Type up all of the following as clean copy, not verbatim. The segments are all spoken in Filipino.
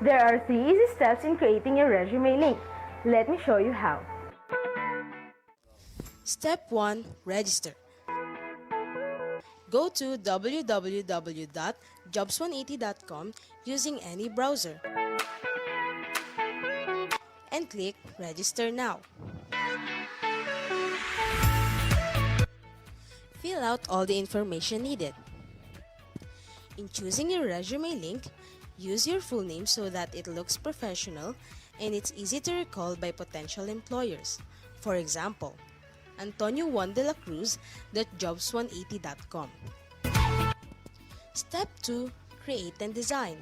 There are 3 easy steps in creating your resume link. Let me show you how. Step 1. Register. Go to www.jobs180.com using any browser and click Register Now. Fill out all the information needed. In choosing your resume link, use your full name so that it looks professional and it's easy to recall by potential employers. For example, Antonio Juan de la Cruz .jobs180.com. Step 2. Create and design.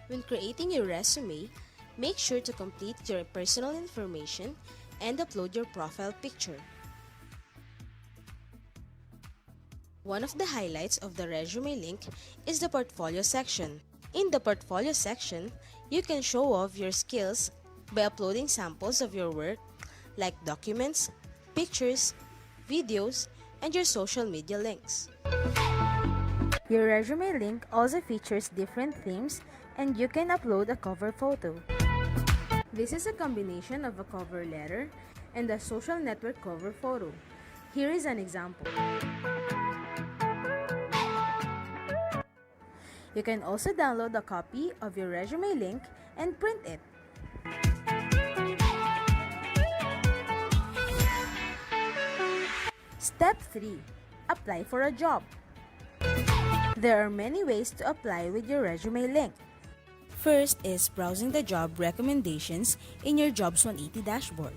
When creating your resume, make sure to complete your personal information and upload your profile picture. One of the highlights of the resume link is the portfolio section. In the portfolio section, you can show off your skills by uploading samples of your work like documents, pictures, videos, and your social media links. Your resume link also features different themes and you can upload a cover photo. This is a combination of a cover letter and a social network cover photo. Here is an example. You can also download a copy of your resume link and print it. Step 3. Apply for a job. There are many ways to apply with your resume link. First is browsing the job recommendations in your Jobs 180 dashboard.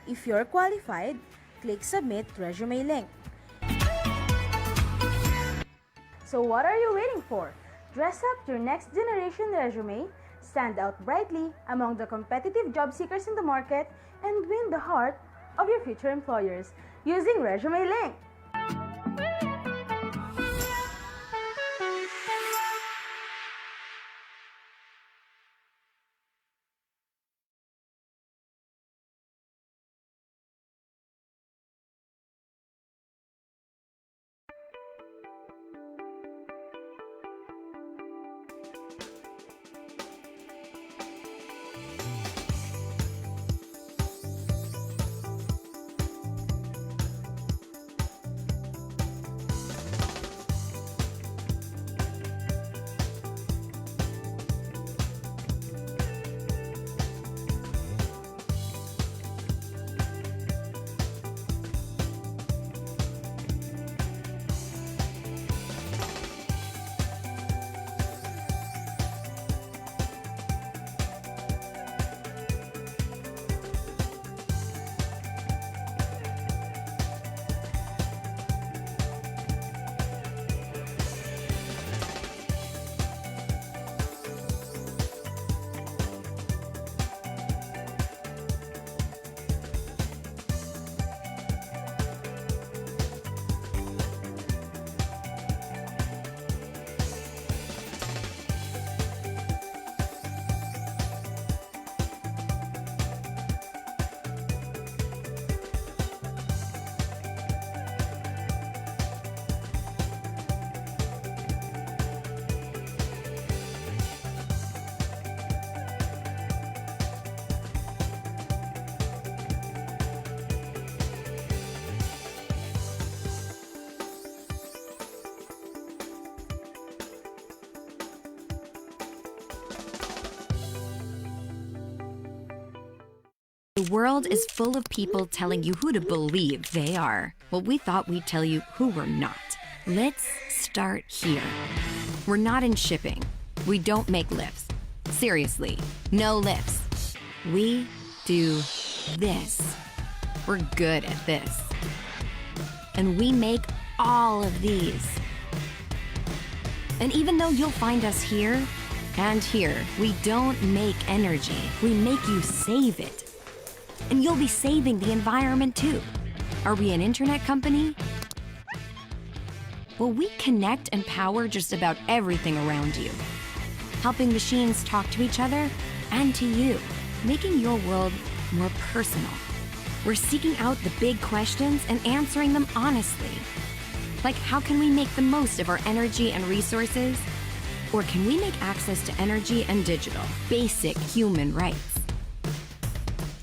If you're qualified, click Submit Resume Link. So what are you waiting for? Dress up your next generation resume, stand out brightly among the competitive job seekers in the market, and win the heart of your future employers using Resume Link. The world is full of people telling you who to believe they are. Well, we thought we'd tell you who we're not. Let's start here. We're not in shipping. We don't make lifts. Seriously, no lifts. We do this. We're good at this. And we make all of these. And even though you'll find us here and here, we don't make energy. We make you save it. And you'll be saving the environment too. Are we an internet company? Well, we connect and power just about everything around you, helping machines talk to each other and to you, making your world more personal. We're seeking out the big questions and answering them honestly. Like, how can we make the most of our energy and resources? Or can we make access to energy and digital basic human rights?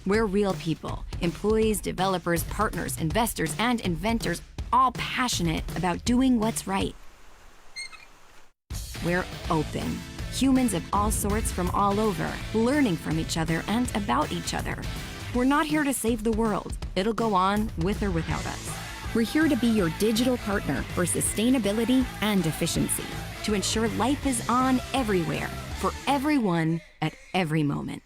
We're real people, employees, developers, partners, investors, and inventors, all passionate about doing what's right. We're open. Humans of all sorts from all over, learning from each other and about each other. We're not here to save the world. It'll go on with or without us. We're here to be your digital partner for sustainability and efficiency, to ensure life is on everywhere, for everyone, at every moment.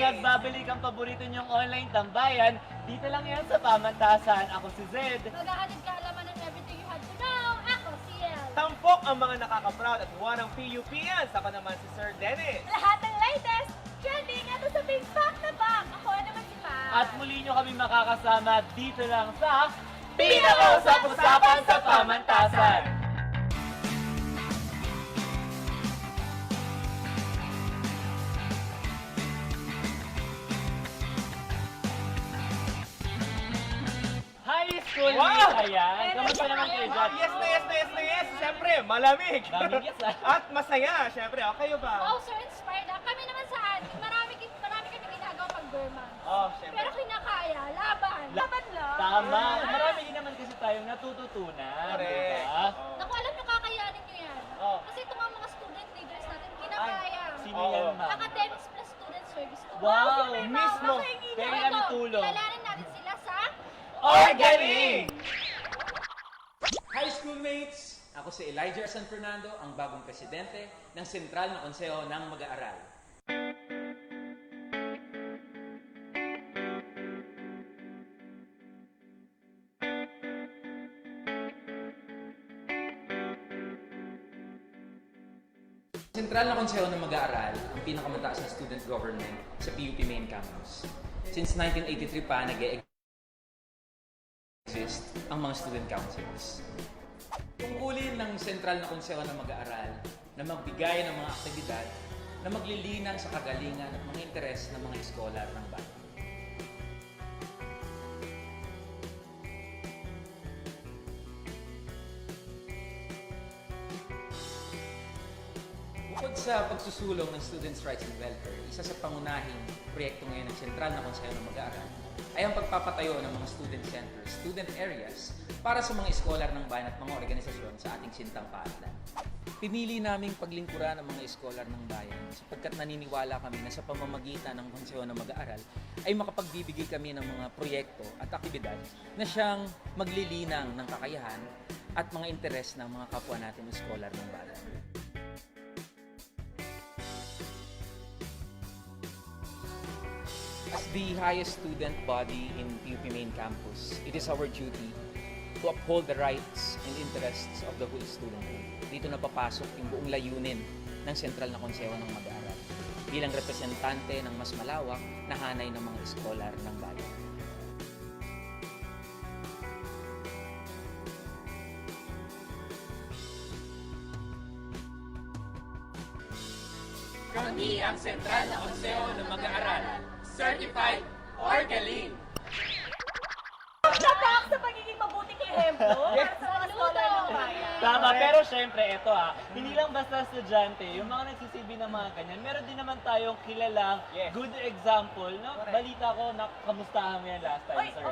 Nagbabalik ang paborito niyong online tambayan. Dito lang yan sa Pamantasan. Ako si Zed. Maghahatid kaalaman ng everything you had to know. Ako si El. Tampok ang mga nakaka-proud at buwan ng PUP yan. Saka naman si Sir Dennis. Lahat ng latest, trending, ito sa Big Fact na Bang. Ako naman si Pa. At muli niyo kami makakasama dito lang sa Pinakausap-usapan sa Pamantasan. High school meet, ayan. Kamusta naman kayo dyan? Yes. Siyempre, malamig. Daming yes, At masaya, siyempre. Kayo ba? Oh, so inspired na. Kami naman saan? Marami kami ginagawa pag Burma. Oh, siyempre. Pero kinakaya, laban. Laban lang. Tama. Marami din naman kasi tayong natututunan. Correct. Diba? Naku, alam nyo, kakayanin nyo yan. Oh. Kasi itong mga student leaders natin, kinakaya. Sino Oo. yan, ma'am? Academics plus student service. Wow, sila may mismo. makahingi. Kaya Ito, kami tulong. kilalanin natin sila sa Organing! Hi schoolmates! Ako si Elijah San Fernando, ang bagong presidente ng Sentral na Konseho ng Mag-aaral. Sentral na Konseho ng Mag-aaral ang pinakamataas na student government sa PUP Main Campus. Since 1983 pa, exist ang mga student councils. Tungkulin ng Sentral na Konseho ng Mag-aaral na magbigay ng mga aktibidad na maglilinang sa kagalingan at mga interes ng mga eskolar ng bayan. Bukod sa pagsusulong ng students' rights and welfare, isa sa pangunahing proyekto ngayon ng Sentral na Konseho ng Mag-aaral ay ang pagpapatayo ng mga student centers, student areas, para sa mga eskolar ng bayan at mga organisasyon sa ating sintang paaralan. Pinili naming paglingkuran ang mga eskolar ng bayan sapagkat naniniwala kami na sa pamamagitan ng Konseho ng Mag-aaral ay makapagbibigay kami ng mga proyekto at aktibidad na siyang maglilinang ng kakayahan at mga interes ng mga kapwa natin eskolar ng bayan. As the highest student body in PUP Main Campus, it is our duty to uphold the rights and interests of the whole studenthood. Dito na papasok yung buong layunin ng Sentral na Konseho ng Mag-aaral bilang representante ng mas malawak na hanay ng mga eskolar ng bayan. Kami ang Sentral na Konseho ng Mag-aaral. Certified Organing! Tatak sa pagiging mabuting ehemplo sa mga scholar ng bayan. Tama, pero syempre, ito hindi lang basta estudyante, yung mga nagsisilbi ng mga ganyan, meron din naman tayong kilalang good example, no? Balita ko, kamustahan mo yan last time, sir.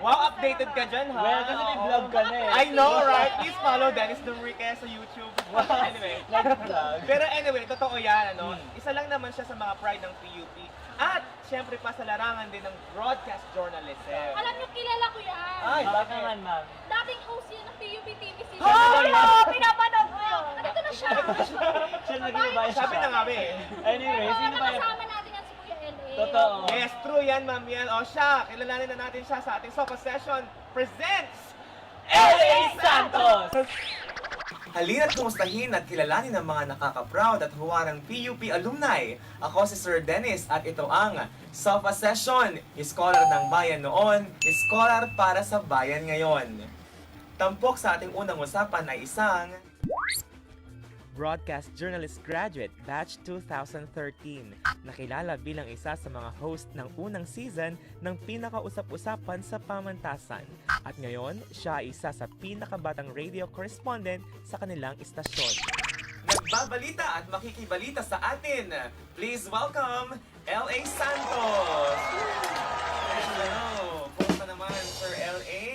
Wow, updated ka dyan, ha? Well, kasi may vlog ka na eh. I know, right? Please follow Dennis Dumrique sa YouTube. Anyway. Nag-vlog. Pero anyway, totoo yan, ano? Isa lang naman siya sa mga pride ng PUP. At, syempre pa sa larangan din ng broadcast journalism. Alam niyo, kilala ko yan. Ay, Bakit bakit? naman, ma'am? Dating host yun ng PUP TV season. Hoy! Pinapanood ko yun. Nandito na siya. Siya nag-revise Sabi na nga, eh. Anyway, Oo, sino ba yan? nakasama natin yan si Kuya L.A. Totoo. Yes, true yan, Ma'am Yel. O siya, kilalanin na natin siya sa ating Sofa Session presents L.A. Santos! Halina't kumustahin at kilalanin ang mga nakaka-proud at huwarang PUP alumni. Ako si Sir Dennis at ito ang Sofa Session, scholar ng bayan noon, scholar para sa bayan ngayon. Tampok sa ating unang usapan ay isang Broadcast Journalist Graduate Batch 2013, nakilala bilang isa sa mga host ng unang season ng Pinakausap-usapan sa Pamantasan. At ngayon, siya ay isa sa pinakabatang radio correspondent sa kanilang istasyon. Nagbabalita at makikibalita sa atin, please welcome L.A. Santos! Hello! Kumusta naman, Sir L.A.?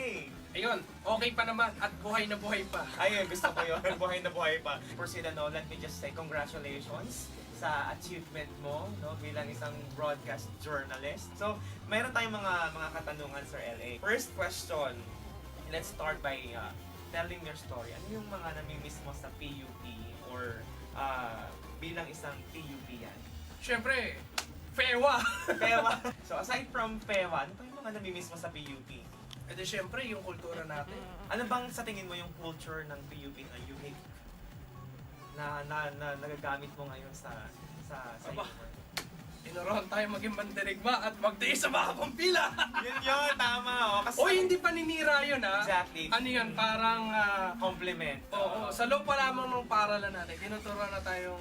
Ayun, okay pa naman at buhay na buhay pa. Ayun, gusto ko yun. Buhay na buhay pa. Proceed, let me just say congratulations sa achievement mo, no, bilang isang broadcast journalist. So, mayroon tayong mga katanungan, Sir L.A. First question, let's start by telling your story. Ano yung mga namimiss mo sa PUP or bilang isang PUP yan? Siyempre, FEWA! Pewa. So, aside from Pewa, ano pa yung mga namimiss mo sa PUP? E di siyempre, yung kultura natin. Ano bang sa tingin mo yung culture ng PUP na you hate? Na nagagamit mo ngayon sa Aba. iyong work? Tinuruan tayo maging mandirigma at magtiis sa mga pampila! Yun, tama. Kasi O hindi paninira yun ha? Exactly. Ano yun, parang... compliment. Oo, sa loob pa lamang ng paralan natin, tinuturuan na tayong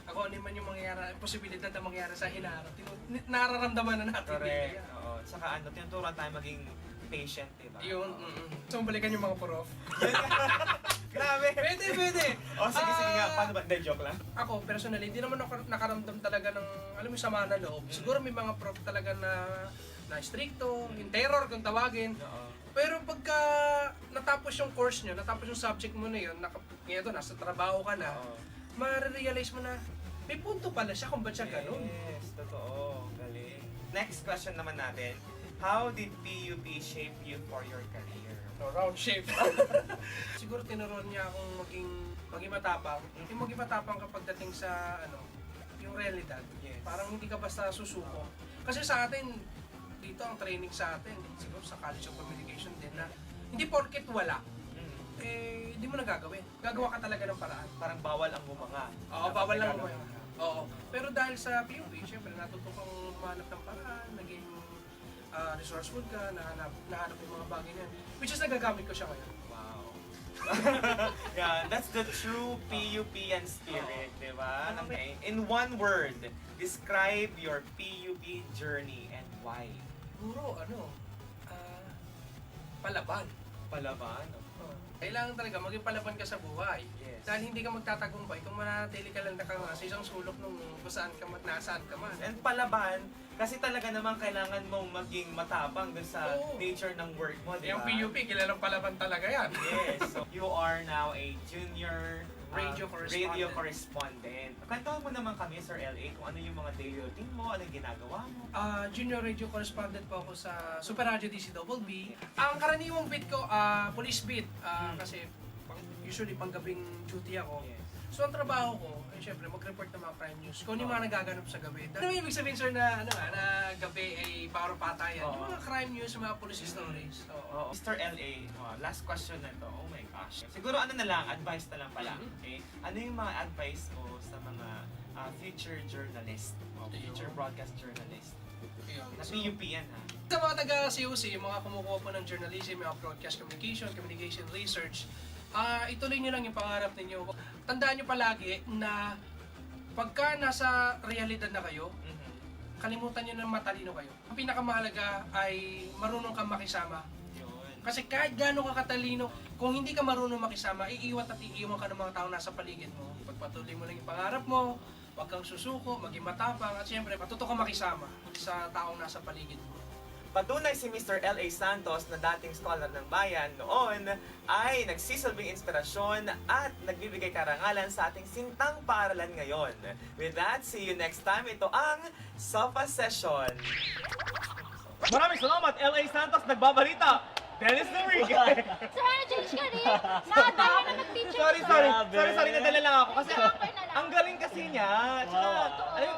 ako ano man yung mangyayari, posibilidad na mangyayari sa hinarap. Nararamdaman na natin. Correct. Oo. Saka tinuturuan tayo maging patient, diba? Yun, So, balikan yung mga prof. Grabe! Pwede! Sige nga. Paano ba? Hindi, joke lang. Ako, personally, hindi naman ako nakaramdam talaga ng, alam mo, sama na loob. Siguro may mga prof talaga na stricto, yung terror kung tawagin. Oo. Pero pagka natapos yung course nyo, natapos yung subject mo na yun, ngayon nasa trabaho ka na, Oo. ma-realize mo na, may punto pala siya kung ba't siya ganun. Yes, totoo. Galing. Next question naman natin. How did PUP shape you for your career? So, round shape. Siguro tinuruan niya akong maging matapang. Yung maging matapang kapag dating sa, yung realidad. Yes. Parang hindi ka basta susuko. Kasi sa atin, dito ang training sa atin, siguro sa College of Communication din na, hindi porket wala, hindi mo na gagawin. Gagawa ka talaga ng paraan. Parang bawal ang bumanga. Oo, bawal lang mo. Oo. Pero dahil sa PUP, syempre natuto kang humanap ng paraan, naging resourceful ka, nahanap yung mga bagay na yan. Which is nagagamit ko siya ngayon. Wow. Yeah, that's the true PUPian spirit, di ba? Okay. In one word, describe your PUP journey and why. Siguro, palaban. Palaban? Kailangan talaga maging palaban ka sa buhay. Yes. Dahil hindi ka magtatagumpay kung manatili ka lang sa isang sulok nung kung saan ka nasaan ka man. And palaban, kasi talaga naman kailangan mong maging matapang dun sa Oo. nature ng work mo, di Yung ba? PUP, kilalang palaban talaga yan. Yes. So, you are now a junior Radio correspondent. Kwentuhan mo naman kami, Sir L.A., kung ano yung mga daily routine mo, anong ginagawa mo. Junior radio correspondent po ako sa Super Radio DCBB. Ang karaniwang beat ko, police beat. Kasi usually panggabing duty ako. Yes. So ang trabaho ko, syempre mag-report ng mga crime news. Kung ano yung mga nagaganap sa gabi. Ano yung ibig sabihin, sir, na gabi ay paro patayan? Yung mga crime news, mga police stories. Oh, Mr. L.A., last question na to. Oh my gosh. Siguro ano na lang, advice na lang pala. Okay? Ano yung mga advice mo sa mga future journalist, future broadcast journalist? Na PUP yan, ha? Sa mga taga-COC, yung mga kumukuha po ng journalism, mga broadcast communication research, ituloy nyo lang yung pangarap ninyo. Tandaan nyo palagi na pagka nasa realidad na kayo, kalimutan nyo na matalino kayo. Ang pinakamahalaga ay marunong kang makisama. Yun. Kasi kahit gaano ka katalino, kung hindi ka marunong makisama, iiwan at iiwan ka ng mga tao nasa paligid mo. Pagpatuloy mo lang yung pangarap mo, huwag kang susuko, maging matapang, at syempre, matuto ka makisama sa taong nasa paligid mo. Patunay si Mr. L.A. Santos na dating scholar ng bayan noon ay nagsisilbing inspirasyon at nagbibigay karangalan sa ating sintang paaralan ngayon. With that, see you next time. Ito ang Sofa Session. Maraming salamat, L.A. Santos. Nagbabalita. Dennis Noriega. Sir, na-change ka rin. Nakadaya na mag-teacher. Sorry, nadala lang ako. Kasi Okay na lang. ang galing kasi niya. Tsaka,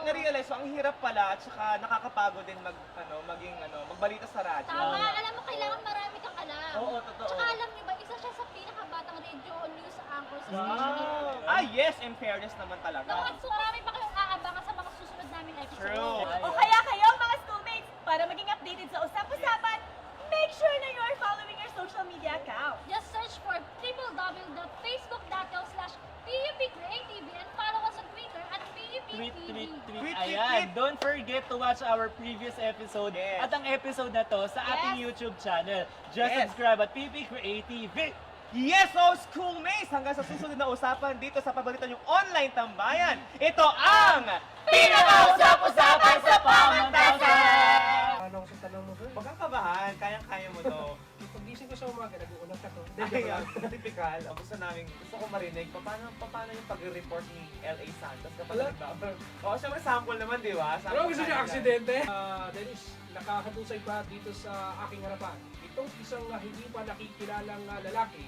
na-realize ko, ang hirap pala. Tsaka nakakapagod din magbalita sa radyo. Tama, alam mo, kailangan marami kang alam. Oo, totoo. Tsaka alam niyo ba, isa siya sa pinakabatang radio news anchor sa station. Ah, yes, in fairness naman talaga. So, marami pa kayong aabangan sa mga susunod naming episode. True. O kaya kayo, mga schoolmates, para maging updated sa usap-usapan, make sure na you are following your social media account. Just search for www.facebook.com/PUPCreative and follow us on Twitter at PUPTV. Ayan, don't forget to watch our previous episode Yes. at ang episode na to sa ating YouTube channel. Just Yes. subscribe at PP Creative. Yes, oh, schoolmates! Hanggang sa susunod na usapan dito sa paborito niyong online tambayan. Ito ang Pinakausap-usapan sa Pamantasan! Ano sa tanong mo, sir? Huwag kang kabahan, kayang-kaya mo to. Pagising ko sa umaga, nag-uunat ako. Ayan, typical. Gusto ko marinig, paano yung pag-report ni L.A. Santos kapag Wala. nagbabar? Oo, syempre sample naman, di ba? Pero gusto niya aksidente? Dennis, nakahadusay pa dito sa aking harapan. Itong isang hindi pa nakikilalang lalaki,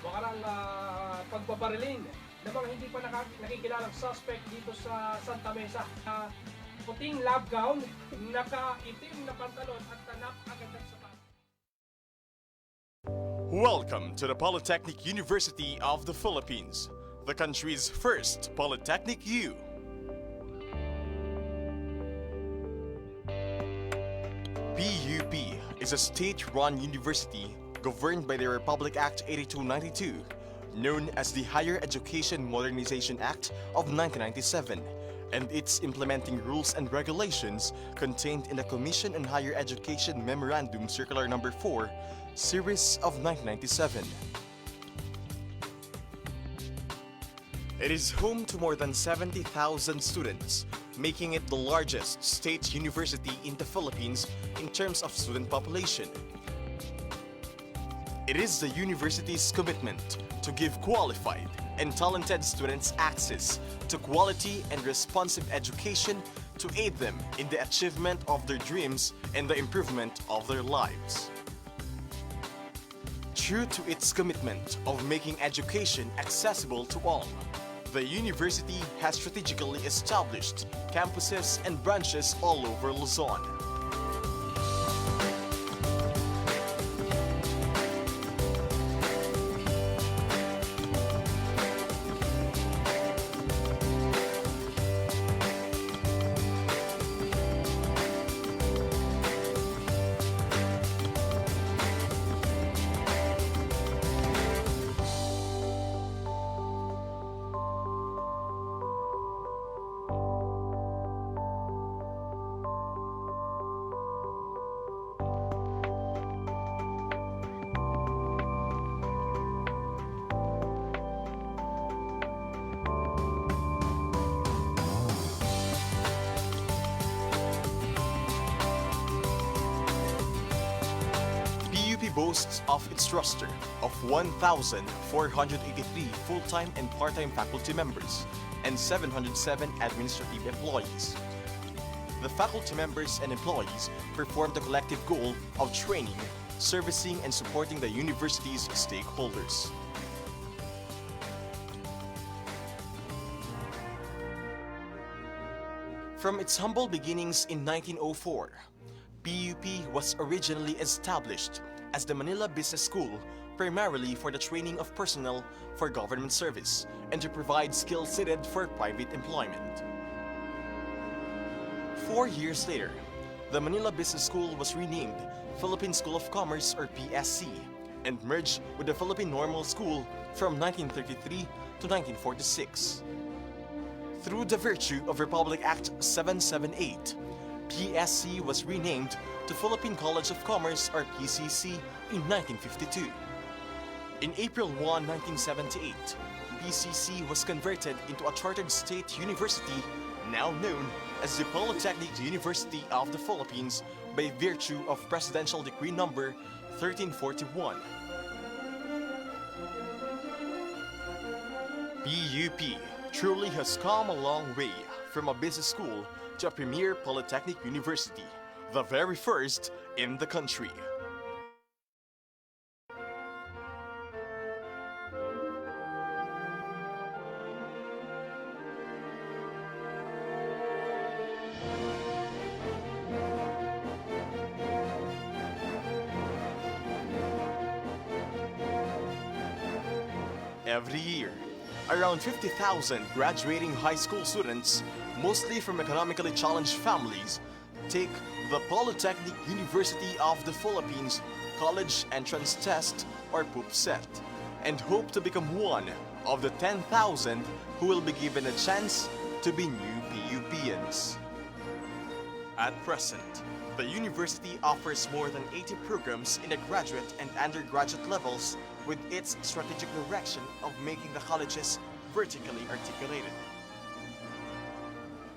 makarang pagbabarilin na mga hindi pa nakikilalang suspect dito sa Santa Mesa. Puting lab gown, naka-itim na pantalon at napakagandang sapatos. Welcome to the Polytechnic University of the Philippines, the country's first Polytechnic U. PUP is a state-run university governed by the Republic Act 8292, known as the Higher Education Modernization Act of 1997, and its implementing rules and regulations contained in the Commission on Higher Education Memorandum Circular No. 4, Series of 1997. It is home to more than 70,000 students, making it the largest state university in the Philippines in terms of student population. It is the university's commitment to give qualified and talented students access to quality and responsive education to aid them in the achievement of their dreams and the improvement of their lives. True to its commitment of making education accessible to all, the university has strategically established campuses and branches all over Luzon. PUP boasts of its roster of 1,483 full-time and part-time faculty members and 707 administrative employees. The faculty members and employees perform the collective goal of training, servicing, and supporting the university's stakeholders. From its humble beginnings in 1904, PUP was originally established as the Manila Business School primarily for the training of personnel for government service and to provide skills needed for private employment. 4 years later, the Manila Business School was renamed Philippine School of Commerce or PSC and merged with the Philippine Normal School from 1933 to 1946. Through the virtue of Republic Act 778, PSC was renamed to Philippine College of Commerce or PCC in 1952. In April 1, 1978, PCC was converted into a chartered state university now known as the Polytechnic University of the Philippines by virtue of Presidential Decree Number 1341. PUP truly has come a long way from a business school to a premier polytechnic university, the very first in the country. Every year, around 50,000 graduating high school students, mostly from economically challenged families, take the Polytechnic University of the Philippines College Entrance Test or PUP set and hope to become one of the 10,000 who will be given a chance to be new PUPians. At present, the university offers more than 80 programs in the graduate and undergraduate levels with its strategic direction of making the colleges vertically articulated.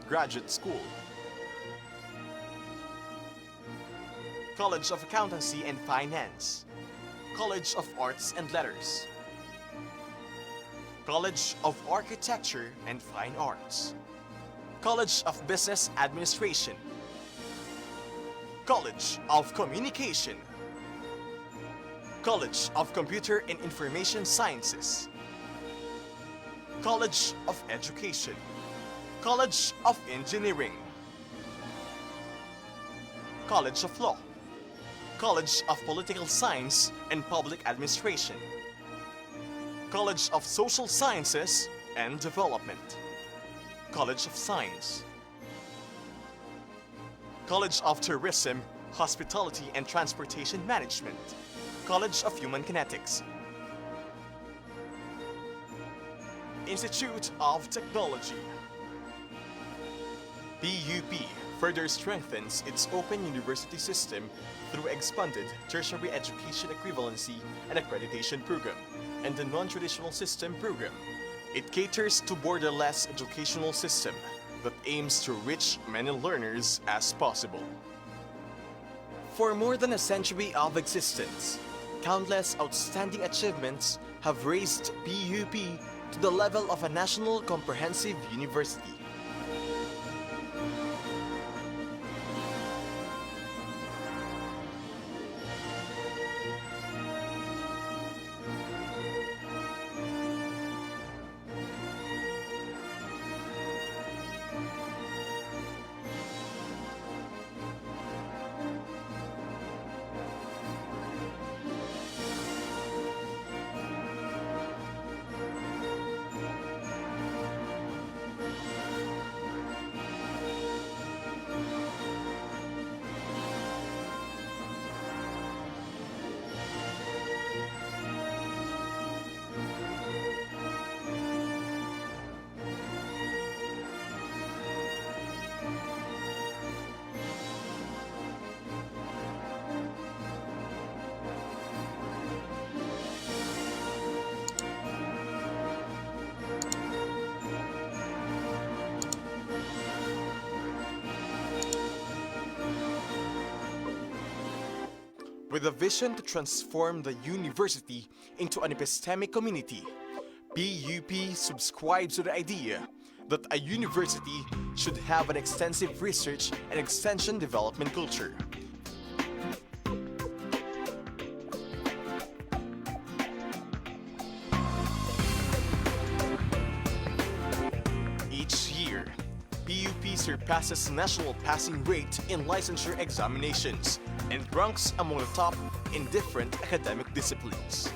Graduate School, College of Accountancy and Finance, College of Arts and Letters, College of Architecture and Fine Arts, College of Business Administration, College of Communication, College of Computer and Information Sciences, College of Education, College of Engineering, College of Law, College of Political Science and Public Administration, College of Social Sciences and Development, College of Science, College of Tourism, Hospitality and Transportation Management, College of Human Kinetics, Institute of Technology. PUP further strengthens its open university system through expanded tertiary education equivalency and accreditation program and the non-traditional system program. It caters to borderless educational system that aims to reach many learners as possible. For more than a century of existence, countless outstanding achievements have raised PUP to the level of a national comprehensive university. With a vision to transform the university into an epistemic community, PUP subscribes to the idea that a university should have an extensive research and extension development culture. Each year, PUP surpasses national passing rate in licensure examinations and ranks among the top in different academic disciplines.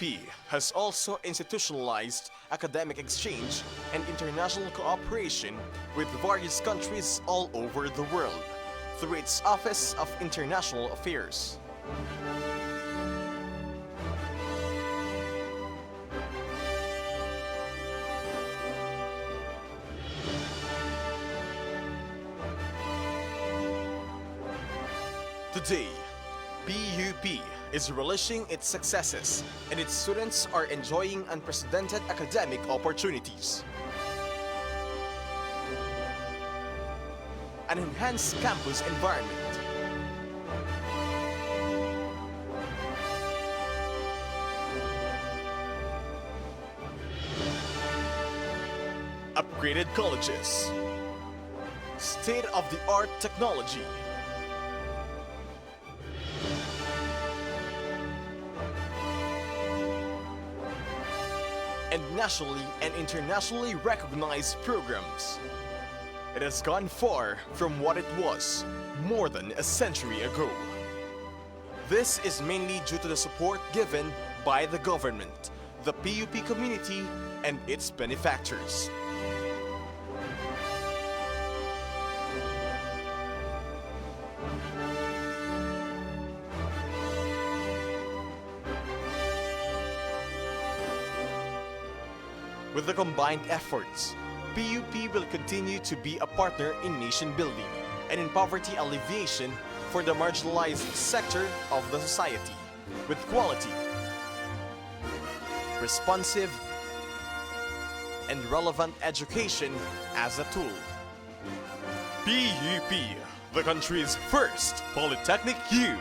PUP has also institutionalized academic exchange and international cooperation with various countries all over the world through its Office of International Affairs. Today, PUP is relishing its successes and its students are enjoying unprecedented academic opportunities. An enhanced campus environment, upgraded colleges, state-of-the-art technology, and nationally and internationally recognized programs. It has gone far from what it was more than a century ago. This is mainly due to the support given by the government, the PUP community, and its benefactors. With the combined efforts, PUP will continue to be a partner in nation building and in poverty alleviation for the marginalized sector of the society, with quality, responsive, and relevant education as a tool. PUP, the country's first Polytechnic U.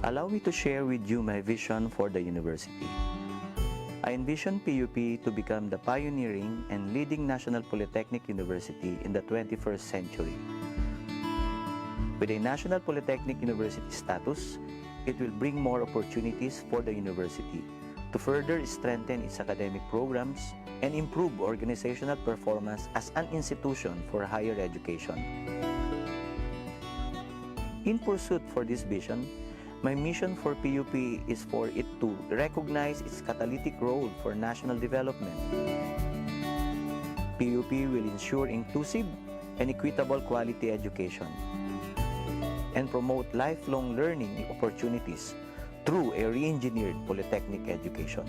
Allow me to share with you my vision for the university. I envision PUP to become the pioneering and leading national polytechnic university in the 21st century. With a national polytechnic university status, it will bring more opportunities for the university to further strengthen its academic programs and improve organizational performance as an institution for higher education. In pursuit for this vision, my mission for PUP is for it to recognize its catalytic role for national development. PUP will ensure inclusive and equitable quality education and promote lifelong learning opportunities through a re-engineered polytechnic education.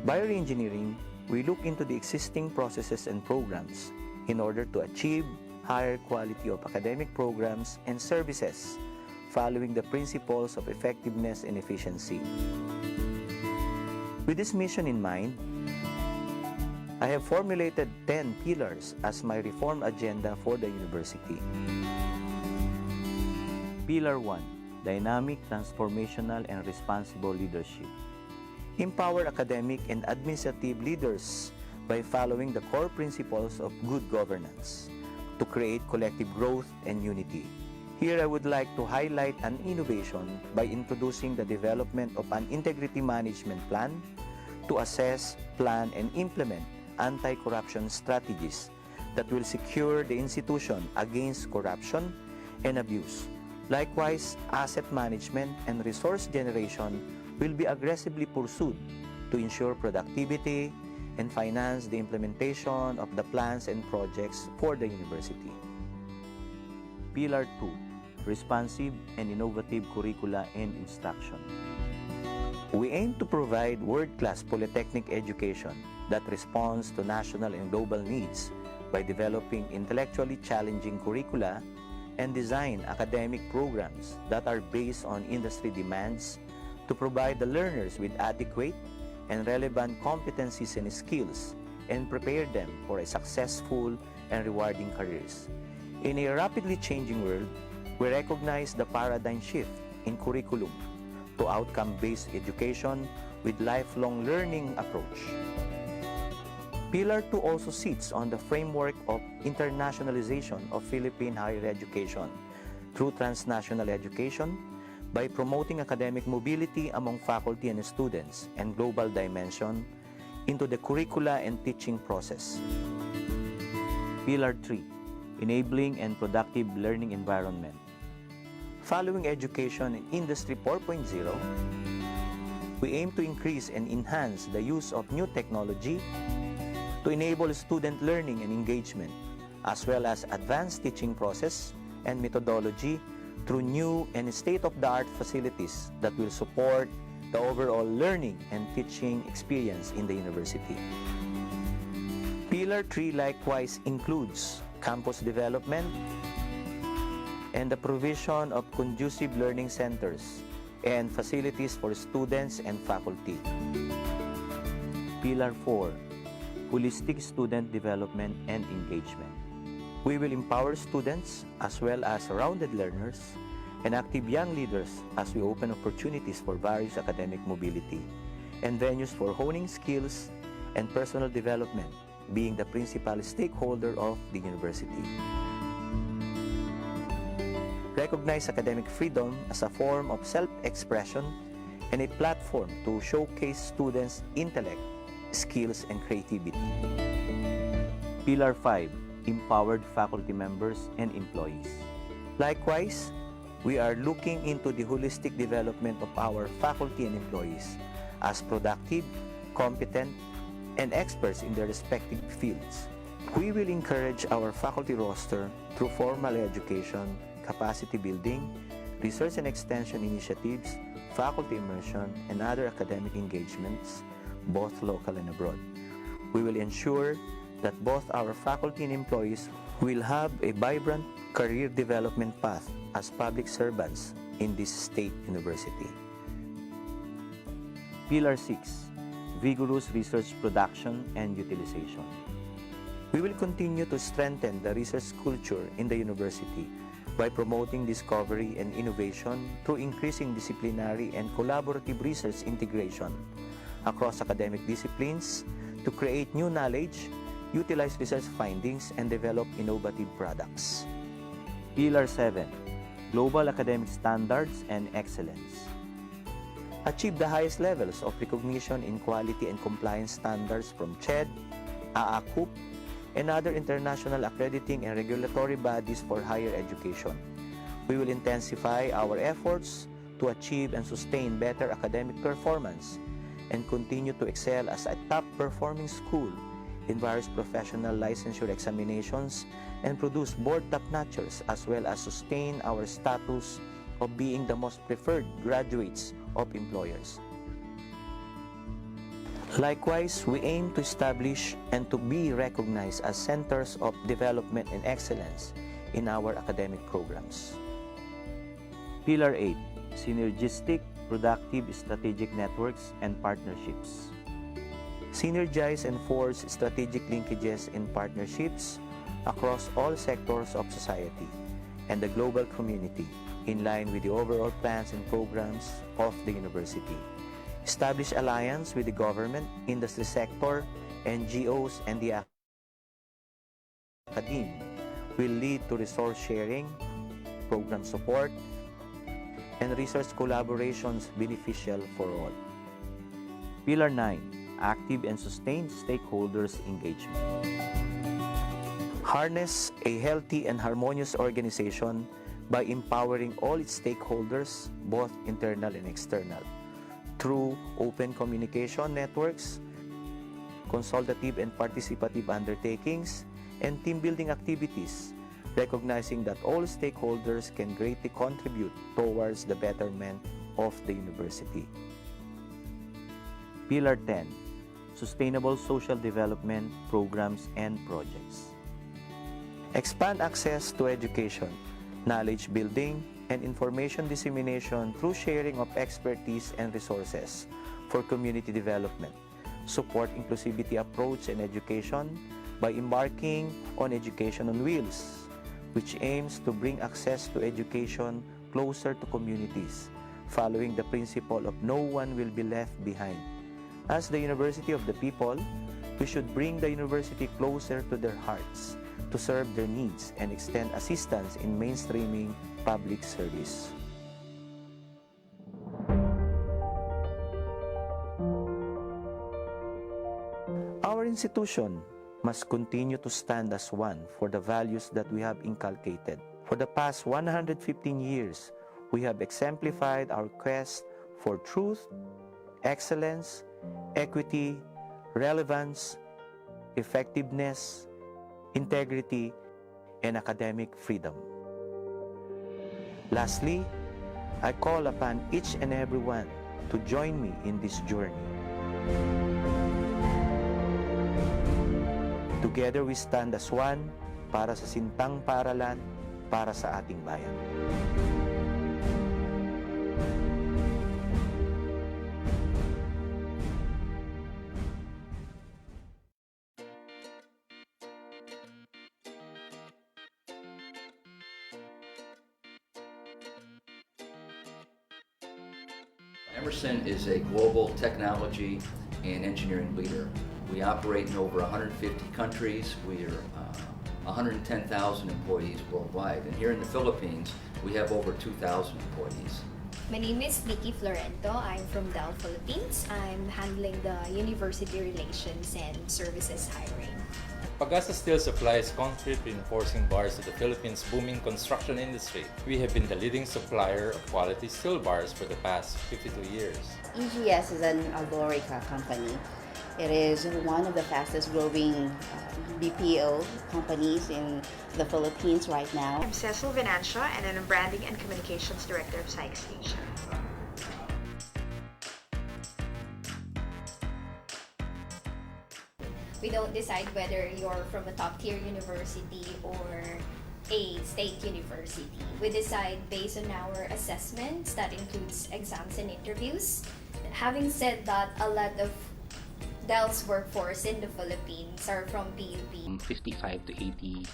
By re-engineering, we look into the existing processes and programs in order to achieve higher quality of academic programs and services following the principles of effectiveness and efficiency. With this mission in mind, I have formulated 10 pillars as my reform agenda for the university. Pillar 1, Dynamic, Transformational, and Responsible Leadership. Empower academic and administrative leaders by following the core principles of good governance to create collective growth and unity. Here I would like to highlight an innovation by introducing the development of an integrity management plan to assess, plan, and implement anti-corruption strategies that will secure the institution against corruption and abuse. Likewise, asset management and resource generation will be aggressively pursued to ensure productivity and finance the implementation of the plans and projects for the university. Pillar 2, Responsive and Innovative Curricula and Instruction. We aim to provide world-class polytechnic education that responds to national and global needs by developing intellectually challenging curricula and design academic programs that are based on industry demands to provide the learners with adequate and relevant competencies and skills and prepare them for a successful and rewarding careers. In a rapidly changing world, we recognize the paradigm shift in curriculum to outcome-based education with lifelong learning approach. Pillar 2 also sits on the framework of internationalization of Philippine higher education through transnational education by promoting academic mobility among faculty and students and global dimension into the curricula and teaching process. Pillar 3, enabling and productive learning environment. Following education in Industry 4.0, we aim to increase and enhance the use of new technology to enable student learning and engagement, as well as advanced teaching process and methodology through new and state-of-the-art facilities that will support the overall learning and teaching experience in the university. Pillar 3 likewise includes campus development and the provision of conducive learning centers and facilities for students and faculty. Pillar 4, holistic student development and engagement. We will empower students as well as rounded learners and active young leaders as we open opportunities for various academic mobility and venues for honing skills and personal development, being the principal stakeholder of the university. Recognize academic freedom as a form of self-expression and a platform to showcase students' intellect, skills, and creativity. Pillar 5, empowered faculty members and employees. Likewise, we are looking into the holistic development of our faculty and employees as productive, competent, and experts in their respective fields. We will encourage our faculty roster through formal education, capacity building, research and extension initiatives, faculty immersion, and other academic engagements, both local and abroad. We will ensure that both our faculty and employees will have a vibrant career development path as public servants in this state university. Pillar 6, vigorous research production and utilization. We will continue to strengthen the research culture in the university by promoting discovery and innovation through increasing disciplinary and collaborative research integration across academic disciplines to create new knowledge, utilize research findings, and develop innovative products. Pillar 7, global academic standards and excellence. Achieve the highest levels of recognition in quality and compliance standards from CHED, AACUP, and other international accrediting and regulatory bodies for higher education. We will intensify our efforts to achieve and sustain better academic performance and continue to excel as a top-performing school in various professional licensure examinations and produce board top-notchers, as well as sustain our status of being the most preferred graduates of employers. Likewise, we aim to establish and to be recognized as centers of development and excellence in our academic programs. Pillar 8, synergistic, productive strategic networks and partnerships. Synergize and forge strategic linkages and partnerships across all sectors of society and the global community in line with the overall plans and programs of the university. Establish alliance with the government, industry sector, NGOs, and the academe will lead to resource sharing, program support, and research collaborations beneficial for all. Pillar 9, active and sustained stakeholders engagement. Harness a healthy and harmonious organization by empowering all its stakeholders, both internal and external, through open communication networks, consultative and participative undertakings, and team-building activities, recognizing that all stakeholders can greatly contribute towards the betterment of the university. Pillar 10, sustainable social development programs and projects. Expand access to education, knowledge building, and information dissemination through sharing of expertise and resources for community development. Support inclusivity approach in education by embarking on Education on Wheels, which aims to bring access to education closer to communities, following the principle of no one will be left behind. As the University of the People, we should bring the university closer to their hearts to serve their needs and extend assistance in mainstreaming public service. institution must continue to stand as one for the values that we have inculcated. For the past 115 years, we have exemplified our quest for truth, excellence, equity, relevance, effectiveness, integrity, and academic freedom. Lastly, I call upon each and everyone to join me in this journey. Together we stand as one para sa sintang paaralan para sa ating bayan. Emerson is a global technology and engineering leader. We operate in over 150 countries. We are 110,000 employees worldwide. And here in the Philippines, we have over 2,000 employees. My name is Vicky Florento. I'm from Dell Philippines. I'm handling the university relations and services hiring. Pagasa Steel supplies concrete reinforcing bars to the Philippines' booming construction industry. We have been the leading supplier of quality steel bars for the past 52 years. EGS is an Alorica company. It is one of the fastest growing BPO companies in the Philippines right now. I'm Cecil Venancio and I'm Branding and Communications Director of Sykes Asia. We don't decide whether you're from a top-tier university or a state university. We decide based on our assessments that includes exams and interviews. Having said that, a lot of Dell's workforce in the Philippines are from PUP. 55 to 80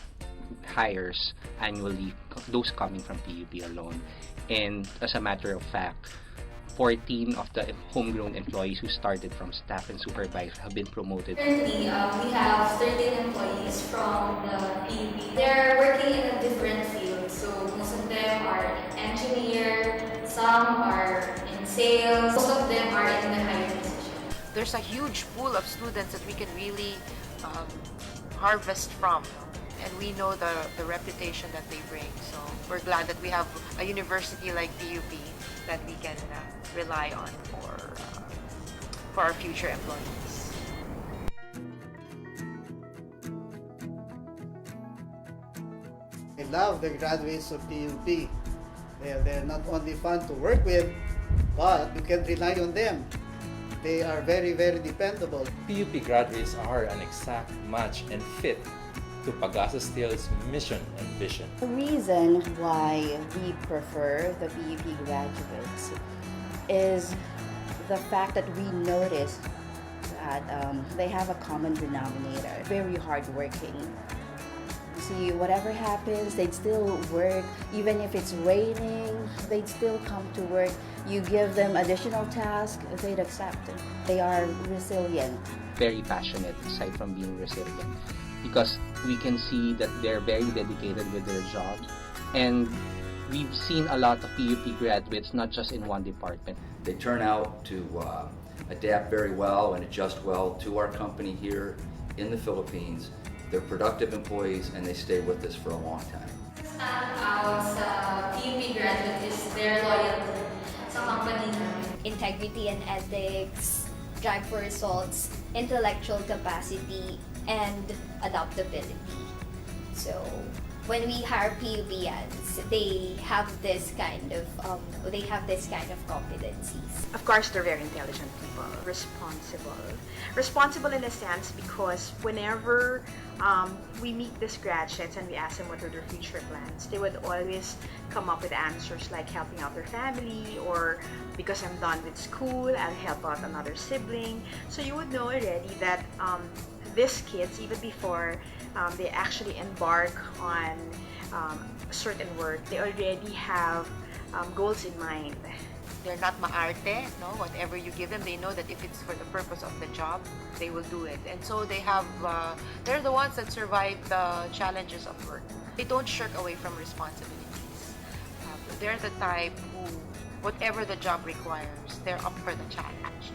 hires annually, those coming from PUP alone. And as a matter of fact, 14 of the homegrown employees who started from staff and supervisor have been promoted. Currently, we have 13 employees from the PUP. They're working in a different field, so most of them are engineer, some are in sales, most of them are in the higher position. There's a huge pool of students that we can really harvest from, and we know the reputation that they bring. So we're glad that we have a university like PUP that we can rely on for our future employees. I love the graduates of PUP. They're not only fun to work with, but you can rely on them. They are very, very dependable. PUP graduates are an exact match and fit to Pagasa Steel's mission and vision. The reason why we prefer the PUP graduates is the fact that we notice that they have a common denominator, very hardworking. See, whatever happens, they'd still work. Even if it's raining, they'd still come to work. You give them additional tasks, they'd accept it. They are resilient. Very passionate, aside from being resilient, because we can see that they're very dedicated with their job. And we've seen a lot of PUP graduates, not just in one department. They turn out to adapt very well and adjust well to our company here in the Philippines. They're productive employees and they stay with us for a long time. Our PUP graduate is their loyalty sa company namin. Integrity and ethics, drive for results, intellectual capacity, and adaptability. So when we hire PUPians, they have this kind of competencies. Of course, they're very intelligent people, responsible. Responsible in a sense because whenever we meet these graduates and we ask them what are their future plans, they would always come up with answers like helping out their family, or because I'm done with school, I'll help out another sibling. So you would know already that these kids, even before they actually embark on certain work, they already have goals in mind. They're not maarte, no? Whatever you give them, they know that if it's for the purpose of the job, they will do it. And so they have, they're the ones that survive the challenges of work. They don't shirk away from responsibilities. They're the type who, whatever the job requires, they're up for the challenge.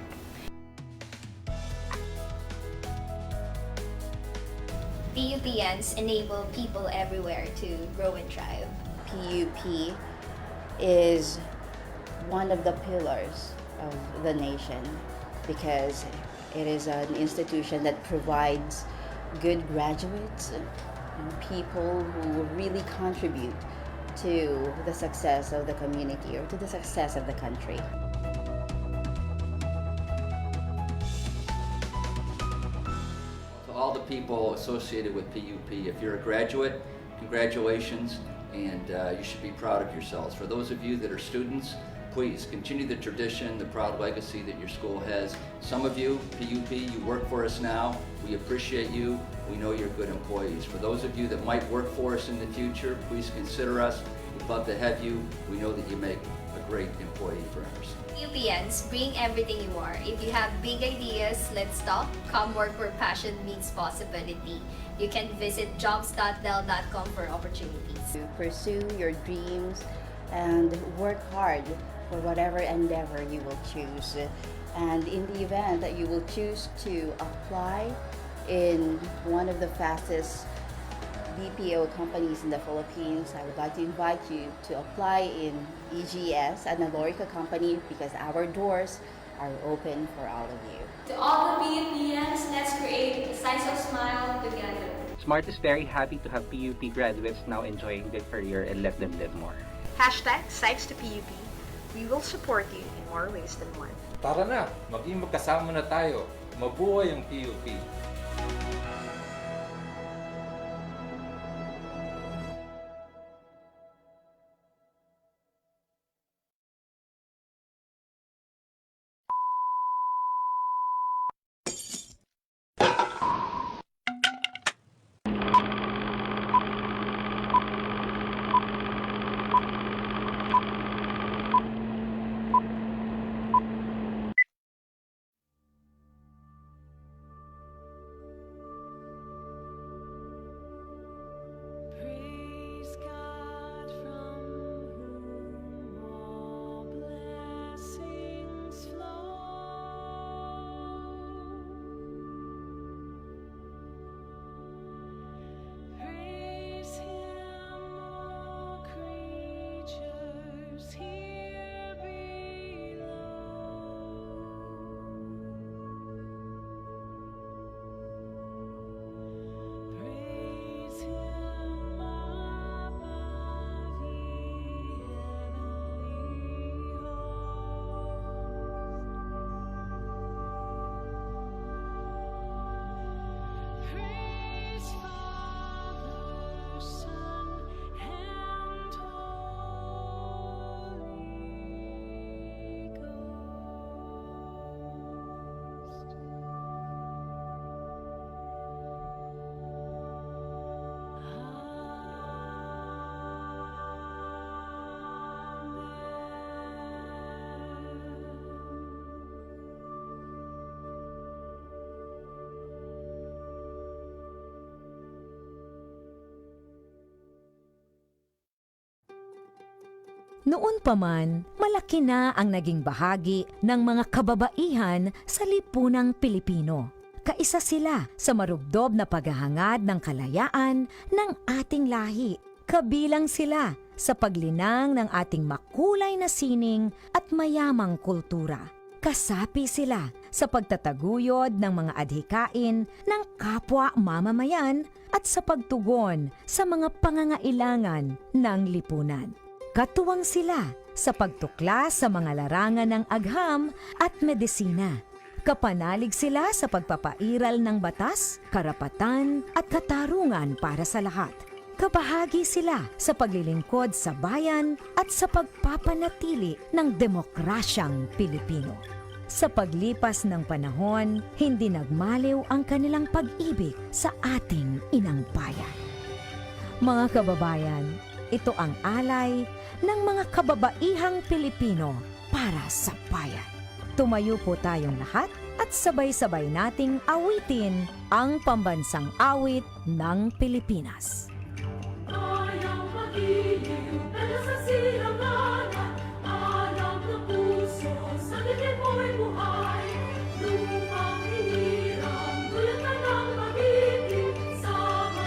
PUPNs enable people everywhere to grow and thrive. PUP is one of the pillars of the nation because it is an institution that provides good graduates and people who really contribute to the success of the community or to the success of the country. To all the people associated with PUP, if you're a graduate, congratulations, and you should be proud of yourselves. For those of you that are students, please continue the tradition, the proud legacy that your school has. Some of you, PUP, you work for us now. We appreciate you. We know you're good employees. For those of you that might work for us in the future, please consider us. We'd love to have you. We know that you make a great employee for Emerson. PUPNs, bring everything you are. If you have big ideas, let's talk. Come work where passion meets possibility. You can visit jobs.del.com for opportunities. To pursue your dreams and work hard for whatever endeavor you will choose. And in the event that you will choose to apply in one of the fastest BPO companies in the Philippines, I would like to invite you to apply in EGS, an Alorica company, because our doors are open for all of you. To all the PUPNs, let's create a Signs of Smile together. Smart is very happy to have PUP graduates now enjoying their career and let them live more. Hashtag Sites to PUP. We will support you in more ways than one. Tara na, maging magkasama na tayo. Mabuhay ang PUP. Noon pa man, malaki na ang naging bahagi ng mga kababaihan sa lipunang Pilipino. Kaisa sila sa marubdob na paghahangad ng kalayaan ng ating lahi. Kabilang sila sa paglinang ng ating makulay na sining at mayamang kultura. Kasapi sila sa pagtataguyod ng mga adhikain ng kapwa mamamayan at sa pagtugon sa mga pangangailangan ng lipunan. Katuwang sila sa pagtuklas sa mga larangan ng agham at medisina. Kapanalig sila sa pagpapairal ng batas, karapatan at katarungan para sa lahat. Kabahagi sila sa paglilingkod sa bayan at sa pagpapanatili ng demokrasyang Pilipino. Sa paglipas ng panahon, hindi nagmaliw ang kanilang pag-ibig sa ating inang bayan. Mga kababayan, ito ang alay ng mga kababaihang Pilipino para sa bayan. Tumayo po tayong lahat at sabay-sabay nating awitin ang pambansang awit ng Pilipinas. Ayang mag-ilim, pero sa silanganan, alam ng puso, sa dilim mo'y buhay. Lupang hiniram, gulatan ng mag-ilim, sama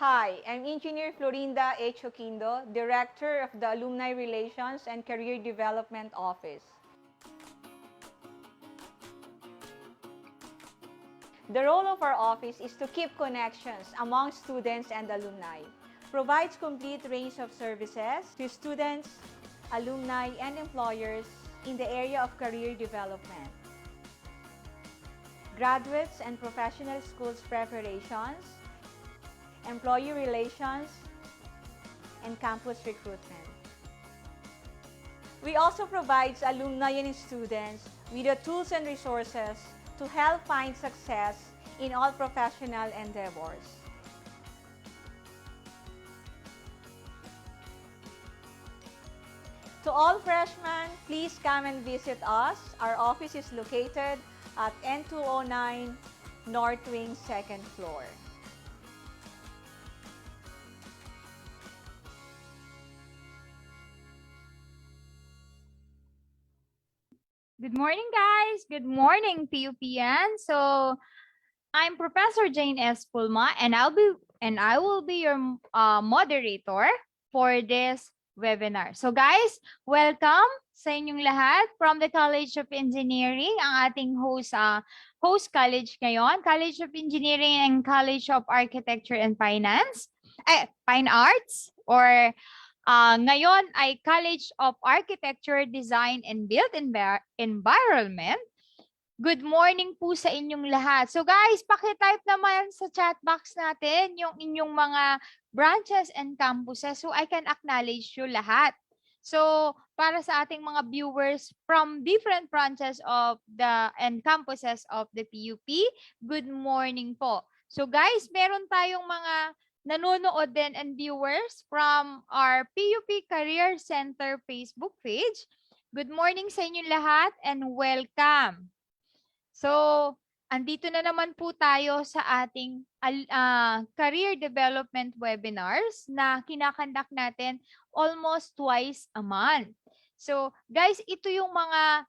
Hi, I'm Engineer Florinda H. Oquindo, Director of the Alumni Relations and Career Development Office. The role of our office is to keep connections among students and alumni, provides complete range of services to students, alumni, and employers in the area of career development, graduates and professional schools preparations, employee relations, and campus recruitment. We also provide alumni and students with the tools and resources to help find success in all professional endeavors. To all freshmen, please come and visit us. Our office is located at N209 North Wing 2nd floor. Good morning, guys. Good morning, PUPN. So, I'm Professor Jane S. Pulma, and I will be your moderator for this webinar. So, guys, welcome sa inyong lahat from the College of Engineering, ang ating host college ngayon, College of Engineering and College of Architecture and Fine Arts, or ngayon ay College of Architecture, Design, and Built Environment. Good morning po sa inyong lahat. So guys, pakitype naman sa chat box natin yung inyong mga branches and campuses so I can acknowledge you lahat. So, para sa ating mga viewers from different branches of and campuses of the PUP, good morning po. So guys, meron tayong mga nanonood din and viewers from our PUP Career Center Facebook page. Good morning sa inyong lahat and welcome. So, andito na naman po tayo sa ating career development webinars na kinakandak natin almost twice a month. So, guys, ito yung mga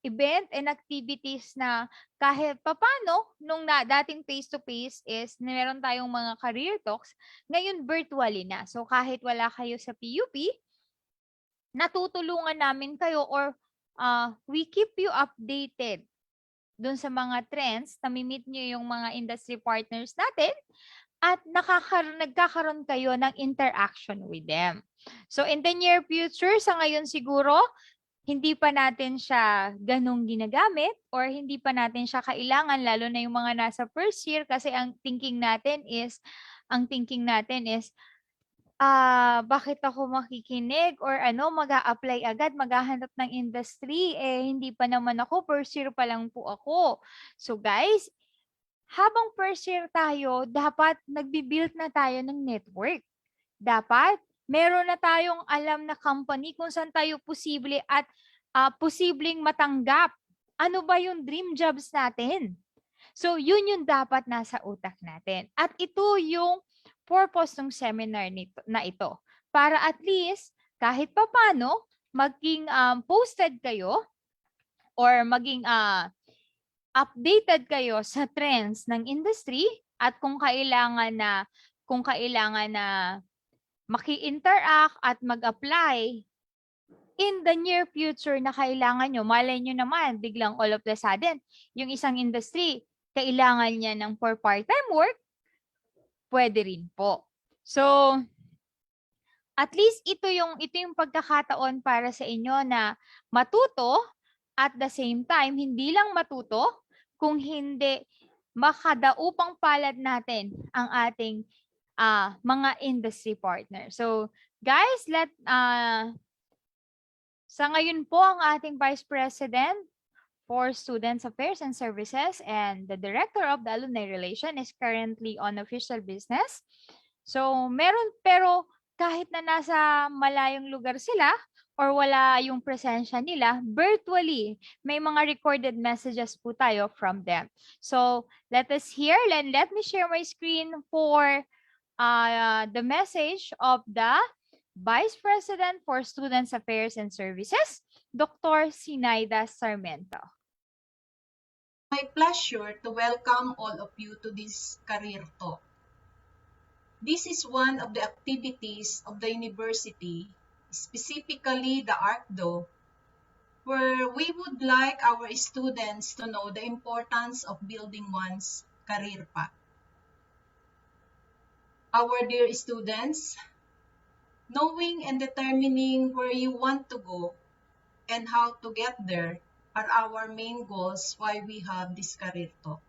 event and activities na kahit papano nung dating face-to-face is meron tayong mga career talks, ngayon virtually na. So, kahit wala kayo sa PUP, natutulungan namin kayo or we keep you updated dun sa mga trends, nami-meet nyo yung mga industry partners natin at nagkakaroon kayo ng interaction with them. So in the near future, sa ngayon siguro, hindi pa natin siya ganong ginagamit or hindi pa natin siya kailangan lalo na yung mga nasa first year kasi ang thinking natin is bakit ako makikinig or mag-a-apply agad, maghahanap ng industry, hindi pa naman ako, first year pa lang po ako. So guys, habang first year tayo, dapat nagbi-build na tayo ng network. Dapat meron na tayong alam na company kung saan tayo posible at posibleng matanggap. Ano ba yung dream jobs natin? So yun yung dapat nasa utak natin. At ito yung purpose ng seminar na ito. Para at least, kahit papano, maging posted kayo or maging updated kayo sa trends ng industry at kung kailangan na maki-interact at mag-apply in the near future na kailangan nyo. Malay nyo naman, biglang all of the sudden, yung isang industry, kailangan niya ng for part-time work, pwede rin po. So, at least ito yung pagkakataon para sa inyo na matuto at the same time, hindi lang matuto, kung hindi makadaupang palad natin ang ating mga industry partner. So, guys, sa ngayon po ang ating Vice President for Students Affairs and Services and the Director of the Alumni Relation is currently on official business. So, pero kahit na nasa malayong lugar sila or wala yung presensya nila, virtually, may mga recorded messages po tayo from them. So, let me share my screen for the message of the Vice President for Students Affairs and Services, Dr. Schneider Sarmiento. My pleasure to welcome all of you to this career talk. This is one of the activities of the university, specifically the ARCDO, where we would like our students to know the importance of building one's career path. Our dear students, knowing and determining where you want to go and how to get there are our main goals why we have this career talk.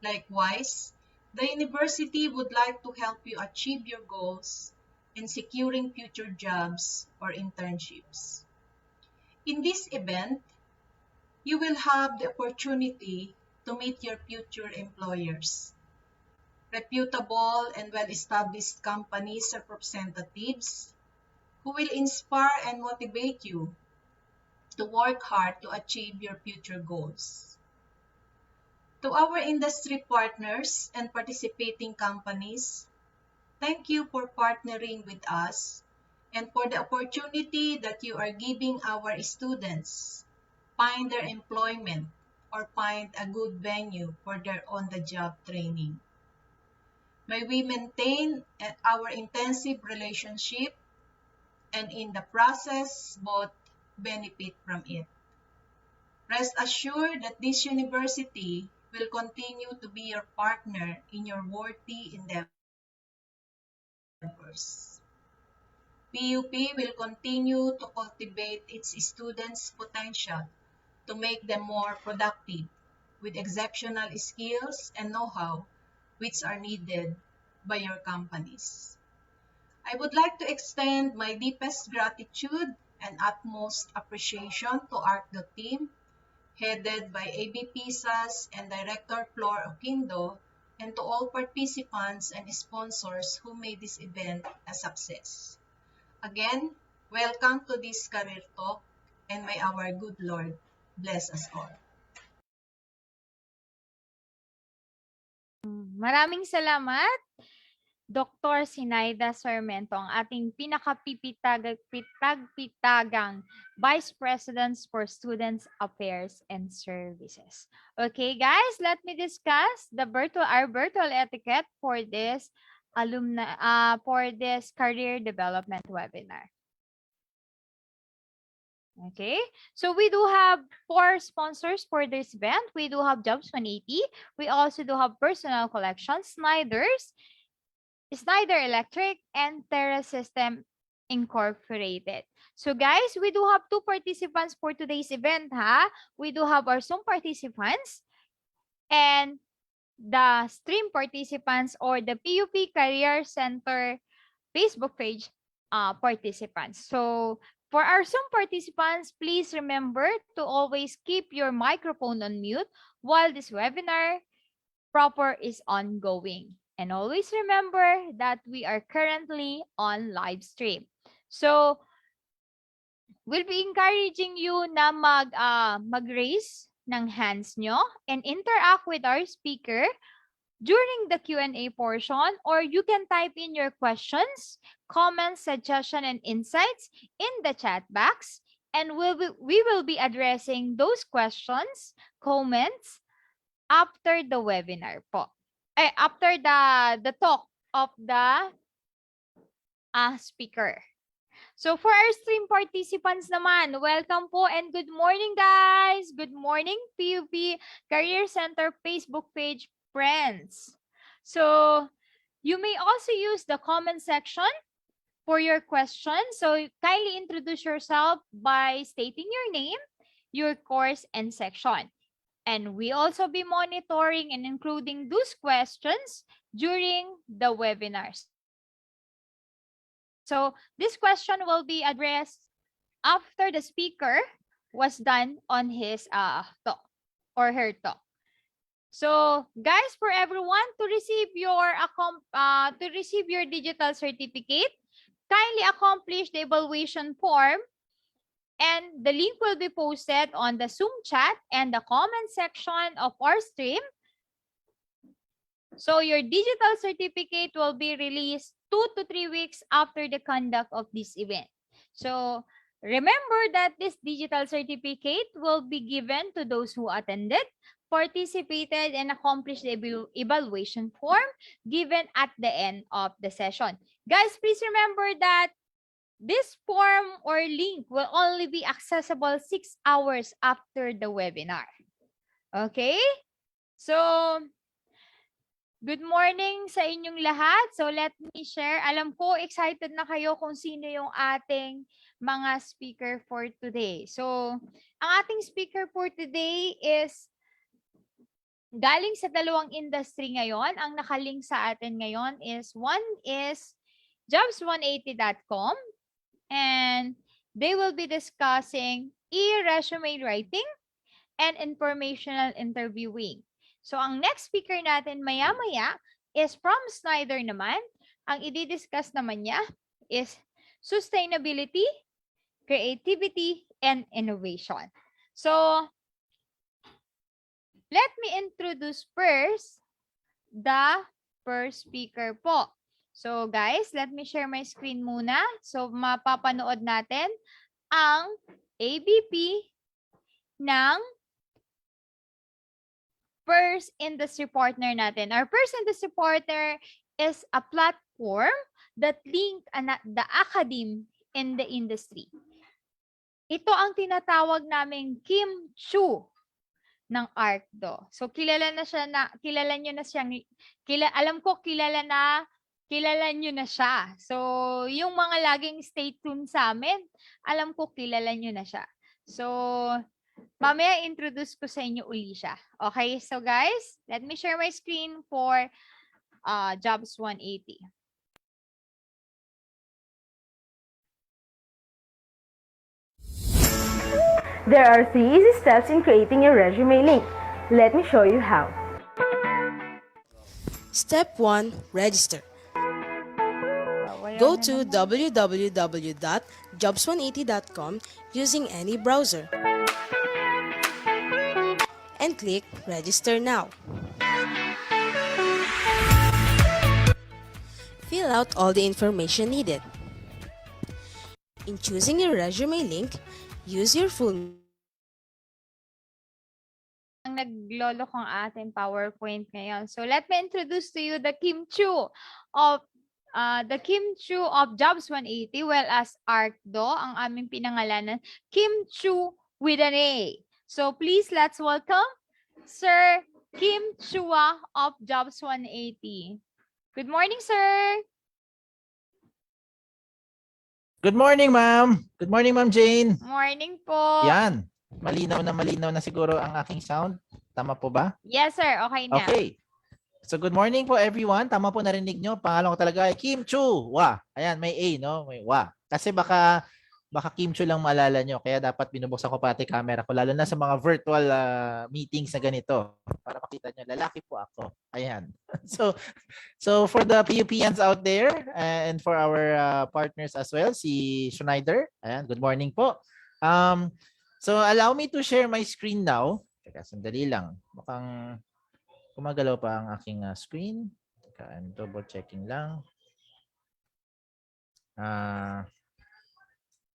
Likewise, the university would like to help you achieve your goals in securing future jobs or internships. In this event, you will have the opportunity to meet your future employers, reputable and well-established companies representatives who will inspire and motivate you to work hard to achieve your future goals. To our industry partners and participating companies, thank you for partnering with us and for the opportunity that you are giving our students find their employment or find a good venue for their on-the-job training. May we maintain our intensive relationship and in the process both benefit from it. Rest assured that this university will continue to be your partner in your worthy endeavors. PUP will continue to cultivate its students' potential to make them more productive with exceptional skills and know-how which are needed by your companies. I would like to extend my deepest gratitude and utmost appreciation to ARCDO team headed by AB Pisas and Director Flor Oquindo, and to all participants and sponsors who made this event a success. Again, welcome to this career talk, and may our good Lord bless us all. Maraming salamat, Dr. Schneider Sarmento, ang ating pinakapipitag-pitag-pitagang Vice President for Students Affairs and Services. Okay, guys, let me discuss our virtual etiquette for this career development webinar. Okay, so we do have 4 sponsors for this event. We do have Jobs 180. We also do have Personal Collections, Schneider Electric, and Terra System Incorporated. So guys, we do have 2 participants for today's event, ha? We do have our Zoom participants and the stream participants or the PUP Career Center Facebook page participants. So for our Zoom participants, please remember to always keep your microphone on mute while this webinar proper is ongoing. And always remember that we are currently on live stream. So we'll be encouraging you na mag-raise ng hands nyo and interact with our speaker during the Q&A portion, or you can type in your questions, comments, suggestions, and insights in the chat box, and we will be addressing those questions, comments after the webinar po. After the talk of the speaker. So for our stream participants naman, welcome po and good morning, guys. Good morning, PUP Career Center Facebook page friends. So you may also use the comment section for your questions. So kindly introduce yourself by stating your name, your course, and section. And we also be monitoring and including those questions during the webinars. So this question will be addressed after the speaker was done on his talk or her talk. So guys, for everyone to receive your digital certificate, kindly accomplish the evaluation form, and the link will be posted on the Zoom chat and the comment section of our stream. So your digital certificate will be released 2 to 3 weeks after the conduct of this event. So Remember that this digital certificate will be given to those who attended, participated, and accomplished the evaluation form given at the end of the session. Guys, please remember that this form or link will only be accessible 6 hours after the webinar. Okay? So, good morning sa inyong lahat. So, let me share. Alam ko, excited na kayo kung sino yung ating mga speaker for today. So, ang ating speaker for today is galing sa dalawang industry ngayon. Ang nakalink sa atin ngayon is one is jobs180.com and they will be discussing e-resume writing and informational interviewing. So, ang next speaker natin maya-maya is from Schneider naman. Ang i-discuss naman niya is sustainability, creativity, and innovation. So, let me introduce first the first speaker po. So, guys, let me share my screen muna. So, mapapanood natin ang ABP ng first industry partner natin. Our first industry partner is a platform that link the academe in the industry. Ito ang tinatawag naming Kim Chu ng ArcDo. So kilala nyo na siya, alam ko kilala nyo na siya. So yung mga laging stay tuned sa amin, alam ko kilala nyo na siya. So mamaya introduce ko sa inyo uli siya. Okay, so guys, let me share my screen for Jobs 180. There are 3 easy steps in creating a resume link. Let me show you how. Step 1. Register. Go to www.jobs180.com using any browser and click Register Now. Fill out all the information needed. In choosing your resume link, use your full Ang naglolo kong ating PowerPoint ngayon. So let me introduce to you the Kim Chu of Jobs 180, well as ArcDo, ang aming pinangalanan, Kim Chu with an A. So please let's welcome Sir Kim Chua of Jobs 180. Good morning, sir. Good morning, ma'am. Good morning, Ma'am Jane. Morning po. Yan. Malinaw na siguro ang aking sound. Tama po ba? Yes, sir. Okay na. Okay. So good morning po everyone. Tama po narinig nyo. Pangalan ko talaga ay Kim Chu. Wa. Ayan, may A, no? May wa. Kasi baka Kim Chu lang maalala nyo. Kaya dapat binubuksan ko pati camera ko. Lalo na sa mga virtual meetings na ganito. Para makita nyo, lalaki po ako. Ayan. So for the PUPians out there and for our partners as well, si Schneider. Ayan, good morning po. So allow me to share my screen now. Teka, sandali lang. Mukhang gumagalaw pa ang aking screen. Teka, I'm double checking lang.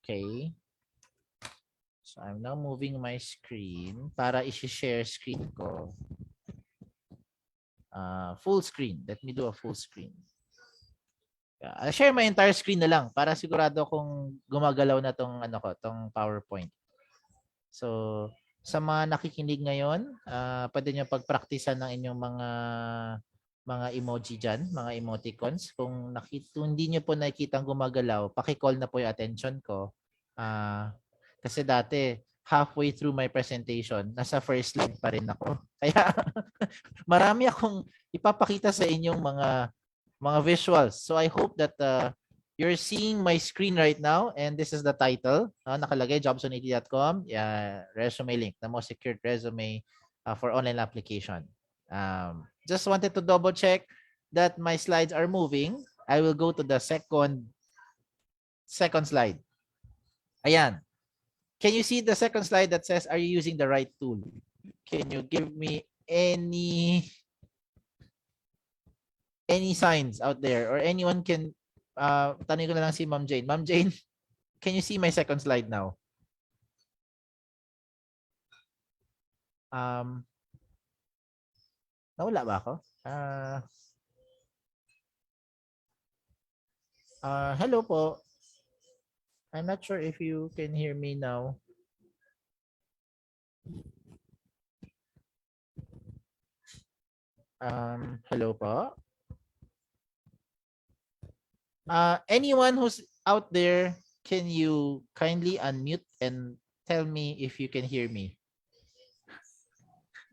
Okay. So I'm now moving my screen para i-share screen ko. Full screen. Let me do a full screen. I'll share my entire screen na lang para sigurado kung gumagalaw na tong tong PowerPoint. So sa mga nakikinig ngayon, pwede nyo pagpraktisan ng inyong mga emoji dyan, mga emoticons. Kung hindi nyo po nakikita gumagalaw, paki-call na po yung attention ko. Kasi dati, halfway through my presentation, nasa first slide pa rin ako. Kaya marami akong ipapakita sa inyong mga visuals. So I hope that you're seeing my screen right now, and this is the title. Nakalagay, jobs180.com. Resume link, the most secured resume for online application. Just wanted to double check that my slides are moving. I will go to the second slide. Ayan. Can you see the second slide that says, are you using the right tool? Can you give me any signs out there, or anyone can tanong ko na lang si Ma'am Jane. Ma'am Jane, Can you see my second slide now? Nawala ba ako? Hello po. I'm not sure if you can hear me now. Hello po. Anyone who's out there, can you kindly unmute and tell me if you can hear me?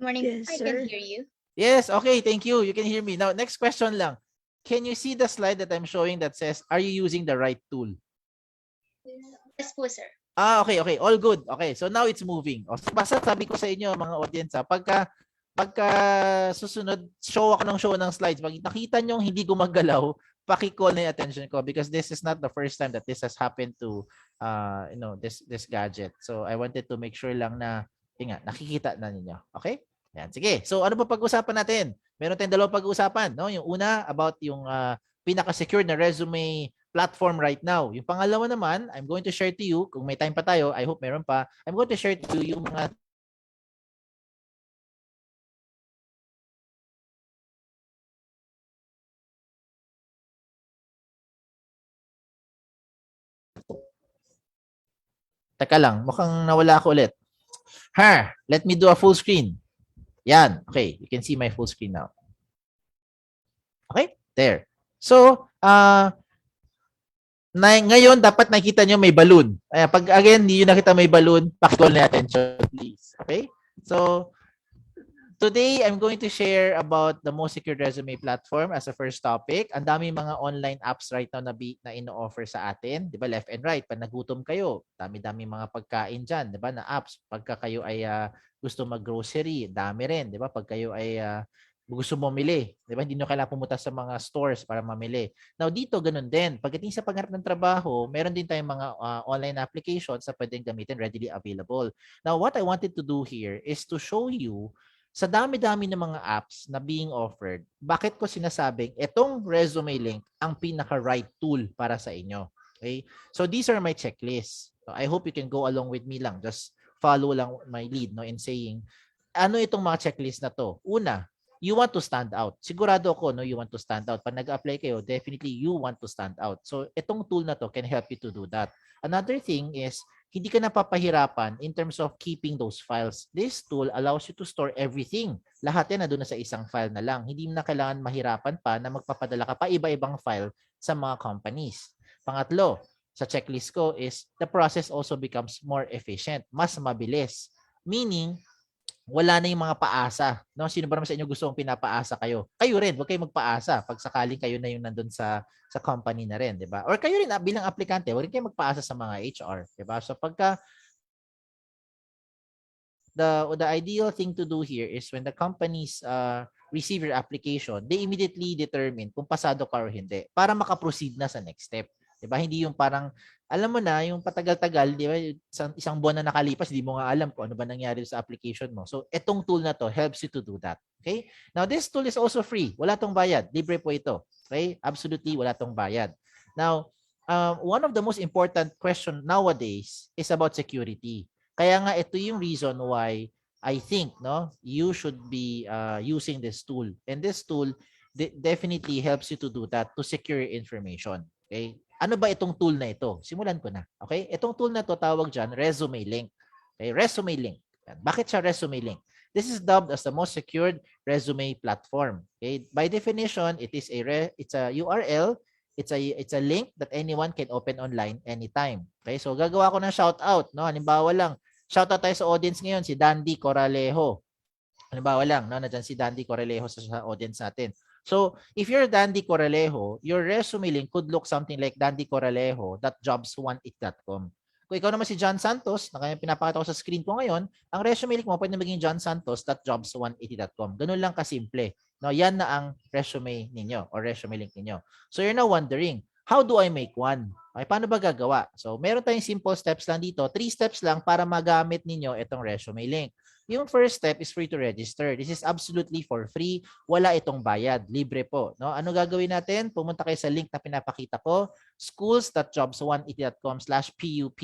Morning. Yes, I sir. can hear you. Yes, okay, thank you. You can hear me. Now, next question lang. Can you see the slide that I'm showing that says, are you using the right tool? Yes po, sir. Okay, okay. All good. Okay, so now it's moving. O, basta sabi ko sa inyo, mga audience, pagka susunod, show ng slides, pag nakita nyo hindi gumagalaw, paki-call na yung attention ko because this is not the first time that this has happened to this gadget. So I wanted to make sure lang na nakikita na ninyo. Okay? Yan, sige. So ano pa pag-usapan natin? Meron tayong dalawang pag-usapan, no? Yung una about yung pinaka-secure na resume platform right now. Yung pangalawa naman, I'm going to share to you, kung may time pa tayo, I hope meron pa, I'm going to share to you yung mga Teka lang, mukhang nawala ako ulit. Let me do a full screen. Yan. Okay, you can see my full screen now. Okay, there. So, ngayon dapat nakita nyo may balloon. Pag again, hindi nyo nakita may balloon, paki-call na attention, please. Okay? So, today, I'm going to share about the most secure resume platform as a first topic. Ang dami mga online apps right now na ino-offer sa atin. Di ba? Left and right. Pag nagutom kayo, dami-dami mga pagkain dyan. Di ba? Na apps. Pagka kayo ay gusto mag-grocery, dami rin. Di ba? Pag kayo ay gusto mamili. Di ba? Hindi nyo kailangan pumunta sa mga stores para mamili. Now, dito, ganun din. Pagdating sa pagharap ng trabaho, meron din tayong mga online applications na pwedeng gamitin readily available. Now, what I wanted to do here is to show you sa dami-dami ng mga apps na being offered, bakit ko sinasabing itong resume link ang pinaka-right tool para sa inyo. Okay? So these are my checklists. So I hope you can go along with me lang. Just follow lang my lead in saying, ano itong mga checklist na to? Una, you want to stand out. Sigurado ako, you want to stand out. Pag nag-apply kayo, definitely you want to stand out. So itong tool na to can help you to do that. Another thing is, hindi ka napapahirapan in terms of keeping those files. This tool allows you to store everything. Lahat yan na doon sa isang file na lang. Hindi mo na kailangan mahirapan pa na magpapadala ka pa iba-ibang file sa mga companies. Pangatlo, sa checklist ko is the process also becomes more efficient, mas mabilis. Meaning, wala na yung mga paasa. No? Sino ba naman sa inyo gusto kong pinapaasa kayo? Kayo rin, huwag kayong magpaasa pag sakaling kayo na yung nandun sa company na rin, di ba? Or kayo rin bilang aplikante, huwag rin kayong magpaasa sa mga HR, di ba? So pagka the ideal thing to do here is when the companies receive your application, they immediately determine kung pasado ka or hindi para makaproceed na sa next step. Diba? Hindi yung parang, alam mo na, yung patagal-tagal, di ba? Isang buwan na nakalipas, hindi mo nga alam kung ano ba nangyari sa application mo. So, itong tool na to helps you to do that. Okay? Now, this tool is also free. Wala tong bayad. Libre po ito. Okay? Absolutely, wala tong bayad. Now, one of the most important question nowadays is about security. Kaya nga, ito yung reason why I think you should be using this tool. And this tool definitely helps you to do that, to secure your information. Okay? Ano ba itong tool na ito? Simulan ko na. Okay? Itong tool na to tawag dyan, resume link. Okay? Resume link. Bakit siya resume link? This is dubbed as the most secured resume platform. Okay? By definition, it's a URL. It's a link that anyone can open online anytime. Okay? So gagawa ko ng shout out, Halimbawa lang, shout out tayo sa audience ngayon, si Dandy Coralejo. Halimbawa lang, nandiyan si Dandy Coralejo sa audience natin. So, if you're Dandy Coralejo, your resume link could look something like dandycoralejo.jobs18.com. Kung ikaw naman si John Santos, na kaya pinapakita ko sa screen ko ngayon, ang resume link mo pwede maging johnsantos.jobs180.com. Ganun lang kasimple. Yan na ang resume ninyo or resume link ninyo. So, you're now wondering, how do I make one? Okay, paano ba gagawa? So, meron tayong simple steps lang dito. 3 steps lang para magamit ninyo itong resume link. yung first step is free to register. This is absolutely for free. Wala itong bayad. Libre po. No? Ano gagawin natin? Pumunta kayo sa link na pinapakita ko, schools.jobs180.com/PUP.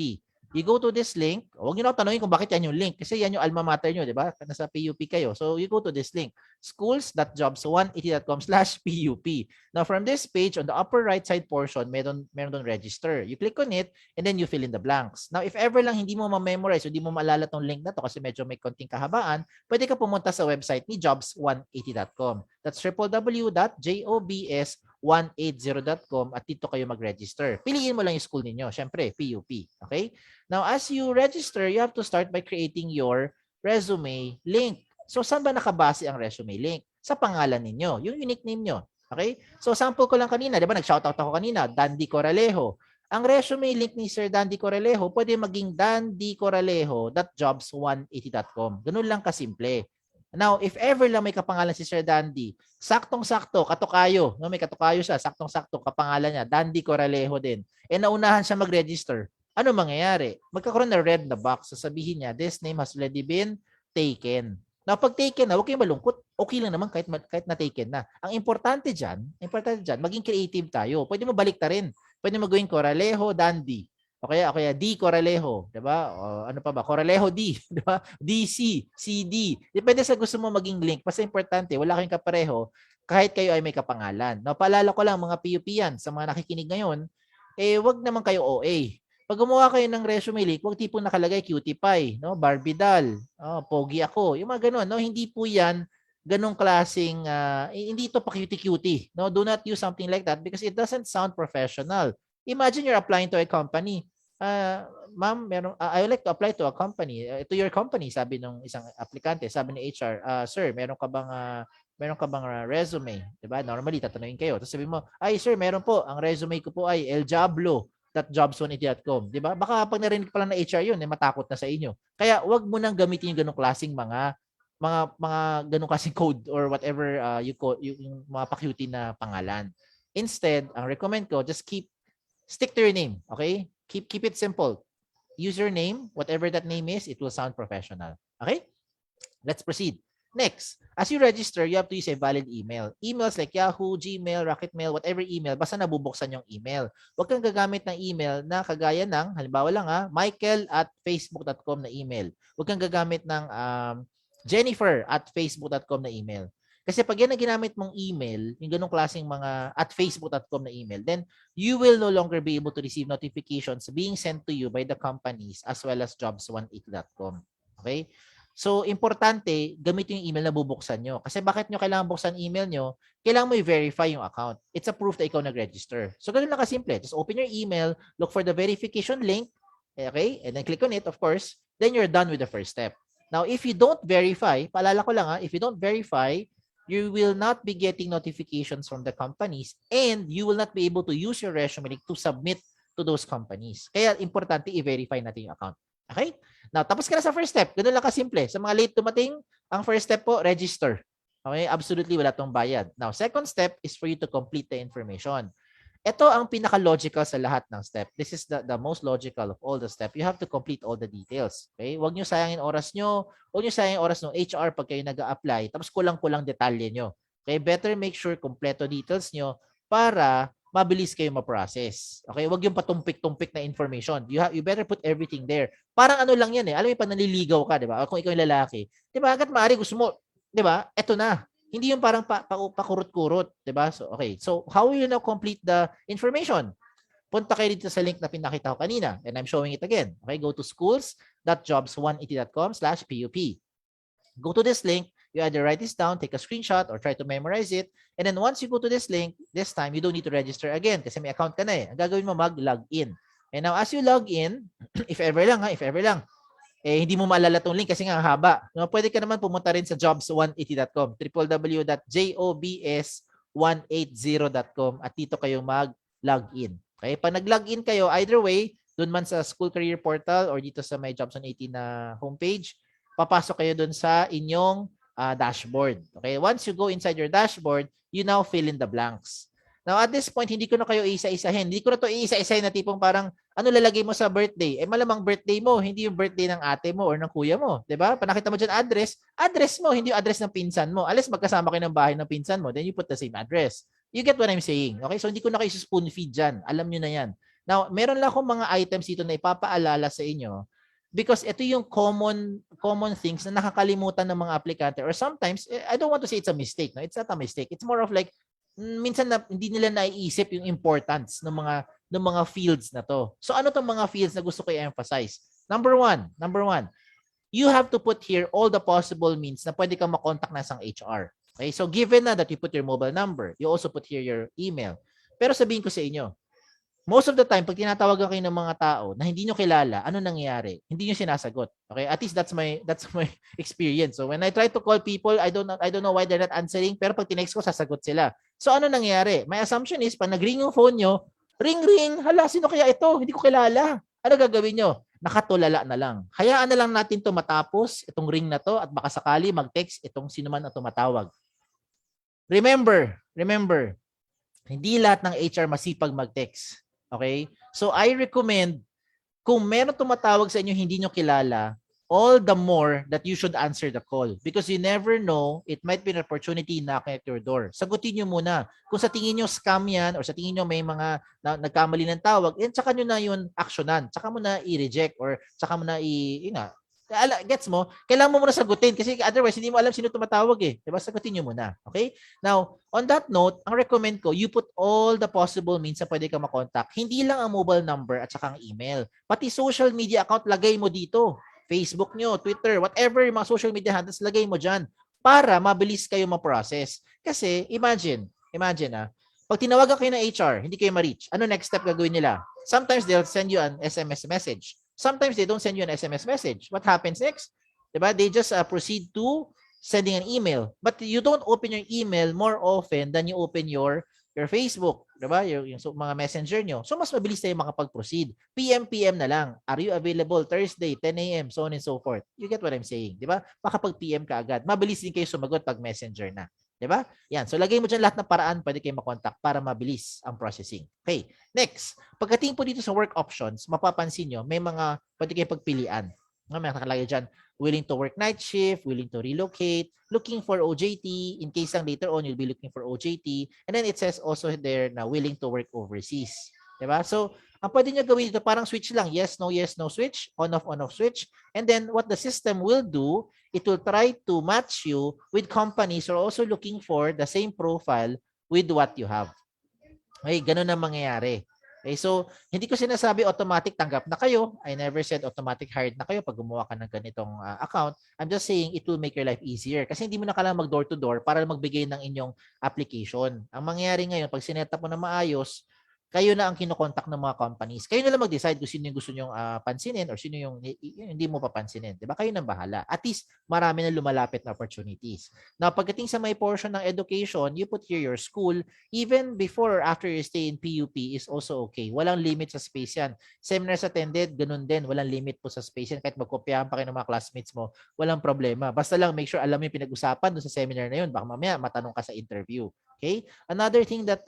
You go to this link. Huwag niyo na tanungin kung bakit yan yung link. Kasi yan yung alma mater nyo, di ba? Nasa PUP kayo. So you go to this link, schools.jobs180.com/PUP. Now from this page, on the upper right side portion, meron doon register. You click on it and then you fill in the blanks. Now if ever lang hindi mo ma-memorize o hindi mo maalala tong link na to kasi medyo may konting kahabaan, pwede ka pumunta sa website ni jobs180.com. That's www.jobs180.com at dito kayo mag-register. Piliin mo lang yung school ninyo. Syempre, PUP. Okay? Now, as you register, you have to start by creating your resume link. So, saan ba nakabase ang resume link? Sa pangalan ninyo, yung unique name nyo. Okay? So, sample ko lang kanina, di ba? Nag-shoutout ako kanina, Dandy Coralejo. Ang resume link ni Sir Dandy Coralejo, pwede maging dandycoralejo.jobs180.com. Ganun lang kasimple. Now, if ever lang may kapangalan si Sir Dandy, saktong-sakto, katukayo, no? May katukayo siya, saktong-sakto, kapangalan niya, Dandy Coralejo din. E naunahan siya mag-register. Ano mangyayari? Magkakaroon na red na box. Sasabihin niya, this name has already been taken. Now, pag taken na, huwag kayong malungkot. Okay lang naman kahit na taken na. Ang importante dyan, maging creative tayo. Pwede mo balik ta rin. Pwede mo gawin Coralejo, Dandy. O kaya D Coralejo, 'di ba? O ano pa ba? Coralejo D, 'di ba? DC, CD. Depende sa gusto mo maging link. Basta importante, wala kayong kapareho kahit kayo ay may kapangalan. Now, paalala ko lang mga PUP yan sa mga nakikinig ngayon, wag naman kayo OA. Pag gumawa kayo ng resume link, wag tipong nakalagay cutie pie, no? Barbie doll, pogi ako. Yung mga ganun, no? Hindi po yan ganung klaseng hindi ito pa cutie-cutie. No, do not use something like that because it doesn't sound professional. Imagine you're applying to a company. Ma'am, I would like to apply to a company. To your company, sabi ng isang aplikante, sabi ni HR, sir, meron ka bang resume? 'Di ba? Normally tatanungin kayo. Tapos sabi mo, ay sir, meron po. Ang resume ko po ay eljablo.jobs180.com. 'Di ba? Baka pag narinig pa lang na HR 'yun, matakot na sa inyo. Kaya wag mo nang gamitin yung ganung klaseng mga ganung klaseng code or whatever yung mga pa-cutie na pangalan. Instead, ang recommend ko, just stick to your name, okay? Keep it simple. Use your name, whatever that name is, it will sound professional. Okay? Let's proceed. Next, as you register, you have to use a valid email. Emails like Yahoo, Gmail, Rocketmail, whatever email, basta nabubuksan yung email. Huwag kang gagamit ng email na kagaya ng, halimbawa lang michael@facebook.com na email. Huwag kang gagamit ng jennifer@facebook.com na email. Kasi pag yan na ginamit mong email, yung ganong klaseng mga @facebook.com na email, then you will no longer be able to receive notifications being sent to you by the companies as well as jobs180.com. Okay? So, importante, gamitin yung email na bubuksan nyo. Kasi bakit nyo kailangan buksan email nyo? Kailangan mo i-verify yung account. It's a proof na ikaw nag-register. So, ganun lang kasimple. Just open your email, look for the verification link, okay? And then click on it, of course. Then you're done with the first step. Now, if you don't verify, paalala ko lang if you don't verify, you will not be getting notifications from the companies and you will not be able to use your resume link to submit to those companies. Kaya importante i-verify natin yung account. Okay? Now, tapos ka na sa first step. Ganun lang kasimple. Sa mga late dumating, ang first step po, register. Okay? Absolutely wala tong bayad. Now, second step is for you to complete the information. Ito ang pinaka-logical sa lahat ng step. This is the most logical of all the steps. You have to complete all the details. Okay? Huwag nyo sayangin oras nyo. Huwag nyo sayangin oras ng HR pag kayo nag-a-apply. Tapos kulang-kulang detalye nyo. Okay? Better make sure kompleto details nyo para mabilis kayo ma-process. Okay? Huwag yung patumpik-tumpik na information. You better put everything there. Parang ano lang yan Alam mo yung panaliligaw ka, di ba? Kung ikaw yung lalaki. Di ba? Agad maaari gusto mo, di ba? Eto na. Hindi yung parang pakurot-kurot, 'di ba? So okay. So how will you now complete the information? Punta kayo dito sa link na pinakita ko kanina and I'm showing it again. Okay, go to schools.jobs180.com/PUP. Go to this link, you either write this down, take a screenshot or try to memorize it. And then once you go to this link, this time you don't need to register again kasi may account ka na Ang gagawin mo mag-log in. And now as you log in, if ever lang hindi mo maalala tong link kasi nga haba. No, pwede ka naman pumunta rin sa jobs180.com, www.jobs180.com at dito kayo mag-login. Okay? Pag nag-login kayo, either way, doon man sa school career portal or dito sa may Jobs 180 na homepage, papasok kayo doon sa inyong dashboard. Okay? Once you go inside your dashboard, you now fill in the blanks. Now, at this point, hindi ko na kayo isa-isahin. Hindi ko na to isa-isahin na tipong parang Ano lalagay mo sa birthday? Malamang birthday mo, hindi yung birthday ng ate mo or ng kuya mo. Diba? Panakita mo dyan address mo, hindi yung address ng pinsan mo. Alas magkasama kayo ng bahay ng pinsan mo, then you put the same address. You get what I'm saying? Okay? So, hindi ko na kayo spoon feed dyan. Alam nyo na yan. Now, meron lang akong mga items dito na ipapaalala sa inyo because ito yung common things na nakakalimutan ng mga aplikante or sometimes, I don't want to say it's a mistake. No? It's not a mistake. It's more of like, minsan na, hindi nila naiisip yung importance ng mga fields na to. So ano tong mga fields na gusto ko i-emphasize? Number one, you have to put here all the possible means na pwede kang makontak na isang HR. Okay? So given na that you put your mobile number, you also put here your email. Pero sabihin ko sa inyo, most of the time, pag tinatawagan kayo ng mga tao na hindi nyo kilala, ano nangyayari? Hindi nyo sinasagot. Okay? At least that's my experience. So when I try to call people, I don't know why they're not answering, pero pag tinext ko, sasagot sila. So ano nangyayari? My assumption is, pag nag-ring yung phone nyo, ring, hala, sino kaya ito? Hindi ko kilala. Ano gagawin nyo? Nakatulala na lang. Hayaan na lang natin to matapos, itong ring na to, at baka sakali mag-text itong sino man na tumatawag. Remember, hindi lahat ng HR masipag mag-text. Okay? So I recommend, kung meron tumatawag sa inyo hindi nyo kilala, all the more that you should answer the call. Because you never know, it might be an opportunity knocking at your door. Sagutin nyo muna. Kung sa tingin nyo scam yan, or sa tingin nyo may mga nagkamali ng tawag, tsaka nyo na yun actionan. Tsaka mo na i-reject, or tsaka mo na gets mo? Kailangan mo muna sagutin kasi otherwise hindi mo alam sino tumatawag eh. Diba? Sagutin nyo muna. Okay? Now, on that note, ang recommend ko, you put all the possible means na pwede ka makontak. Hindi lang ang mobile number at saka ang email. Pati social media account, lagay mo dito. Facebook nyo, Twitter, whatever yung mga social media handles, lagay mo dyan para mabilis kayo ma-process. Kasi, imagine pag tinawagan kayo ng HR, hindi kayo ma-reach, ano next step gagawin nila? Sometimes they'll send you an SMS message. Sometimes they don't send you an SMS message. What happens next? Diba? They just proceed to sending an email. But you don't open your email more often than you open your Facebook. Diba? Yung mga messenger nyo. So, mas mabilis tayo makapag-proceed. PM na lang. Are you available Thursday, 10 a.m., so on and so forth. You get what I'm saying? Diba? Makapag-PM ka agad. Mabilis din kayo sumagot pag messenger na. Diba? Yan. So, lagay mo dyan lahat ng paraan pwede kayo makontak para mabilis ang processing. Okay. Next. Pagdating po dito sa work options, mapapansin nyo, may mga pwede kayo pagpilian. May nakalagay dyan, willing to work night shift, willing to relocate, looking for OJT, in case lang later on, you'll be looking for OJT. And then it says also there na willing to work overseas. Diba? So, ang pwede nyo gawin dito, parang switch lang. Yes, no switch. On, off switch. And then, what the system will do, it will try to match you with companies who are also looking for the same profile with what you have. Okay, ganun ang mangyayari. Okay, so, hindi ko sinasabi automatic tanggap na kayo. I never said automatic hired na kayo pag gumawa ka ng ganitong account. I'm just saying it will make your life easier. Kasi hindi mo na kailangan mag door to door para magbigay ng inyong application. Ang mangyayari ngayon, pag sineta mo na maayos, kayo na ang kinokontak ng mga companies. Kayo na lang mag-decide kung sino yung gusto nyong pansinin or sino yung hindi mo papansinin. Diba? Kayo nang bahala. At least, marami na lumalapit na opportunities. Now, pagdating sa may portion ng education, you put here your school, even before or after your stay in PUP is also okay. Walang limit sa space yan. Seminars attended, ganun din. Walang limit po sa space yan. Kahit magkopyahan pa kayo ng mga classmates mo, walang problema. Basta lang make sure alam mo yung pinag-usapan doon sa seminar na yun. Baka mamaya matanong ka sa interview. Okay? Another thing that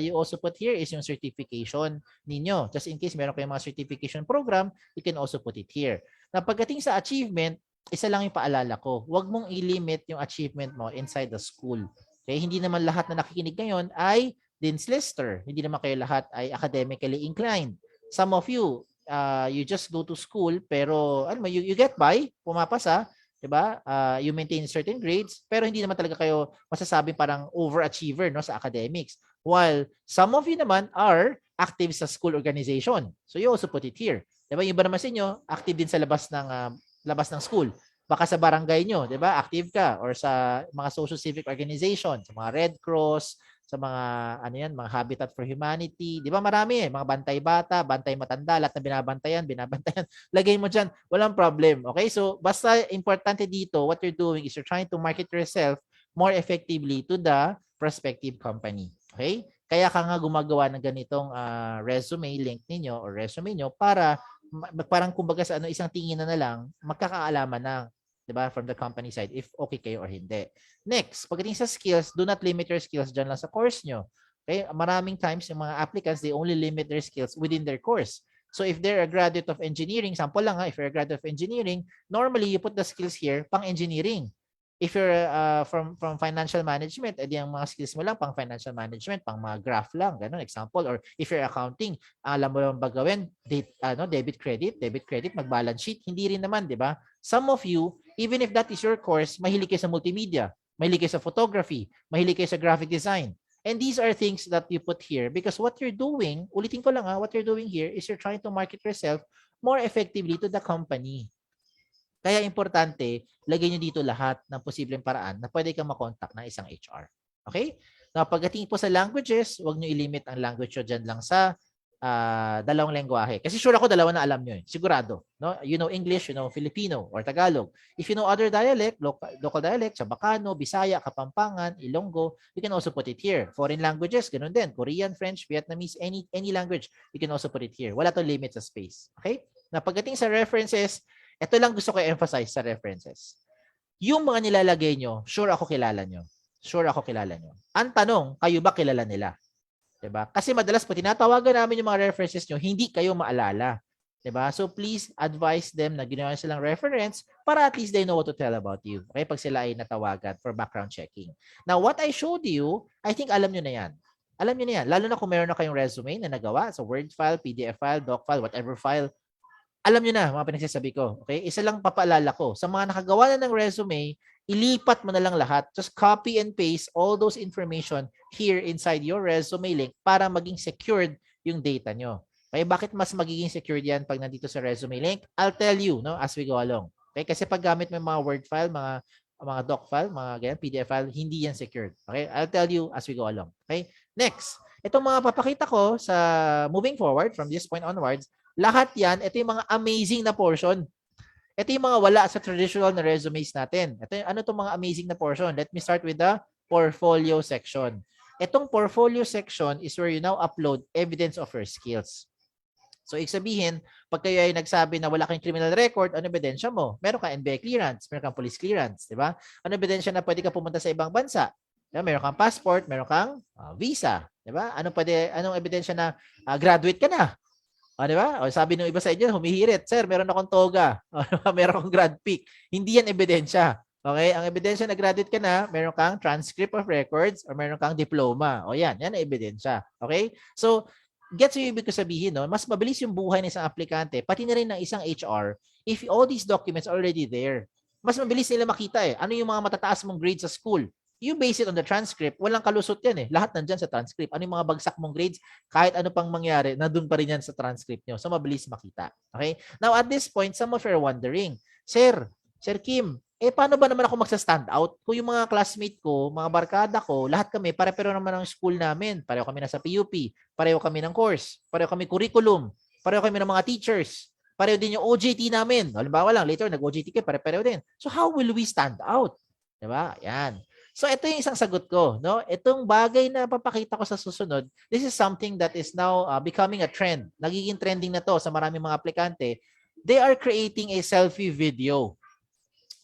you also put here is yung certification ninyo. Just in case meron kayong mga certification program, you can also put it here. Na pagdating sa achievement, isa lang yung paalala ko. Huwag mong i-limit yung achievement mo inside the school. Okay? Hindi naman lahat na nakikinig ngayon ay Dean's Lister. Hindi naman kayo lahat ay academically inclined. Some of you, you just go to school pero alam mo, you get by, pumapasa, diba? You maintain certain grades, pero hindi naman talaga kayo masasabing parang overachiever no, sa academics. While some of you naman are active sa school organization. So you also put it here. Diba? Yung iba naman sa inyo, active din sa labas ng school. Baka sa barangay nyo, diba? Active ka. Or sa mga social civic organization, sa mga Red Cross, sa mga mga Habitat for Humanity, 'di ba? Marami mga bantay bata, bantay matanda, lahat na binabantayan. Lagay mo diyan, walang problem. Okay? So, basta importante dito, what you're doing is you're trying to market yourself more effectively to the prospective company. Okay? Kaya ka nga gumagawa ng ganitong resume link ninyo or resume nyo para parang kumbaga sa isang tingin na lang, magkakaalaman na, 'di ba, from the company side if okay kayo or hindi. Next, pagdating sa skills, do not limit your skills dyan lang sa course nyo. Okay? Maraming times yung mga applicants, they only limit their skills within their course. So if they're a graduate of engineering, sample lang ha, if you're a graduate of engineering, normally you put the skills here pang engineering. If you're from financial management, edi ang mga skills mo lang pang financial management, pang mga graph lang, ganun example. Or if you're accounting, alam mo lang ba gawin, debit credit, mag-balance sheet, hindi rin naman, di ba? Some of you, even if that is your course, mahilig kayo sa multimedia, mahilig kayo sa photography, mahilig kayo sa graphic design. And these are things that you put here because what you're doing, ulitin ko lang what you're doing here is you're trying to market yourself more effectively to the company. Kaya importante, lagay nyo dito lahat ng posibleng paraan na pwede kang makontak ng isang HR. Okay? Now, pagdating po sa languages, huwag nyo ilimit ang language nyo dyan lang sa dalawang lengguwahe. Kasi sure ako dalawa na alam nyo. Sigurado. No? You know English, you know Filipino or Tagalog. If you know other dialect, local dialect, Chabacano, Bisaya, Kapampangan, Ilonggo, you can also put it here. Foreign languages, ganun din. Korean, French, Vietnamese, any language, you can also put it here. Wala to limit sa space. Okay? Na pagdating sa references, ito lang gusto ko i-emphasize sa references. Yung mga nilalagay nyo, sure ako kilala nyo. Sure ako kilala nyo. Ang tanong, kayo ba kilala nila? Diba? Kasi madalas po tinatawagan namin yung mga references nyo, hindi kayo maalala. Diba? So please advise them na ginawa silang reference para at least they know what to tell about you. Okay? Pag sila ay natawagan for background checking. Now, what I showed you, I think alam nyo na yan. Alam nyo na yan. Lalo na kung meron na kayong resume na nagawa sa Word file, PDF file, doc file, whatever file. Alam nyo na mga pinagsasabi ko. Okay? Isa lang papaalala ko. Sa mga nakagawa na ng resume, ilipat mo na lang lahat. Just copy and paste all those information here inside your resume link para maging secured yung data nyo. Okay? Bakit mas magiging secured yan pag nandito sa resume link? I'll tell you as we go along. Okay? Kasi pag gamit mo yung mga Word file, mga doc file, mga ganyan, PDF file, hindi yan secured. Okay? I'll tell you as we go along. Okay? Next, itong mga papakita ko sa moving forward from this point onwards, lahat yan, ito yung mga amazing na portion. Ito yung mga wala sa traditional na resumes natin. Ito yung, ano itong mga amazing na portion? Let me start with the portfolio section. Itong portfolio section is where you now upload evidence of your skills. So, ibig sabihin, pag kayo ay nagsabi na wala kang criminal record, ano ebidensya mo? Meron kang NBI clearance, meron kang police clearance, di ba? Ano ebidensya na pwede ka pumunta sa ibang bansa? Diba? Meron kang passport, meron kang visa, di ba? Anong ebidensya na graduate ka na? Di ba? O, sabi ng iba sa inyo, humihirit, sir, meron akong toga, meron akong grad peak. Hindi yan ebidensya. Okay? Ang ebidensya na graduate ka na, meron kang transcript of records or meron kang diploma. O yan ang ebidensya. Okay? So, gets yung ibig ko sabihin, no? Mas mabilis yung buhay ng isang aplikante, pati na rin ng isang HR, if all these documents are already there. Mas mabilis nila makita Ano yung mga matataas mong grades sa school? You base it on the transcript. Walang kalusot yan Lahat nandyan sa transcript. Ano yung mga bagsak mong grades? Kahit ano pang mangyari, nandun pa rin yan sa transcript nyo. So, mabilis makita. Okay? Now, at this point, some of you are wondering, Sir Kim, paano ba naman ako magsa-stand out? Kung yung mga classmate ko, mga barkada ko, lahat kami, pare-pero naman ng school namin. Pareho kami nasa PUP. Pareho kami ng course. Pareho kami curriculum. Pareho kami ng mga teachers. Pareho din yung OJT namin. Halimbawa lang, later nag-OJT kayo, pare-pareho din. So, how will we stand out? Diba? Yan. So, ito yung isang sagot ko. No? Itong bagay na papakita ko sa susunod, this is something that is now becoming a trend. Nagiging trending na to sa maraming mga aplikante. They are creating a selfie video.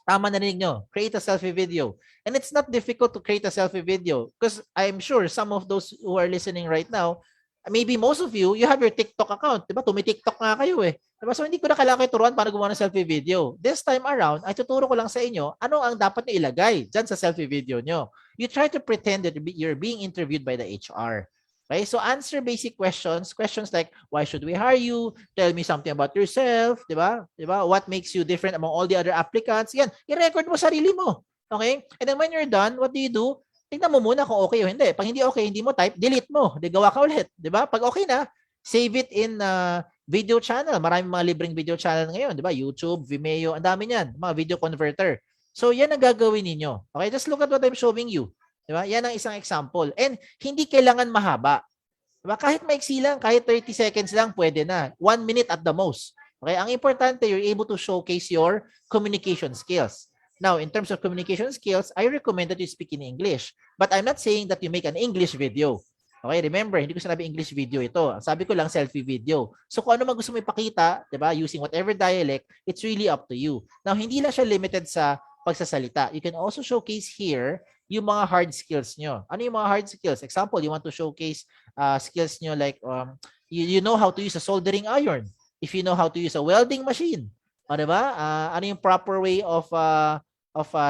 Tama na rin nyo. Create a selfie video. And it's not difficult to create a selfie video because I'm sure some of those who are listening right now, maybe most of you, you have your TikTok account. Diba? Tumi-TikTok nga kayo Diba? So, hindi ko na kailangan kayo turuan paano gumawa ng selfie video. This time around, ay tuturo ko lang sa inyo ano ang dapat nyo ilagay dyan sa selfie video nyo. You try to pretend that you're being interviewed by the HR. Okay? So, answer basic questions. Questions like, why should we hire you? Tell me something about yourself. Diba? Diba? What makes you different among all the other applicants? Yan. I-record mo sarili mo. Okay? And then when you're done, what do? Tingnan mo muna kung okay o hindi. Pag hindi okay, hindi mo type, delete mo. Gawa ka ulit. Diba? Pag okay na, save it in video channel. Maraming mga libreng video channel ngayon, di ba? YouTube, Vimeo, ang dami niyan, mga video converter. So, yan ang gagawin ninyo. Okay, just look at what I'm showing you. Di ba? Yan ang isang example. And hindi kailangan mahaba. Di ba? Kahit maiksi lang, kahit 30 seconds lang, pwede na. 1 minute at the most. Okay, ang importante, you're able to showcase your communication skills. Now, in terms of communication skills, I recommend that you speak in English. But I'm not saying that you make an English video. Okay, remember, hindi ko sinabi English video ito. Sabi ko lang selfie video. So kung ano man gusto mo ipakita, 'di ba, using whatever dialect, it's really up to you. Now, hindi lang siya limited sa pagsasalita. You can also showcase here yung mga hard skills nyo. Ano yung mga hard skills? Example, you want to showcase skills nyo like you know how to use a soldering iron. If you know how to use a welding machine, o, diba? Ano yung proper way of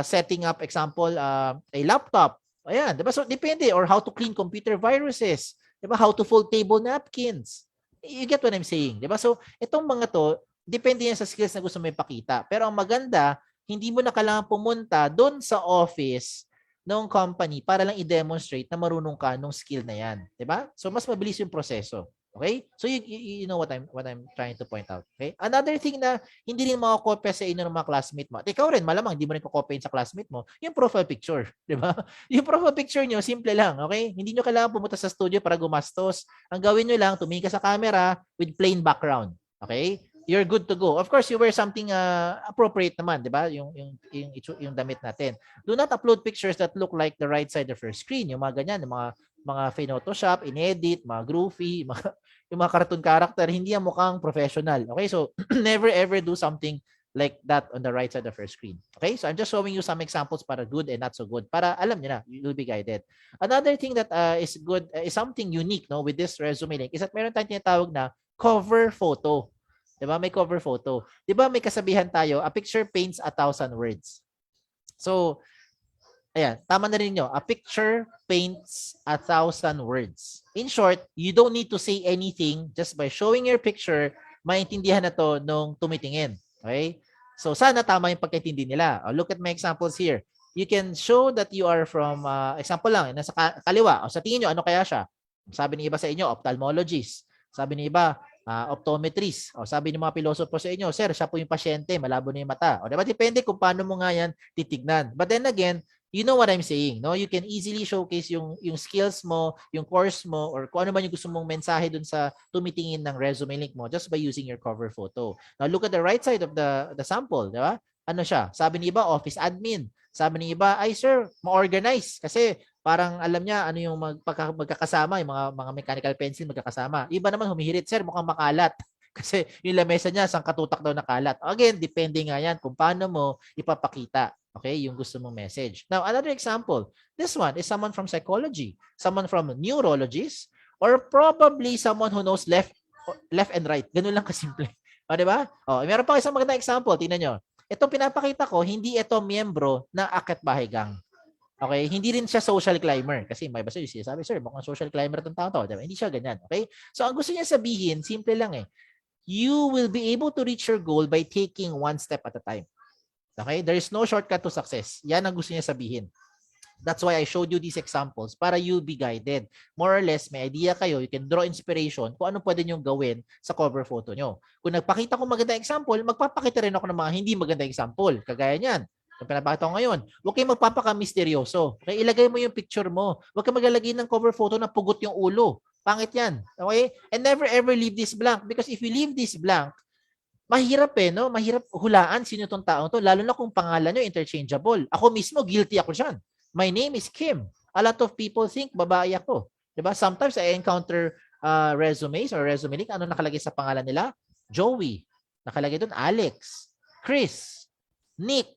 setting up, example, a laptop. Ayan, diba? So, depende. Or how to clean computer viruses. Diba? How to fold table napkins. You get what I'm saying, diba? So, itong mga to, depende yan sa skills na gusto mo ipakita. Pero ang maganda, hindi mo na kailangan pumunta doon sa office ng company para lang i-demonstrate na marunong ka nung skill na yan. Diba? So, mas mabilis yung proseso. Okay? So, you know what I'm trying to point out. Okay? Another thing na hindi rin makakopya sa inyo ng mga classmate mo. At ikaw rin, malamang hindi mo rin kokopyahin sa classmate mo, yung profile picture. Diba? Yung profile picture nyo, simple lang. Okay? Hindi nyo kailangan pumunta sa studio para gumastos. Ang gawin nyo lang, tumingin ka sa camera with plain background. Okay? You're good to go. Of course, you wear something appropriate naman, 'di ba? Yung damit natin. Do not upload pictures that look like the right side of your screen. Yung mga ganyan, yung mga Photoshop, inedit, mga groovy, yung mga cartoon character, hindi yan mukhang professional. Okay? So, never ever do something like that on the right side of your screen. Okay? So, I'm just showing you some examples para good and not so good. Para alam niyo na, you'll be guided. Another thing that is good, is something unique, no, with this resume link is that meron tayong tinatawag na cover photo. Diba? May cover photo. Diba may kasabihan tayo, a picture paints 1,000 words. So, ayan, tama na rin nyo. A picture paints 1,000 words. In short, you don't need to say anything. Just by showing your picture, maintindihan na to nung tumitingin. Okay? So, sana tama yung pagkaintindi nila. Look at my examples here. You can show that you are from, example lang, nasa kaliwa. O sa tingin nyo, ano kaya siya? Sabi ng iba sa inyo, ophthalmologist. Sabi ng iba, optometrist. O, sabi ng mga pilosopo sa inyo, sir, siya po yung pasyente, malabo na yung mata. O, diba? Depende kung paano mo nga yan titignan. But then again, you know what I'm saying, no? You can easily showcase yung skills mo, yung course mo, or kung ano man yung gusto mong mensahe dun sa tumitingin ng resume link mo just by using your cover photo. Now, look at the right side of the sample, di ba? Ano siya? Sabi ni iba, office admin. Sabi ni iba, ay sir, ma-organize. Kasi parang alam niya ano yung magkakasama, yung mga mechanical pencil magkakasama. Iba naman humihirit, sir, mukhang makalat. Kasi yung lamesa niya, sang katutak daw na kalat. Again, depende nga yan kung paano mo ipapakita, okay, yung gusto mong message. Now, another example. This one is someone from psychology, someone from neurologist, or probably someone who knows left and right. Ganun lang kasimple. O, diba? O, meron pa isang magandang example. Tingnan nyo. Itong pinapakita ko, hindi ito miyembro ng Akit Bahay Gang. Okay? Hindi rin siya social climber. Kasi may basta yung sabi, sir, mukhang social climber itong tao to. Diba? Hindi siya ganyan. Okay? So, ang gusto niya sabihin, simple lang eh. You will be able to reach your goal by taking one step at a time. Okay? There is no shortcut to success. Yan ang gusto niya sabihin. That's why I showed you these examples para you be guided. More or less, may idea kayo, you can draw inspiration kung ano pwede nyo gawin sa cover photo nyo. Kung nagpakita ko magandang example, magpapakita rin ako ng mga hindi magandang example. Kagaya niyan. Yung pinapakita ko ngayon. Huwag kayong magpapaka-misteryoso. Okay? Ilagay mo yung picture mo. Huwag kang maglalagay ng cover photo na pugot yung ulo. Pangit yan. Okay? And never ever leave this blank. Because if you leave this blank, mahirap no? Mahirap hulaan sino itong taong to. Lalo na kung pangalan nyo interchangeable. Ako mismo, guilty ako dyan. My name is Kim. A lot of people think babae ako. Diba? Sometimes I encounter resumes or resume link. Ano nakalagay sa pangalan nila? Joey. Nakalagay doon Alex. Chris. Nick.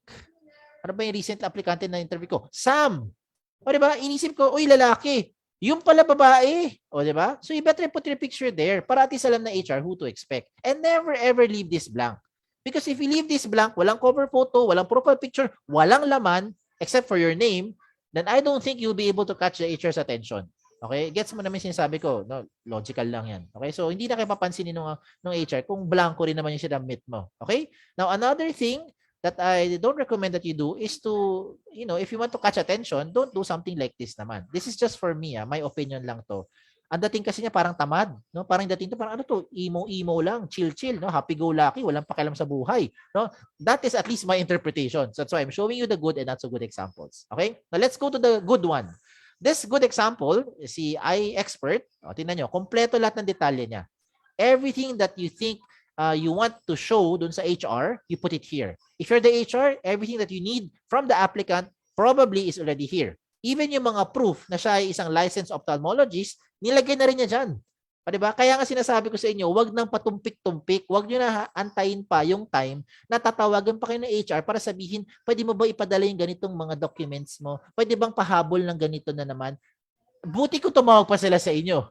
Ano ba yung recent aplikante na interview ko? Sam. O diba? Inisip ko, uy, lalaki. Yung pala babae. O diba? So you better put your picture there para at least alam na HR who to expect. And never ever leave this blank. Because if you leave this blank, walang cover photo, walang profile picture, walang laman, except for your name, then I don't think you'll be able to catch the HR's attention. Okay? Gets mo naman sinasabi ko. No, logical lang yan. Okay? So, hindi na kayo papansinin ng HR kung blanco rin naman yung sinamit mo. Okay? Now, another thing that I don't recommend that you do is to, if you want to catch attention, don't do something like this naman. This is just for me. My opinion lang to. Ang dating kasi niya parang tamad, no? Parang dating to parang ano to, emo lang, chill, no? Happy-go-lucky, walang pakialam sa buhay, no? That is at least my interpretation. So that's why I'm showing you the good and not so good examples. Okay? Now let's go to the good one. This good example, si iExpert, tingnan nyo, kompleto lahat ng detalye niya. Everything that you think you want to show dun sa HR, you put it here. If you're the HR, everything that you need from the applicant probably is already here. Even yung mga proof na siya ay isang licensed ophthalmologist, nilagay na rin niya dyan. Diba? Kaya nga sinasabi ko sa inyo, wag nang patumpik-tumpik, wag nyo na antayin pa yung time na tatawagan pa kayo ng HR para sabihin, pwede mo ba ipadala yung ganitong mga documents mo? Pwede bang pahabol ng ganito na naman? Buti ko tumawag pa sila sa inyo.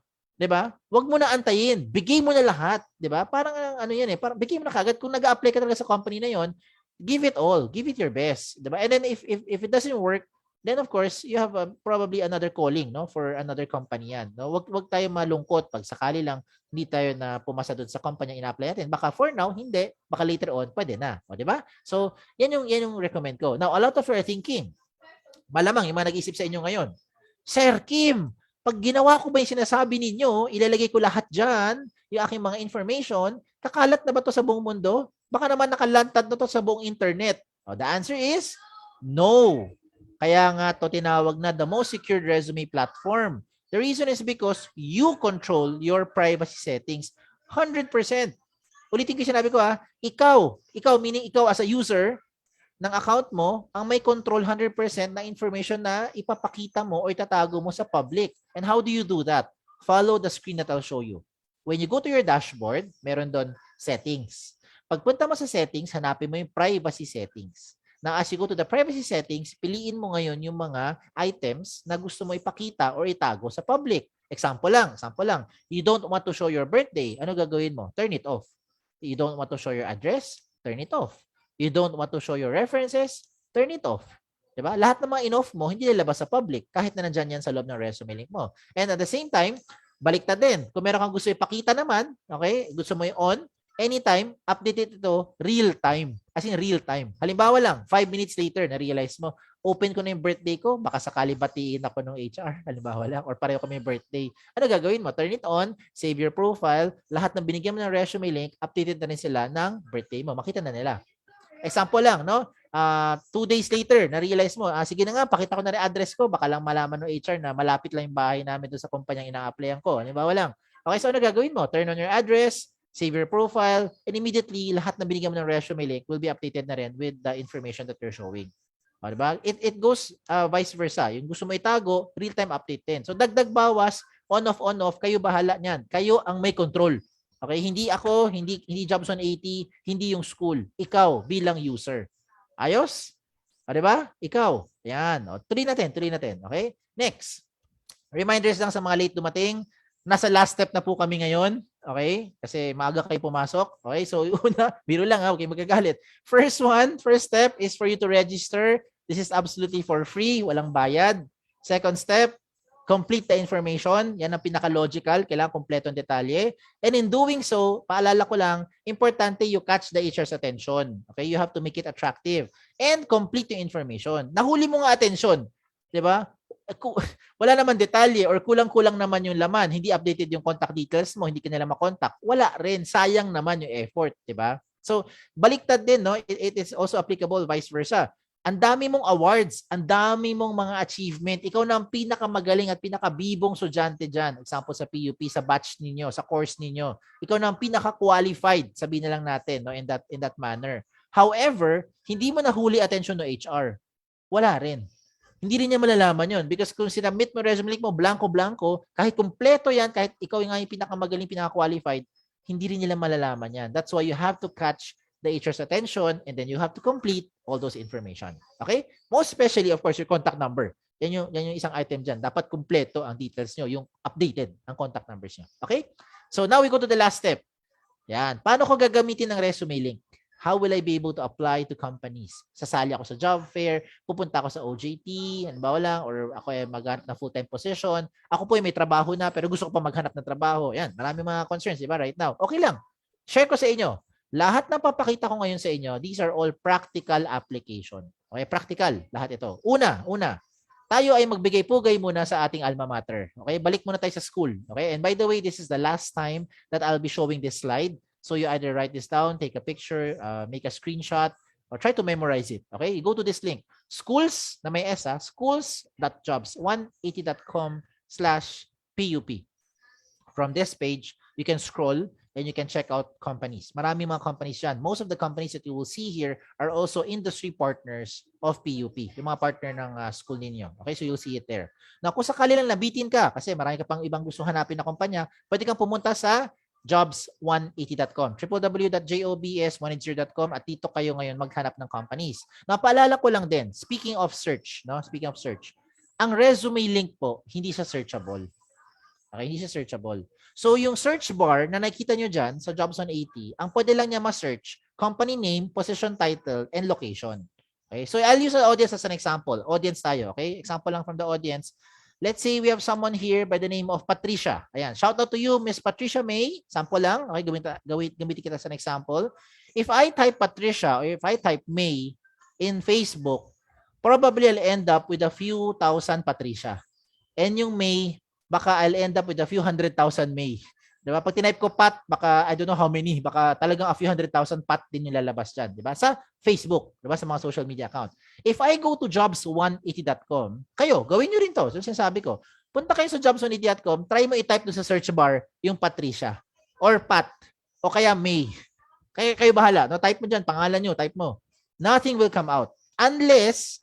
'Di ba? Huwag mo na antayin. Bigay mo na lahat, 'di ba? Parang ano 'yan eh, parang bigay mo na kagad kung nag-a-apply ka talaga sa company na 'yon, give it all, give it your best, 'di ba? And then if it doesn't work, then of course, you have probably another calling, no, for another company 'yan, no? Wag tayo malungkot pag sakali lang hindi tayo na pumasa doon sa company na ina-apply natin. Baka for now hindi, baka later on pwede na, o 'di ba? So, yan yung recommend ko. Now, a lot of you are thinking, malamang yung mga nag-iisip sa inyo ngayon, Sir Kim, pag ginawa ko ba yung sinasabi ninyo, ilalagay ko lahat dyan, yung aking mga information, kakalat na ba to sa buong mundo? Baka naman nakalantad na to sa buong internet. The answer is no. Kaya nga to tinawag na the most secured resume platform. The reason is because you control your privacy settings 100%. Ulitin ko yung sinabi ko ikaw meaning ikaw as a user ng account mo, ang may control 100% na information na ipapakita mo o itatago mo sa public. And how do you do that? Follow the screen that I'll show you. When you go to your dashboard, meron doon settings. Pagpunta mo sa settings, hanapin mo yung privacy settings. Now, as you go to the privacy settings, piliin mo ngayon yung mga items na gusto mo ipakita or itago sa public. Example lang. You don't want to show your birthday. Ano gagawin mo? Turn it off. You don't want to show your address? Turn it off. You don't want to show your references? Turn it off. Diba? Lahat ng mga in-off mo, hindi lalabas sa public kahit na nandyan yan sa loob ng resume link mo. And at the same time, baliktad din. Kung meron kang gusto ipakita naman, okay, gusto mo yung on, anytime, update ito real time. As in real time. Halimbawa lang, 5 minutes later, na-realize mo, open ko na yung birthday ko, baka sakali batiin ako ng HR, halimbawa lang, or pareho kami yung birthday. Ano gagawin mo? Turn it on, save your profile, lahat ng binigyan mo ng resume link, updated na rin sila ng birthday mo. Makita na nila. Example lang, no? 2 days later, na-realize mo, sige na nga, pakita ko na rin address ko, baka lang malaman ng HR na malapit lang yung bahay namin doon sa kumpanyang ina-applyan ko. Halimbawa lang. Okay, so ano gagawin mo? Turn on your address, save your profile, and immediately, lahat na binigyan mo ng resume link will be updated na rin with the information that you're showing. Diba? It goes vice versa. Yung gusto mo itago, real-time update din. So, dagdag bawas, on-off, kayo bahala niyan. Kayo ang may control. Okay, hindi ako, hindi Jobs 180, hindi yung school. Ikaw bilang user. Ayos? O, diba? Ikaw. Yan. O, tuloy natin. Okay? Next. Reminders lang sa mga late dumating. Nasa last step na po kami ngayon. Okay? Kasi maaga kayo pumasok. Okay? So, una, biro lang ha. Okay, magagalit. First step is for you to register. This is absolutely for free. Walang bayad. Second step, complete the information. Yan ang pinaka-logical. Kailangan kompleto ang detalye. And in doing so, paalala ko lang, importante you catch the HR's attention. Okay? You have to make it attractive. And complete yung information. Nahuli mo nga attention. Diba? Wala naman detalye or kulang-kulang naman yung laman. Hindi updated yung contact details mo. Hindi ka nila makontak. Wala rin. Sayang naman yung effort. Diba? So, baliktad din. No? It is also applicable vice versa. Ang dami mong awards, ang dami mong mga achievement. Ikaw na ang pinakamagaling at pinakabibong estudyante dyan. Example sa PUP, sa batch ninyo, sa course ninyo. Ikaw na ang pinaka-qualified, sabihin na lang natin, no, in that manner. However, hindi mo nahuli attention no HR. Wala rin. Hindi rin niya malalaman yun. Because kung sinabmit mo resume link mo, blanco-blanco, kahit kumpleto yan, kahit ikaw nga yung pinakamagaling, pinaka-qualified, hindi rin nila malalaman yan. That's why you have to catch the HR's attention, and then you have to complete all those information. Okay? Most especially, of course, your contact number. Yan yung isang item dyan. Dapat kumpleto ang details nyo, yung updated ang contact numbers nyo. Okay? So now we go to the last step. Yan. Paano ko gagamitin ng resume link? How will I be able to apply to companies? Sasali ako sa job fair, pupunta ako sa OJT, halimbawa lang, or ako ay maghanap ng full-time position. Ako po ay may trabaho na, pero gusto ko pa maghanap ng trabaho. Yan. Maraming mga concerns, di ba? Right now. Okay lang. Share ko sa inyo. Lahat ng papakita ko ngayon sa inyo, these are all practical application. Okay, practical, lahat ito. Una, tayo ay magbigay-pugay muna sa ating alma mater. Okay, balik muna tayo sa school. Okay, and by the way, this is the last time that I'll be showing this slide. So you either write this down, take a picture, make a screenshot, or try to memorize it. Okay, you go to this link. Schools, na may S, schools.jobs180.com/PUP. From this page, you can scroll and you can check out companies. Marami mga companies yan. Most of the companies that you will see here are also industry partners of PUP. Yung mga partner ng school ninyo. Okay, so you'll see it there. Now, kung sakali lang nabitin ka, kasi marami ka pang ibang gusto hanapin na kumpanya, pwede kang pumunta sa jobs180.com, www.jobs180.com, at dito kayo ngayon maghanap ng companies. Now, paalala ko lang din, speaking of search, ang resume link po, hindi siya searchable. Okay, hindi siya searchable. So yung search bar na nakikita nyo dyan sa Jobs on 80, ang pwede lang niya ma-search, company name, position title, and location. Okay, so I'll use the audience as an example. Audience tayo, okay? Example lang from the audience. Let's say we have someone here by the name of Patricia. Ayan, shout out to you, Miss Patricia May. Sample lang, okay? Gamitin kita as an example. If I type Patricia or if I type May in Facebook, probably I'll end up with a few thousand Patricia. And yung May, baka I'll end up with a few 100,000 May. Diba? Pag tinype ko Pat, baka I don't know how many, baka talagang a few 100,000 Pat din yung lalabas dyan. Diba? Sa Facebook, diba? Sa mga social media account. If I go to jobs180.com, kayo, gawin nyo rin to. So sinasabi ko, punta kayo sa jobs180.com, try mo i-type doon sa search bar yung Patricia or Pat o kaya May. Kayo bahala. No? Type mo dyan, pangalan nyo, type mo. Nothing will come out. Unless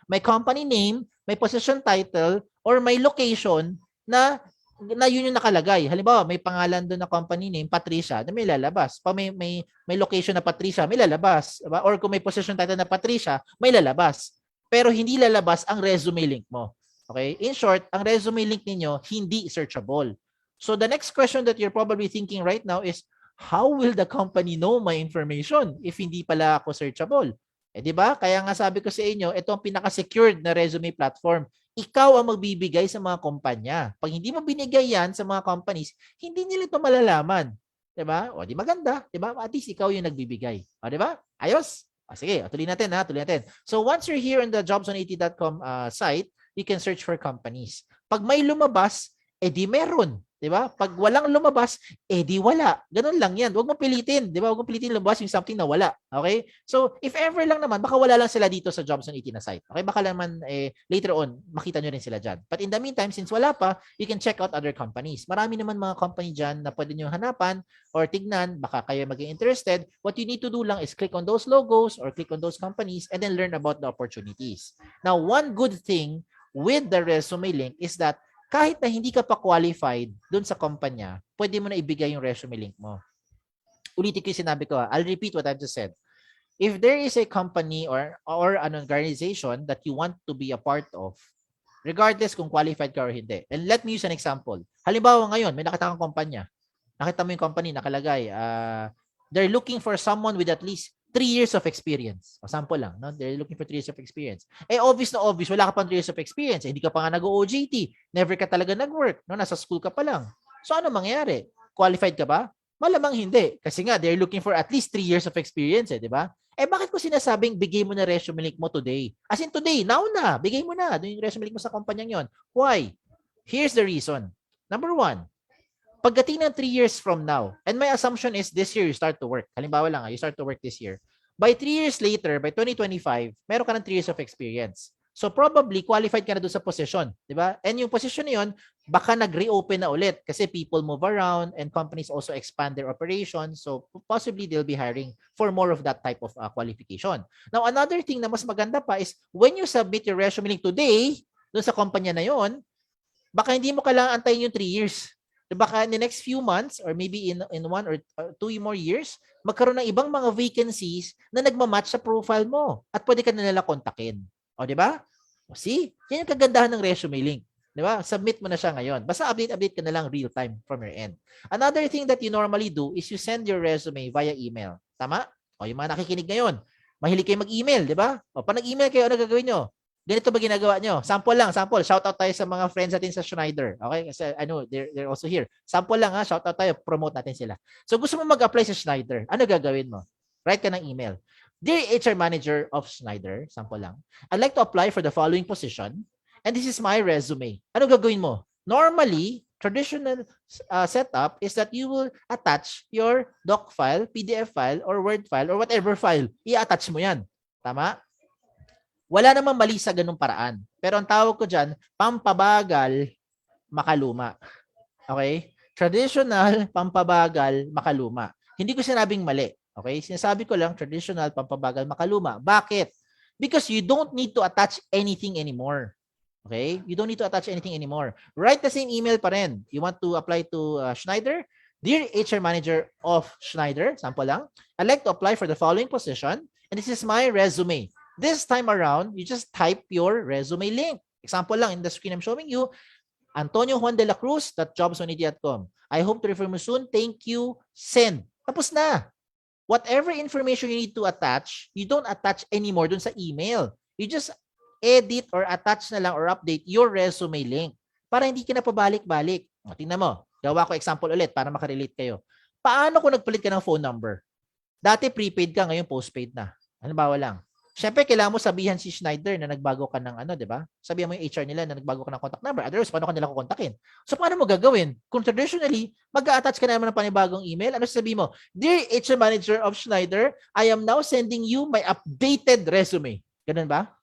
may company name, may position title, or may location na yun yung nakalagay. Halimbawa, may pangalan doon na company name, Patricia, na may lalabas. Pag may location na Patricia, may lalabas. Diba? Or kung may position title na Patricia, may lalabas. Pero hindi lalabas ang resume link mo. Okay? In short, ang resume link ninyo hindi searchable. So the next question that you're probably thinking right now is, how will the company know my information if hindi pala ako searchable? Di ba? Kaya nga sabi ko sa inyo, ito ang pinaka-secured na resume platform. Ikaw ang magbibigay sa mga kumpanya. Pag hindi mo binigay yan sa mga companies, hindi nila ito malalaman. Di ba? O, di maganda. Di ba? At least ikaw yung nagbibigay. O, di ba? Ayos? O, sige, tuloy natin. Tuloy natin. So, once you're here on the jobs180.com site, you can search for companies. Pag may lumabas, di meron. Diba? Pag walang lumabas, di wala. Ganun lang yan. Huwag mo pilitin. Diba? Huwag mo pilitin lumabas yung something na wala. Okay? So, if ever lang naman, baka wala lang sila dito sa Jobs on 80 na site. Okay? Baka lang naman later on, makita nyo rin sila dyan. But in the meantime, since wala pa, you can check out other companies. Marami naman mga company dyan na pwede nyo hanapan or tignan. Baka kayo maging interested. What you need to do lang is click on those logos or click on those companies and then learn about the opportunities. Now, one good thing with the resume link is that kahit na hindi ka pa qualified doon sa kumpanya, pwede mo na ibigay yung resume link mo. Ulitin ko yung sinabi ko. I'll repeat what I've just said. If there is a company or an organization that you want to be a part of, regardless kung qualified ka or hindi. And let me use an example. Halimbawa ngayon, may nakita kang kumpanya. Nakita mo yung company, nakalagay, they're looking for someone with at least 3 years of experience. O sample lang, no? They're looking for 3 years of experience. Obvious na obvious, wala ka pang 3 years of experience. Hindi ka pa nga nag-OJT. Never ka talaga nag-work. No? Nasa school ka pa lang. So ano mangyayari? Qualified ka ba? Malamang hindi. Kasi nga, they're looking for at least 3 years of experience. Di ba? Bakit ko sinasabing bigay mo na resume link mo today? As in today, now na. Bigay mo na. Doon yung resume link mo sa kumpanyang yon. Why? Here's the reason. Number 1, pagdating ng 3 years from now, and my assumption is this year you start to work. Halimbawa lang, you start to work this year. By 3 years later, by 2025, meron ka ng 3 years of experience. So probably qualified ka na doon sa position, di ba? And yung position na yun, baka nag-reopen na ulit kasi people move around and companies also expand their operations. So possibly they'll be hiring for more of that type of qualification. Now, another thing na mas maganda pa is when you submit your resume link today, doon sa kumpanya na yon, baka hindi mo kailangan antayin yung 3 years. Baka in the next few months or maybe in 1 or 2 more years, magkaroon ng ibang mga vacancies na nagmamatch sa profile mo at pwede ka na nila kontakin. O, di ba? O, see? Yan yung kagandahan ng resume link. Di ba? Submit mo na siya ngayon. Basta update ka na lang real time from your end. Another thing that you normally do is you send your resume via email. Tama? O, yung mga nakikinig ngayon, mahilig kayo mag-email, di ba? O, pag nag-email kayo, ano gagawin nyo? Ganito ba ginagawa nyo? Sample lang, sample. Shout out tayo sa mga friends natin sa Schneider. Okay? Kasi I know they're also here. Sample lang ha, shout out tayo, promote natin sila. So gusto mo mag-apply sa Schneider, ano gagawin mo? Write ka ng email. Dear HR Manager of Schneider, sample lang, I'd like to apply for the following position and this is my resume. Ano gagawin mo? Normally, traditional setup is that you will attach your doc file, PDF file, or Word file, or whatever file. I-attach mo yan. Tama? Wala namang mali sa ganung paraan. Pero ang tawag ko dyan, pampabagal, makaluma. Okay? Traditional, pampabagal, makaluma. Hindi ko sinabing mali. Okay? Sinasabi ko lang, traditional, pampabagal, makaluma. Bakit? Because you don't need to attach anything anymore. Okay? You don't need to attach anything anymore. Write the same email pa rin. You want to apply to Schneider? Dear HR Manager of Schneider, sample lang, I'd like to apply for the following position and this is my resume. This time around, you just type your resume link. Example lang, in the screen I'm showing you, Antonio Juan de la Cruz, jobs180.com. I hope to refer you soon. Thank you. Send. Tapos na. Whatever information you need to attach, you don't attach anymore dun sa email. You just edit or attach na lang or update your resume link para hindi ka na pabalik-balik. O, tingnan mo. Gawa ko example ulit para makarelate kayo. Paano kung nagpalit ka ng phone number? Dati prepaid ka, ngayon postpaid na. Halimbawa lang. Siyempre, kailangan mo sabihan si Schneider na nagbago ka ng ano, di ba? Sabihan mo yung HR nila na nagbago ka ng contact number. Otherwise, paano ka nila kukontakin? So, paano mo gagawin? Kung traditionally, mag-a-attach ka naman ng panibagong email, ano sabihin mo? Dear HR Manager of Schneider, I am now sending you my updated resume. Ganun ba?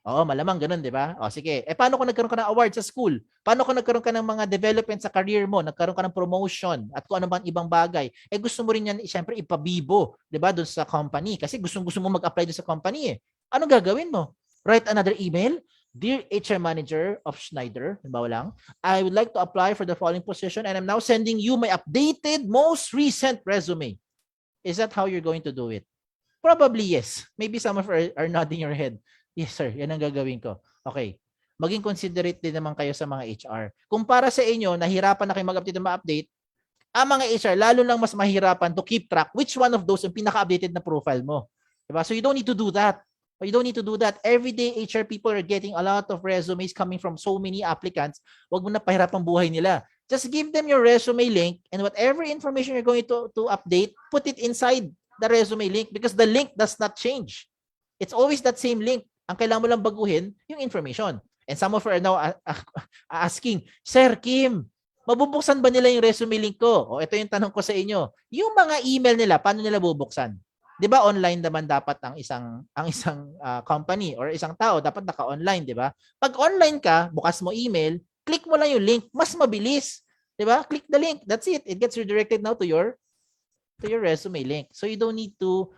Oo, malamang ganun, di ba? O, sige. Paano kung nagkaroon ka ng award sa school? Paano kung nagkaroon ka ng mga development sa career mo? Nagkaroon ka ng promotion at kung ano bang ibang bagay? Gusto mo rin yan, siyempre, ipabibo, di ba, doon sa company. Kasi gusto mo mag-apply doon sa company eh. Ano gagawin mo? Write another email. Dear HR Manager of Schneider, halimbawa lang, I would like to apply for the following position and I'm now sending you my updated, most recent resume. Is that how you're going to do it? Probably yes. Maybe some of are nodding your head. Yes, sir. Yan ang gagawin ko. Okay. Maging considerate din naman kayo sa mga HR. Kung para sa inyo, nahirapan na kayo mag-update o ma-update, ang mga HR, lalo lang mas mahirapan to keep track which one of those yung pinaka-updated na profile mo. Diba? So you don't need to do that. You don't need to do that. Every day, HR people are getting a lot of resumes coming from so many applicants. Huwag mo na pahirapang buhay nila. Just give them your resume link and whatever information you're going to update, put it inside the resume link because the link does not change. It's always that same link. Ang kailangan mo lang baguhin, yung information. And some of you are now asking, Sir Kim, mabubuksan ba nila yung resume link ko? O ito yung tanong ko sa inyo. Yung mga email nila, paano nila bubuksan? 'Di ba online naman dapat ang isang company or isang tao dapat naka-online, 'di ba? Pag online ka, bukas mo email, click mo lang yung link, mas mabilis, 'di ba? Click the link. That's it. It gets redirected now to your resume link. So you don't need to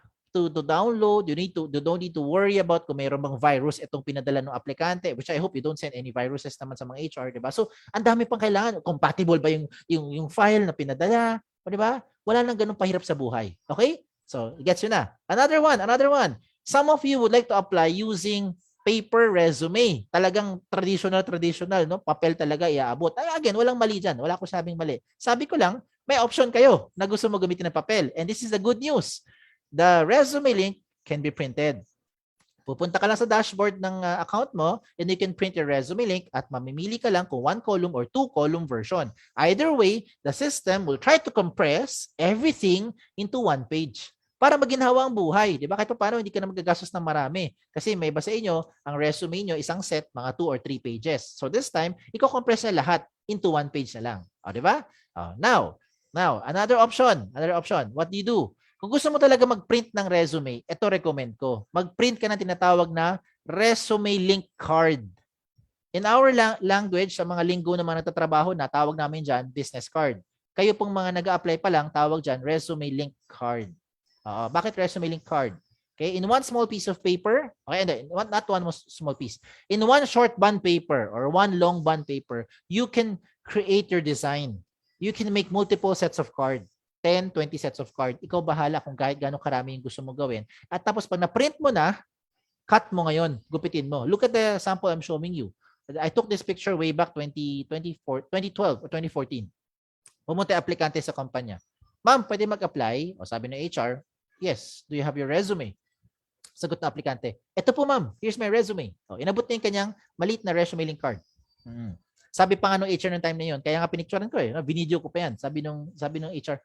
download, you don't need to worry about kung mayroong bang virus itong pinadala ng aplikante, which I hope you don't send any viruses naman sa mga HR, 'di ba? So ang dami pang kailangan, compatible ba yung file na pinadala, 'di ba? Wala nang ganung pahirap sa buhay. Okay? So, gets you na. Another one. Some of you would like to apply using paper resume. Talagang traditional, no? Papel talaga iaabot. Ay, again, walang mali dyan. Wala ko sabing mali. Sabi ko lang, may option kayo na gusto mo gamitin ng papel. And this is the good news. The resume link can be printed. Pupunta ka lang sa dashboard ng account mo and you can print your resume link at mamimili ka lang kung 1-column or 2-column version. Either way, the system will try to compress everything into 1 page para maginhawa ang buhay. Di ba? Kahit paano hindi ka na magagastos ng marami. Kasi may iba sa inyo, ang resume nyo, isang set, mga 2 or 3 pages. So this time, i-compress na lahat into 1 page na lang. O, di ba? Now, another option. What do you do? Kung gusto mo talaga mag-print ng resume, ito recommend ko. Mag-print ka ng tinatawag na resume link card. In our language, sa mga linggo na mga nagtatrabaho na, tawag namin dyan, business card. Kayo pong mga nag-a-apply pa lang, tawag dyan, resume link card. Bakit resume link card? Okay, in one small piece of paper, okay, not one small piece. In one short bond paper or one long bond paper, you can create your design. You can make multiple sets of card. 10, 20 sets of card. Ikaw bahala kung kahit gano'ng karami yung gusto mo gawin. At tapos pag na-print mo na, cut mo ngayon, gupitin mo. Look at the sample I'm showing you. I took this picture way back 2012 or 2014. Pumunta yung aplikante sa kumpanya. Ma'am, pwede mag-apply? O sabi ng HR, yes. Do you have your resume? Sagot na aplikante, eto po ma'am, here's my resume. O, inabot na yung kanyang maliit na resume link card. Sabi pa nga nung HR ng time na yun, kaya nga pinicturean ko eh, video ko pa yan. Sabi nung HR,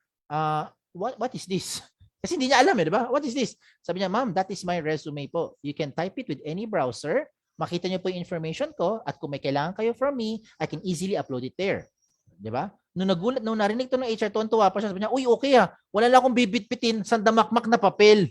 what is this? Kasi hindi niya alam eh, di ba? What is this? Sabi niya, ma'am, that is my resume po. You can type it with any browser. Makita niyo po yung information ko at kung may kailangan kayo from me, I can easily upload it there. Di ba? Nung narinig to ng HR, tuwa pa siya. Sabi niya, uy, okay wala lang akong bibitbitin sa damakmak na papel.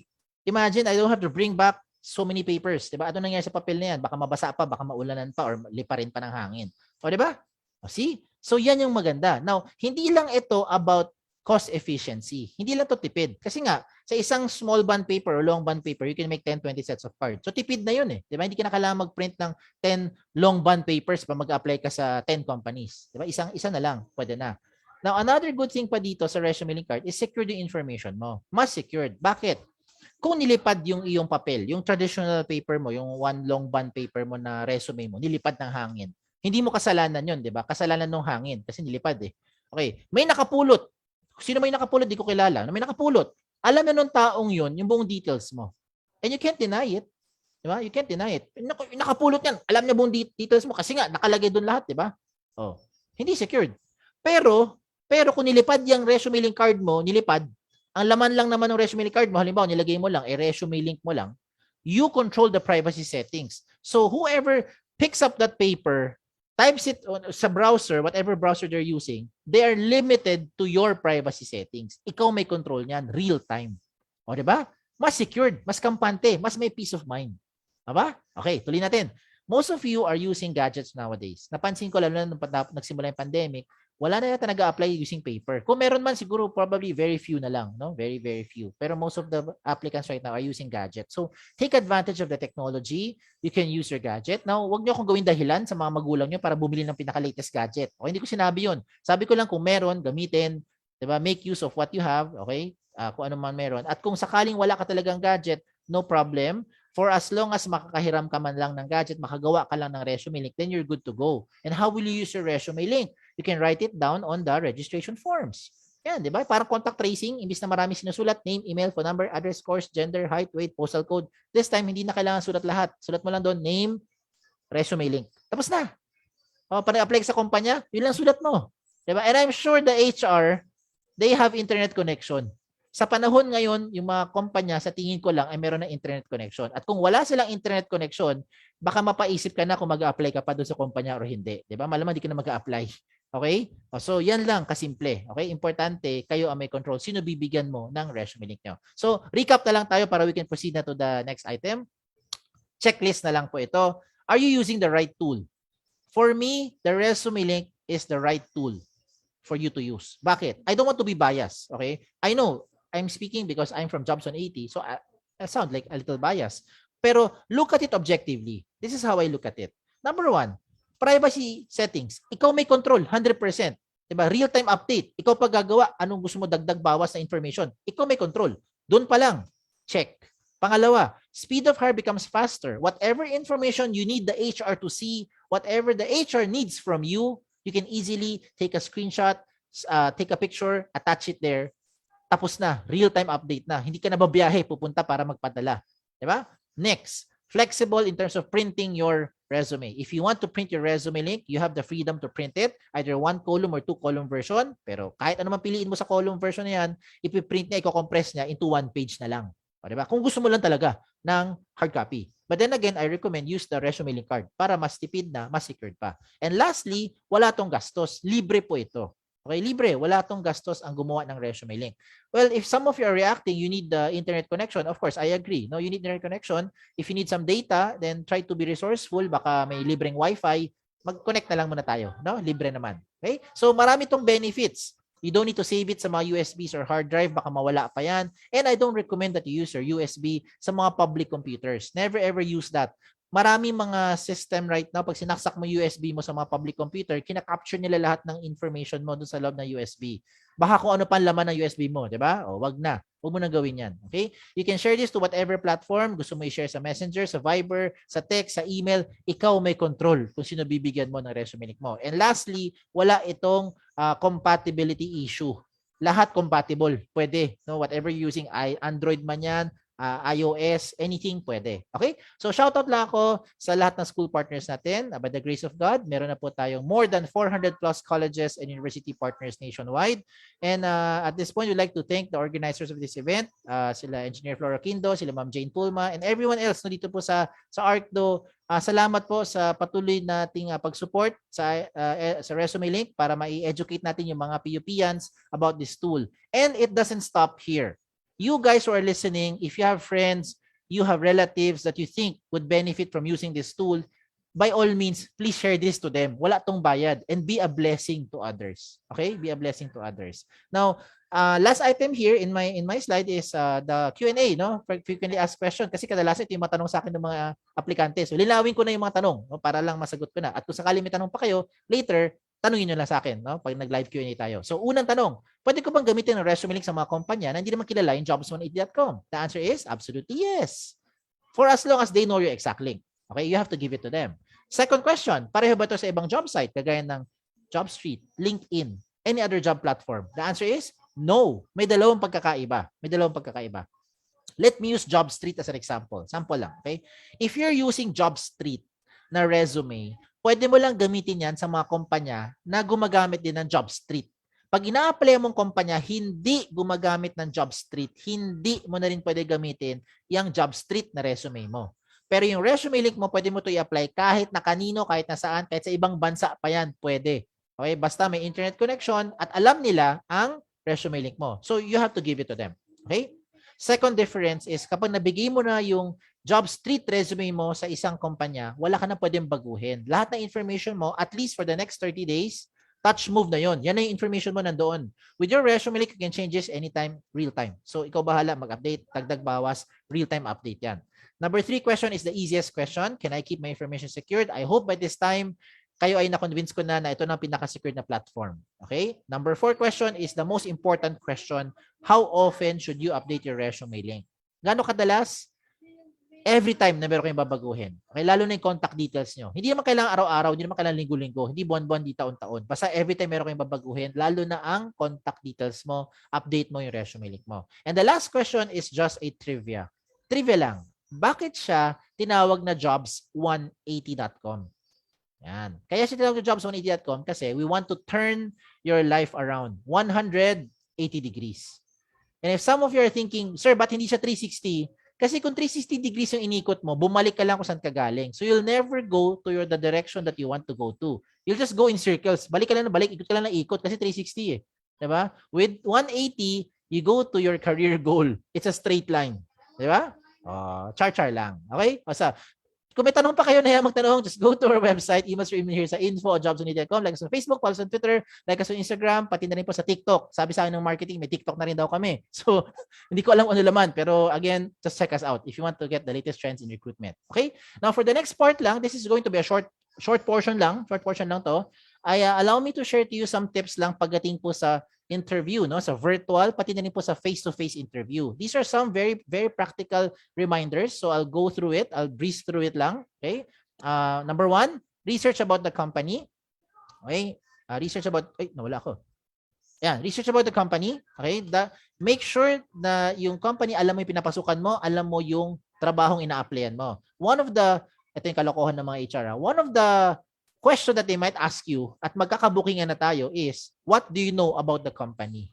Imagine, I don't have to bring back so many papers. Di ba? Ano nangyari sa papel na yan? Baka mabasa pa, baka maulanan pa, or liparin pa ng hangin. O, di ba? O, see? So, yan yung maganda. Now, hindi lang ito about cost efficiency. Hindi lang to tipid. Kasi nga, sa isang small bond paper or long bond paper, you can make 10, 20 sets of cards. So, tipid na yun eh. Diba? Hindi ka na kailangan mag-print ng 10 long bond papers pa mag-apply ka sa 10 companies. Diba? Isa na lang. Pwede na. Now, another good thing pa dito sa resume link card is secure the information mo. Mas secured. Bakit? Kung nilipad yung iyong papel, yung traditional paper mo, yung one long bond paper mo na resume mo, nilipad ng hangin, Hindi mo kasalanan yun, di ba? Kasalanan ng hangin kasi nilipad eh. Okay, may nakapulot. Sino may nakapulot? Di ko kilala. May nakapulot. Alam na nung taong yun, yung buong details mo. And you can't deny it. Di ba? You can't deny it. Nakapulot yan. Alam niya buong details mo kasi nga nakalagay doon lahat, di ba? Oh, hindi secured. Pero kung nilipad yung resume link card mo, nilipad, ang laman lang naman ng resume link card mo, halimbawa nilagay mo lang, resume link mo lang, you control the privacy settings. So whoever picks up that paper, types it sa browser, whatever browser they're using, they are limited to your privacy settings. Ikaw may control niyan, real time. O, di ba? Mas secured, mas kampante, mas may peace of mind. Diba? Okay, tuloy natin. Most of you are using gadgets nowadays. Napansin ko lalo na nung nagsimula yung pandemic, wala na yata nag-a-apply using paper. Kung meron man siguro probably very few na lang, no? Very, very few. Pero most of the applicants right now are using gadgets. So, take advantage of the technology. You can use your gadget. Now, wag niyo akong gawin dahilan sa mga magulang niyo para bumili ng pinaka-latest gadget. Okay, hindi ko sinabi 'yon. Sabi ko lang kung meron, gamitin, 'di ba? Make use of what you have, okay? Kung ano man meron. At kung sakaling wala ka talagang gadget, no problem. For as long as makakahiram ka man lang ng gadget, makagawa ka lang ng resume link, then you're good to go. And how will you use your resume link? You can write it down on the registration forms. Yan, di ba? Parang contact tracing, imbis na marami sinusulat, name, email, phone number, address, course, gender, height, weight, postal code. This time, hindi na kailangan sulat lahat. Sulat mo lang doon, name, resume link. Tapos na. O, para apply sa kumpanya, yun lang sulat mo. Di ba? And I'm sure the HR, they have internet connection. Sa panahon ngayon, yung mga kumpanya, sa tingin ko lang, ay meron ng internet connection. At kung wala silang internet connection, baka mapaisip ka na kung mag-a-apply ka pa doon sa kumpanya o hindi. Di ba? Malamang di ka na mag-a-apply. Okay? So, yan lang, kasimple. Okay? Importante, kayo ang may control. Sino bibigyan mo ng resume link nyo? So, recap na lang tayo para we can proceed na to the next item. Checklist na lang po ito. Are you using the right tool? For me, the resume link is the right tool for you to use. Bakit? I don't want to be biased. Okay? I know, I'm speaking because I'm from Jobs on 80, so I sound like a little biased. Pero look at it objectively. This is how I look at it. Number one, privacy settings. Ikaw may control, 100%. Diba? Real-time update. Ikaw pag gagawa, anong gusto mo dagdag bawas na information. Ikaw may control. Doon pa lang, check. Pangalawa, speed of hire becomes faster. Whatever information you need the HR to see, whatever the HR needs from you, you can easily take a screenshot, take a picture, attach it there. Tapos na, real-time update na. Hindi ka na babiyahe, pupunta para magpadala. Diba? Next, flexible in terms of printing your resume. If you want to print your resume link, you have the freedom to print it, either 1-column or 2-column version. Pero kahit ano man piliin mo sa column version na yan, ipiprint niya, i-compress niya into 1 page na lang. O, diba? Kung gusto mo lang talaga ng hard copy. But then again, I recommend use the resume link card para mas tipid na, mas secured pa. And lastly, wala tong gastos. Libre po ito. Okay, libre. Wala tong gastos ang gumawa ng resume link. Well, if some of you are reacting, you need the internet connection. Of course, I agree. No, you need internet connection. If you need some data, then try to be resourceful. Baka may libreng wifi. Mag-connect na lang muna tayo. No? Libre naman. Okay? So, marami tong benefits. You don't need to save it sa mga USBs or hard drive. Baka mawala pa yan. And I don't recommend that you use your USB sa mga public computers. Never ever use that. Maraming mga system right now, pag sinaksak mo USB mo sa mga public computer, kina-capture nila lahat ng information mo dun sa loob ng USB. Baka kung ano pa laman ng USB mo, di ba? O, wag na. Huwag mo nang gawin yan. Okay? You can share this to whatever platform. Gusto mo i-share sa Messenger, sa Viber, sa text, sa email. Ikaw may control kung sino bibigyan mo ng resume link mo. And lastly, wala itong compatibility issue. Lahat compatible. Pwede. No? Whatever you're using, Android man yan, iOS, anything pwede. Okay? So shoutout lang ako sa lahat ng school partners natin. By the grace of God, meron na po tayong more than 400 plus colleges and university partners nationwide. And at this point, we'd like to thank the organizers of this event, sila Engineer Flora Quindo, sila Ma'am Jane Pulma, and everyone else no dito po sa ARCDO. Salamat po sa patuloy nating pag-support sa resume link para ma-educate natin yung mga PUPians about this tool. And it doesn't stop here. You guys who are listening, if you have friends, you have relatives that you think would benefit from using this tool, by all means, please share this to them. Wala tong bayad, and be a blessing to others. Okay? Be a blessing to others. Now, last item here in my slide is the Q&A, no? Frequently asked question. Kasi kadalasan ito yung matanong sa akin ng mga aplikante. So, linawin ko na yung mga tanong, no? Para lang masagot ko na. At kung sakali may tanong pa kayo, later, tanungin nyo lang sa akin, no? Pag nag-live Q&A tayo. So, unang tanong, pwede ko bang gamitin ng resume link sa mga kumpanya na hindi naman kilala yung jobs180.com? The answer is absolutely yes. For as long as they know your exact link. Okay? You have to give it to them. Second question, pareho ba ito sa ibang job site, kagaya ng JobStreet, LinkedIn, any other job platform? The answer is no. May dalawang pagkakaiba. May dalawang pagkakaiba. Let me use JobStreet as an example. Sample lang, okay? If you're using JobStreet na resume, pwede mo lang gamitin yan sa mga kumpanya na gumagamit din ng JobStreet. Pag ina-apply mong kumpanya, hindi gumagamit ng JobStreet, hindi mo na rin pwede gamitin yung JobStreet na resume mo. Pero yung resume link mo, pwede mo ito i-apply kahit na kanino, kahit na saan, kahit sa ibang bansa pa yan, pwede. Okay? Basta may internet connection at alam nila ang resume link mo. So you have to give it to them. Okay? Second difference is kapag nabigay mo na yung JobStreet resume mo sa isang kumpanya, wala ka na pwedeng baguhin. Lahat ng information mo, at least for the next 30 days, touch move na yon. Yan na yung information mo nandoon. With your resume link, you can change this anytime, real time. So ikaw bahala mag-update, dagdag bawas, real time update yan. Number 3 question is the easiest question. Can I keep my information secured? I hope by this time, kayo ay na-convince ko na ito na pinaka-secured na platform. Okay? Number 4 question is the most important question. How often should you update your resume link? Gaano kadalas? Every time na meron kayong babaguhin. Okay? Lalo na yung contact details nyo. Hindi naman kailangan araw-araw, hindi naman kailangan linggo-linggo, hindi buwan-buwan, hindi taon-taon. Basta every time meron kayong babaguhin, lalo na ang contact details mo, update mo yung resume link mo. And the last question is just a trivia. Trivia lang. Bakit siya tinawag na jobs180.com? Yan. Kaya siya tinawag na jobs180.com kasi we want to turn your life around 180 degrees. And if some of you are thinking, sir, ba't hindi siya 360? Kasi kung 360 degrees yung inikot mo, bumalik ka lang kung saan ka galing. So you'll never go to the direction that you want to go to. You'll just go in circles. Balik ka lang na balik, ikot ka lang na ikot kasi 360 eh. Diba? With 180, you go to your career goal. It's a straight line. Diba? Char-char lang. Okay? Basta, kung may tanong pa kayo na magtanong, just go to our website, email your email here sa info@jobsunity.com, like us on Facebook, follow us on Twitter, like us on Instagram, pati na rin po sa TikTok. Sabi sa akin ng marketing, may TikTok na rin daw kami. So, hindi ko alam ano laman, pero again, just check us out if you want to get the latest trends in recruitment. Okay? Now, for the next part lang, this is going to be a short portion lang to. Allow me to share to you some tips lang pagdating po sa interview, no, sa virtual, pati na rin po sa face-to-face interview. These are some very, very practical reminders. So I'll go through it. I'll breeze through it lang. Okay. Number 1, research about the company. Okay. Research about, nawala ko. Yan, research about the company. Okay. Make sure na yung company, alam mo yung pinapasukan mo, alam mo yung trabahong ina-applyan mo. Ito yung kalokohan ng mga HR. One of the question that they might ask you at magkakabukingan na tayo is, what do you know about the company?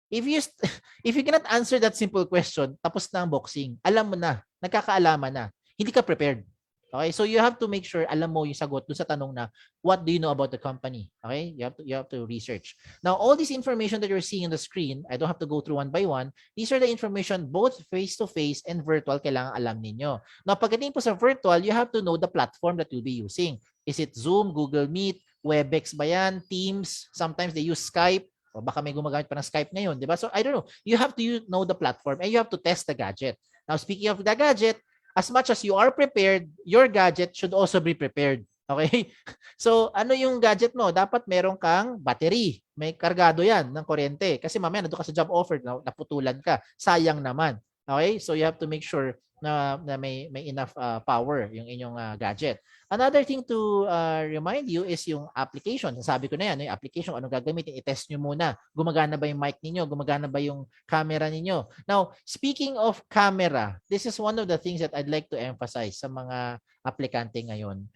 If you cannot answer that simple question, tapos na ang boxing, alam mo na, nagkakaalaman na, hindi ka prepared. Okay? So you have to make sure alam mo yung sagot dun sa tanong na, what do you know about the company? Okay? You have to research. Now, all this information that you're seeing on the screen, I don't have to go through one by one. These are the information both face-to-face and virtual kailangan alam ninyo. Now, pagdating po sa virtual, you have to know the platform that you'll be using. Is it Zoom, Google Meet, Webex ba yan, Teams? Sometimes they use Skype. O baka may gumagamit pa ng Skype ngayon, di ba? So, I don't know. You have to know the platform and you have to test the gadget. Now, speaking of the gadget, as much as you are prepared, your gadget should also be prepared. Okay? So, ano yung gadget mo? Dapat meron kang battery. May kargado yan ng kuryente. Kasi mamaya nandun ka sa job offer, naputulan ka. Sayang naman. Okay? So, you have to make sure na may enough power yung inyong gadget. Another thing to remind you is yung application. Sabi ko na yan, yung application, anong gagamitin? I-test nyo muna. Gumagana ba yung mic ninyo? Gumagana ba yung camera ninyo? Now, speaking of camera, this is one of the things that I'd like to emphasize sa mga aplikante ngayon.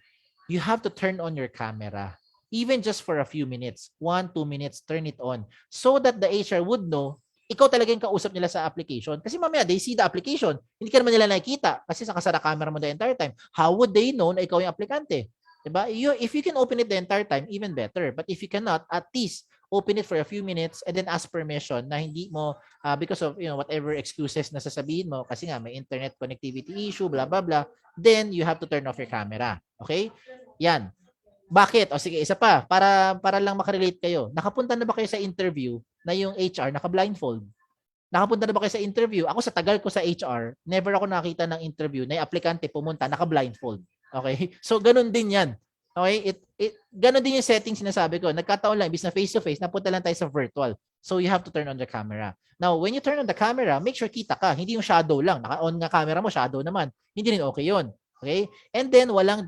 You have to turn on your camera. Even just for a few minutes. 1-2 minutes, turn it on. So that the HR would know ikaw talaga yung kausap nila sa application. Kasi mamaya, they see the application. Hindi ka naman nila nakikita kasi nakasara camera mo the entire time. How would they know na ikaw yung aplikante? Diba? If you can open it the entire time, even better. But if you cannot, at least open it for a few minutes and then ask permission na hindi mo, because of whatever excuses na sasabihin mo, kasi nga may internet connectivity issue, blah, blah, blah, then you have to turn off your camera. Okay? Yan. Bakit? O sige, isa pa, para lang makarelate kayo. Nakapunta na ba kayo sa interview na yung HR naka-blindfold? Nakapunta na ba kayo sa interview? Ako sa tagal ko sa HR, never ako nakita ng interview na yung aplikante pumunta naka-blindfold. Okay? So, ganun din yan. Okay? Ganun din yung setting sinasabi ko. Nagkataon lang, bis na face-to-face, napunta lang tayo sa virtual. So, you have to turn on the camera. Now, when you turn on the camera, make sure kita ka. Hindi yung shadow lang. Naka-on nga camera mo, shadow naman. Hindi rin okay yun. Okay? And then, walang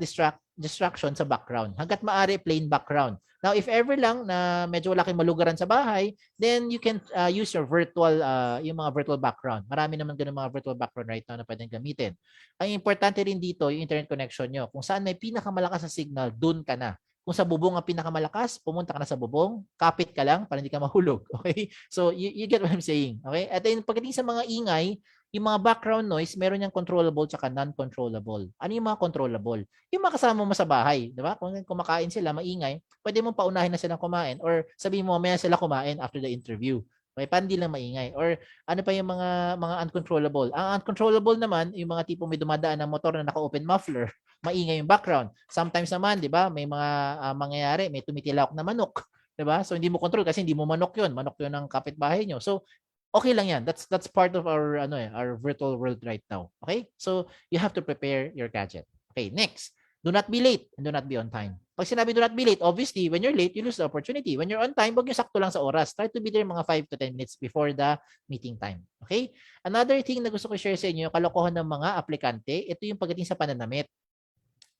distraction sa background. Hanggat maaari, plain background. Now, if ever lang na medyo wala kayong malugaran sa bahay, then you can use your virtual, yung mga virtual background. Marami naman ganun mga virtual background right now na pwedeng gamitin. Ang importante rin dito, yung internet connection nyo. Kung saan may pinakamalakas na signal, dun ka na. Kung sa bubong ang pinakamalakas, pumunta ka na sa bubong, kapit ka lang para hindi ka mahulog. Okay? So, you get what I'm saying. Okay? At then, pagdating sa mga ingay, yung mga background noise, meron yung controllable at non-controllable. Ano yung mga controllable? Yung mga kasama mo sa bahay, di ba? Kung kumakain sila, maingay, pwede mong paunahin na silang kumain or sabihin mo, mamaya sila kumain after the interview. Okay, para hindi lang maingay. Or ano pa yung mga uncontrollable? Ang uncontrollable naman, yung mga tipong may dumadaan ng motor na naka-open muffler, maingay yung background. Sometimes naman, di ba, may mga mangyayari, may tumitilawak na manok. Di ba? So hindi mo control kasi hindi mo manok yun. Manok yun ng kapitbahay nyo. So okay lang yan. That's part of our our virtual world right now. Okay? So you have to prepare your gadget. Okay, next. Do not be late and do not be on time. Pag sinabi do not be late, obviously, when you're late, you lose the opportunity. When you're on time, wag yung sakto lang sa oras. Try to be there mga 5 to 10 minutes before the meeting time. Okay? Another thing na gusto ko share sa inyo, yung kalokohan ng mga aplikante, ito yung pagdating sa pananamit.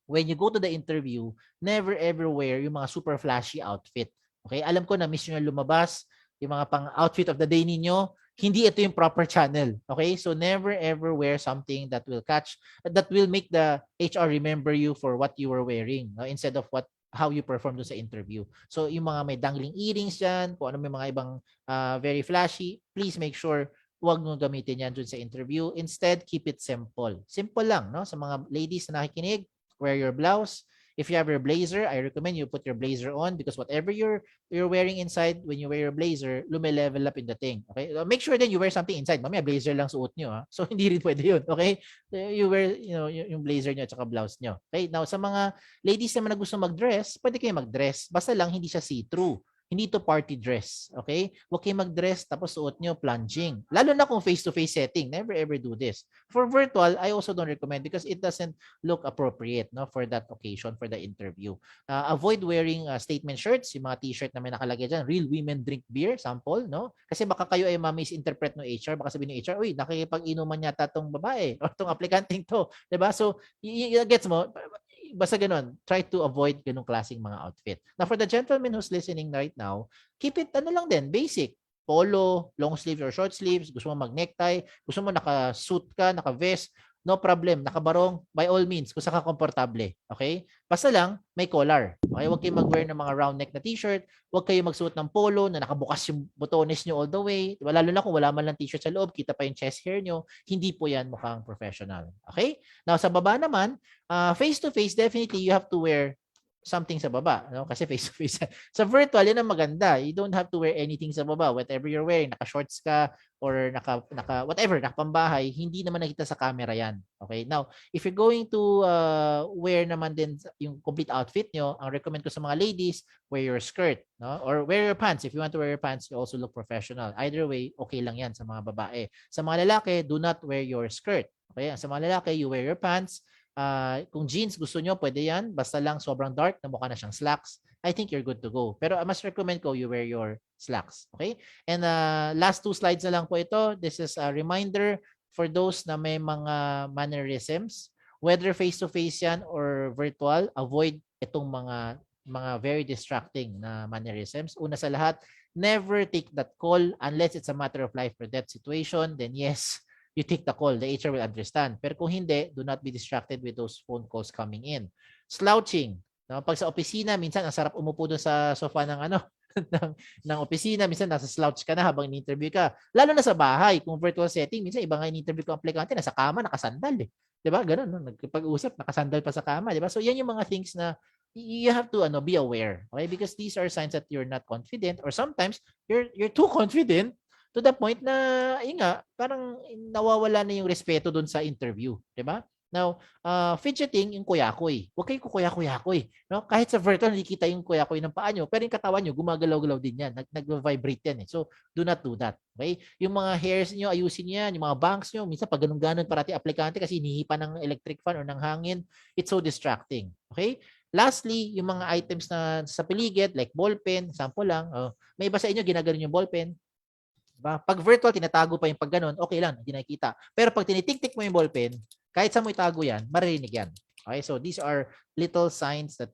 When you go to the interview, never ever wear yung mga super flashy outfit. Okay? Alam ko na miss nyo na lumabas, yung mga pang outfit of the day ninyo, hindi ito yung proper channel. Okay? So never ever wear something that will make the HR remember you for what you were wearing, no? Instead of how you perform doon sa interview. So yung mga may dangling earrings dyan, kung ano may mga ibang very flashy, please make sure huwag nyo gamitin yan doon sa interview. Instead, keep it simple. Simple lang, no? Sa mga ladies na nakikinig, wear your blouse. If you have your blazer, I recommend you put your blazer on because whatever you're wearing inside, when you wear your blazer, lume-level up in the thing. Okay? So make sure then you wear something inside. Mamaya blazer lang suot nyo. Ha? So hindi rin pwede yun. Okay? You wear yung blazer nyo at saka blouse nyo. Okay? Now, sa mga ladies naman na gusto mag-dress, pwede kayo mag-dress. Basta lang hindi siya see-through. Hindi to party dress. Okay? Huwag kayo mag-dress tapos suot nyo plunging. Lalo na kung face-to-face setting. Never ever do this. For virtual, I also don't recommend because it doesn't look appropriate, no, for that occasion, for the interview. Avoid wearing statement shirts, yung mga t-shirt na may nakalagay dyan. Real women drink beer, sample, no? Kasi baka kayo ay ma-misinterpret ng HR. Baka sabihin ng HR, uy, nakikipag-inuman yata tong babae or tong aplikanteng to. Diba? So, gets mo? Basta ganun, try to avoid ganung klaseng mga outfit. Now, for the gentleman who's listening right now, keep it lang din, basic. Polo, long sleeves or short sleeves, gusto mo mag-necktie, gusto mo naka-suit ka, naka-vest, no problem, nakabarong, by all means, kung saka komportable. Okay? Basta lang, may collar. Okay? Huwag kayo mag-wear ng mga round neck na t-shirt, huwag kayo magsuot ng polo na nakabukas yung botones nyo all the way. Lalo na kung wala man lang t-shirt sa loob, kita pa yung chest hair nyo, hindi po yan mukhang professional. Okay? Now, sa baba naman, face-to-face, definitely you have to wear something sa baba, no? Kasi face-to-face. Sa virtual, yan ang maganda. You don't have to wear anything sa baba. Whatever you're wearing, naka-shorts ka or whatever, nakapambahay, hindi naman nakita sa camera yan. Okay? Now, if you're going to wear naman din yung complete outfit nyo, ang recommend ko sa mga ladies, wear your skirt, no? Or wear your pants. If you want to wear your pants, you also look professional. Either way, okay lang yan sa mga babae. Sa mga lalaki, do not wear your skirt. Okay? Sa mga lalaki, you wear your pants. Kung jeans gusto nyo, pwede yan. Basta lang sobrang dark na mukha na siyang slacks. I think you're good to go. Pero I must recommend ko you wear your slacks. Okay? And last 2 slides na lang po ito. This is a reminder for those na may mga mannerisms. Whether face-to-face yan or virtual, avoid itong mga very distracting na mannerisms. Una sa lahat, never take that call unless it's a matter of life or death situation. Then yes, you take the call. The HR will understand. Pero kung hindi, do not be distracted with those phone calls coming in. Slouching. No? Pag sa opisina, minsan ang sarap umupo doon sa sofa ng ng opisina. Minsan nasa slouch ka na habang in-interview ka. Lalo na sa bahay. Kung virtual setting, minsan iba nga in-interview ko ang aplikante, nasa kama, nakasandal. Diba? Ganun. No? Nagpag-usap, nakasandal pa sa kama. Diba? So yan yung mga things na you have to be aware. Okay? Because these are signs that you're not confident or sometimes you're too confident to the point na, parang nawawala na yung respeto dun sa interview. Diba? Now, fidgeting, yung kuyakoy. Huwag kayong kuyakoy. No? Kahit sa virtual, nakikita yung kuyakoy ng paa nyo, pero yung katawan nyo, gumagalaw-galaw din yan. Nag-vibrate yan. So, do not do that. Okay? Yung mga hairs nyo, ayusin yan. Yung mga bangs nyo, minsan pag ganun-ganon parati aplikante kasi hinihipa ng electric fan or ng hangin, it's so distracting. Okay? Lastly, yung mga items na sa paligid, like ballpen, sample lang. May iba sa inyo, ginaganon yung ballpen. Diba? Pag virtual, tinatago pa yung pag ganun, okay lang, hindi nakikita. Pero pag tinitik-tik mo yung ballpen, kahit saan mo itago yan, maririnig yan. Okay, so these are little signs that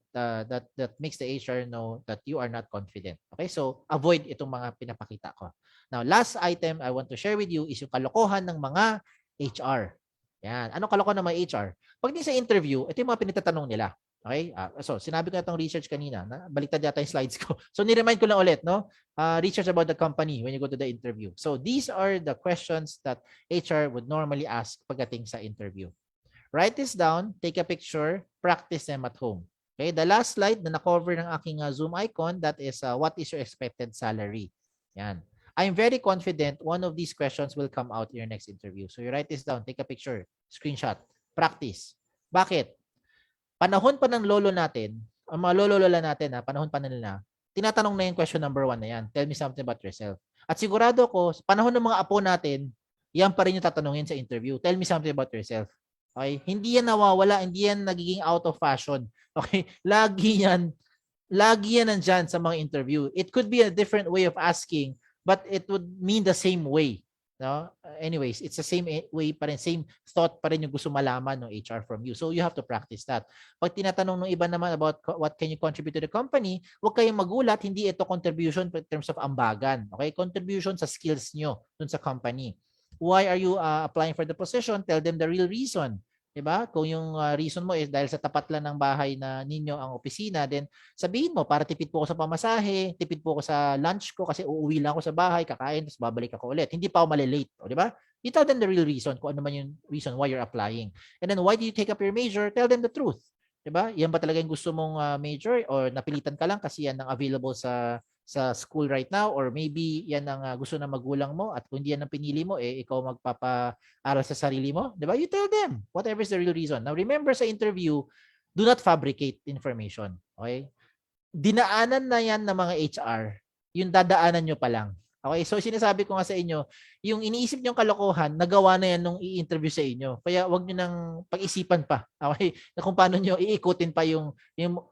that makes the HR know that you are not confident. Okay, so avoid itong mga pinapakita ko. Now, last item I want to share with you is yung kalokohan ng mga HR. Yan. Anong kalokohan ng mga HR? Pag din sa interview, ito yung mga pinatatanong nila. Okay? So, sinabi ko na itong research kanina. Baliktad yata yung slides ko. So, ni-remind ko lang ulit, no? Research about the company when you go to the interview. So, these are the questions that HR would normally ask pagdating sa interview. Write this down, take a picture, practice them at home. Okay? The last slide na na-cover ng aking Zoom icon, that is what is your expected salary? Yan. I'm very confident one of these questions will come out in your next interview. So, you write this down, take a picture, screenshot, practice. Bakit? Panahon pa ng lolo natin, ang mga lolo-lola natin, panahon pa nila, tinatanong na yung question number 1 na yan. Tell me something about yourself. At sigurado ko, panahon ng mga apo natin, yan pa rin yung tatanungin sa interview. Tell me something about yourself. Okay? Hindi yan nawawala, hindi yan nagiging out of fashion. Okay? Lagi yan nandyan sa mga interview. It could be a different way of asking, but it would mean the same way. No? Anyways, it's the same way pa rin, same thought pa rin yung gusto malaman ng HR from you. So you have to practice that. Pag tinatanong ng iba naman about what can you contribute to the company, huwag kayong magulat, hindi ito contribution in terms of ambagan. Okay? Contribution sa skills nyo dun sa company. Why are you applying for the position? Tell them the real reason. Diba? Kung yung reason mo is dahil sa tapat lang ng bahay na ninyo ang opisina, then sabihin mo, para tipid po ako sa pamasahe, tipid po ako sa lunch ko kasi uuwi lang ako sa bahay, kakain, tapos babalik ako ulit. Hindi pa ako malilate. O, diba? You tell them the real reason, kung ano man yung reason why you're applying. And then, why do you take up your major? Tell them the truth. Diba? Yan ba talaga yung gusto mong major or napilitan ka lang kasi yan ang available sa school right now, or maybe yan ang gusto ng magulang mo at kung hindi yan ang pinili mo, ikaw magpapaaral sa sarili mo, di ba? You tell them whatever is the real reason. Now, remember sa interview, do not fabricate information. Okay? Dinaanan na yan ng mga HR, yung dadaanan nyo pa lang. Okay? So, sinasabi ko nga sa inyo, yung iniisip nyo kalokohan, nagawa na yan nung i-interview sa inyo. Kaya wag nyo nang pag-isipan pa. Okay? Na kung paano nyo iikutin pa yung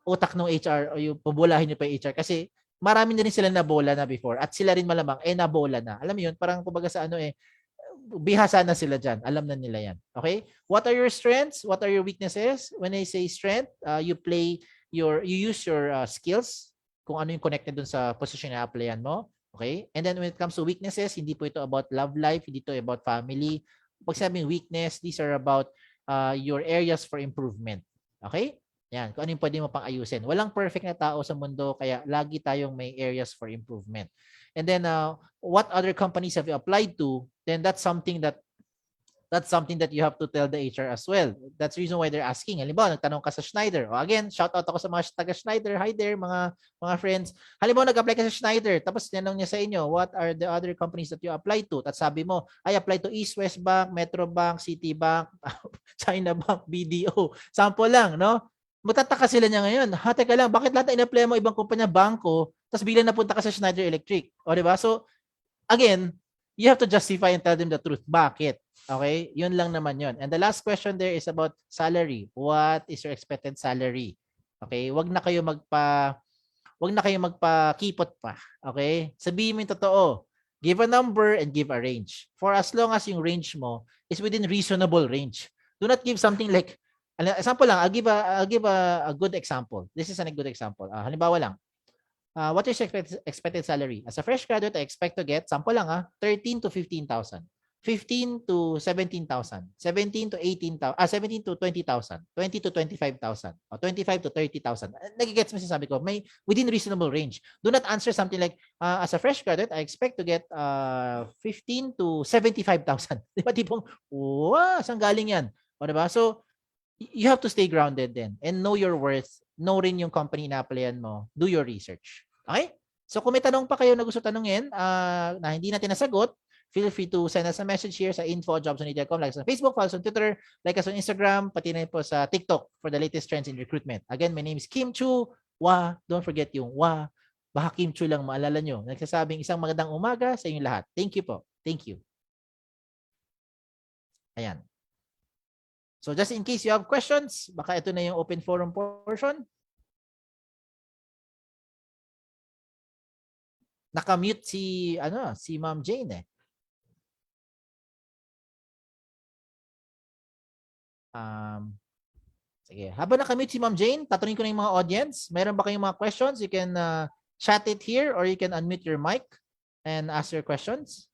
utak ng HR o yung pabulahin nyo pa yung HR. Kasi marami na rin sila nabola na before at sila rin malamang nabola na. Alam mo yun, parang kumbaga sa bihasa na sila dyan. Alam na nila yan. Okay? What are your strengths? What are your weaknesses? When I say strength, you use your skills, kung ano yung connected dun sa position na applyan mo. Okay? And then when it comes to weaknesses, hindi po ito about love life, hindi ito about family. Pag sabing weakness, these are about your areas for improvement. Okay? Yan, kung ano yung pwede mo pang ayusin. Walang perfect na tao sa mundo, kaya lagi tayong may areas for improvement. And then, what other companies have you applied to? Then that's something that you have to tell the HR as well. That's the reason why they're asking. Halimbawa, nagtanong ka sa Schneider. O again, shout out ako sa mga taga Schneider. Hi there, mga friends. Halimbawa, nag-apply ka sa Schneider. Tapos tinanong niya sa inyo, what are the other companies that you applied to? At sabi mo, I applied to East West Bank, Metro Bank, Citibank, China Bank, BDO. Sample lang, no? Matataka sila niya ngayon. Teka lang, bakit lahat na in-apply mo ibang kumpanya, bangko, tapos biglang napunta ka sa Schneider Electric? O, diba? So, again, you have to justify and tell them the truth. Bakit? Okay? Yun lang naman yun. And the last question there is about salary. What is your expected salary? Okay? Wag na kayo magpa-kipot pa. Okay? Sabihin mo yung totoo. Give a number and give a range. For as long as yung range mo is within reasonable range. Do not give something like, example lang, I'll give a good example. This is a good example. Halimbawa lang, what is your expected salary? As a fresh graduate, I expect to get, sample lang 13 to 15,000. 15 to 17,000. 17 to 18,000. 17 to 20,000. 20 to 25,000. 25 to 30,000. Nagigets mo sabi ko, may within reasonable range. Do not answer something like, as a fresh graduate, I expect to get 15 to 75,000. Di ba tipong, wow, saan galing yan? O diba? So, you have to stay grounded then and know your worth. Know rin yung company na applyan mo. Do your research. Okay? So kung may tanong pa kayo na gusto tanungin na hindi natin nasagot, feel free to send us a message here sa info@jobsonmedia.com, like us on Facebook, follow us on Twitter, like us on Instagram, pati na po sa TikTok for the latest trends in recruitment. Again, my name is Kim Chu. Don't forget yung baka Kim Chu lang maalala nyo. Nagsasabing isang magandang umaga sa inyong lahat. Thank you po. Thank you. Ayan. So just in case you have questions, baka ito na yung open forum portion. Nakamute si Ma'am Jane Sige. Habang nakamute si Ma'am Jane, tatanungin ko na yung mga audience. Meron ba kayong mga questions? You can chat it here or you can unmute your mic and ask your questions.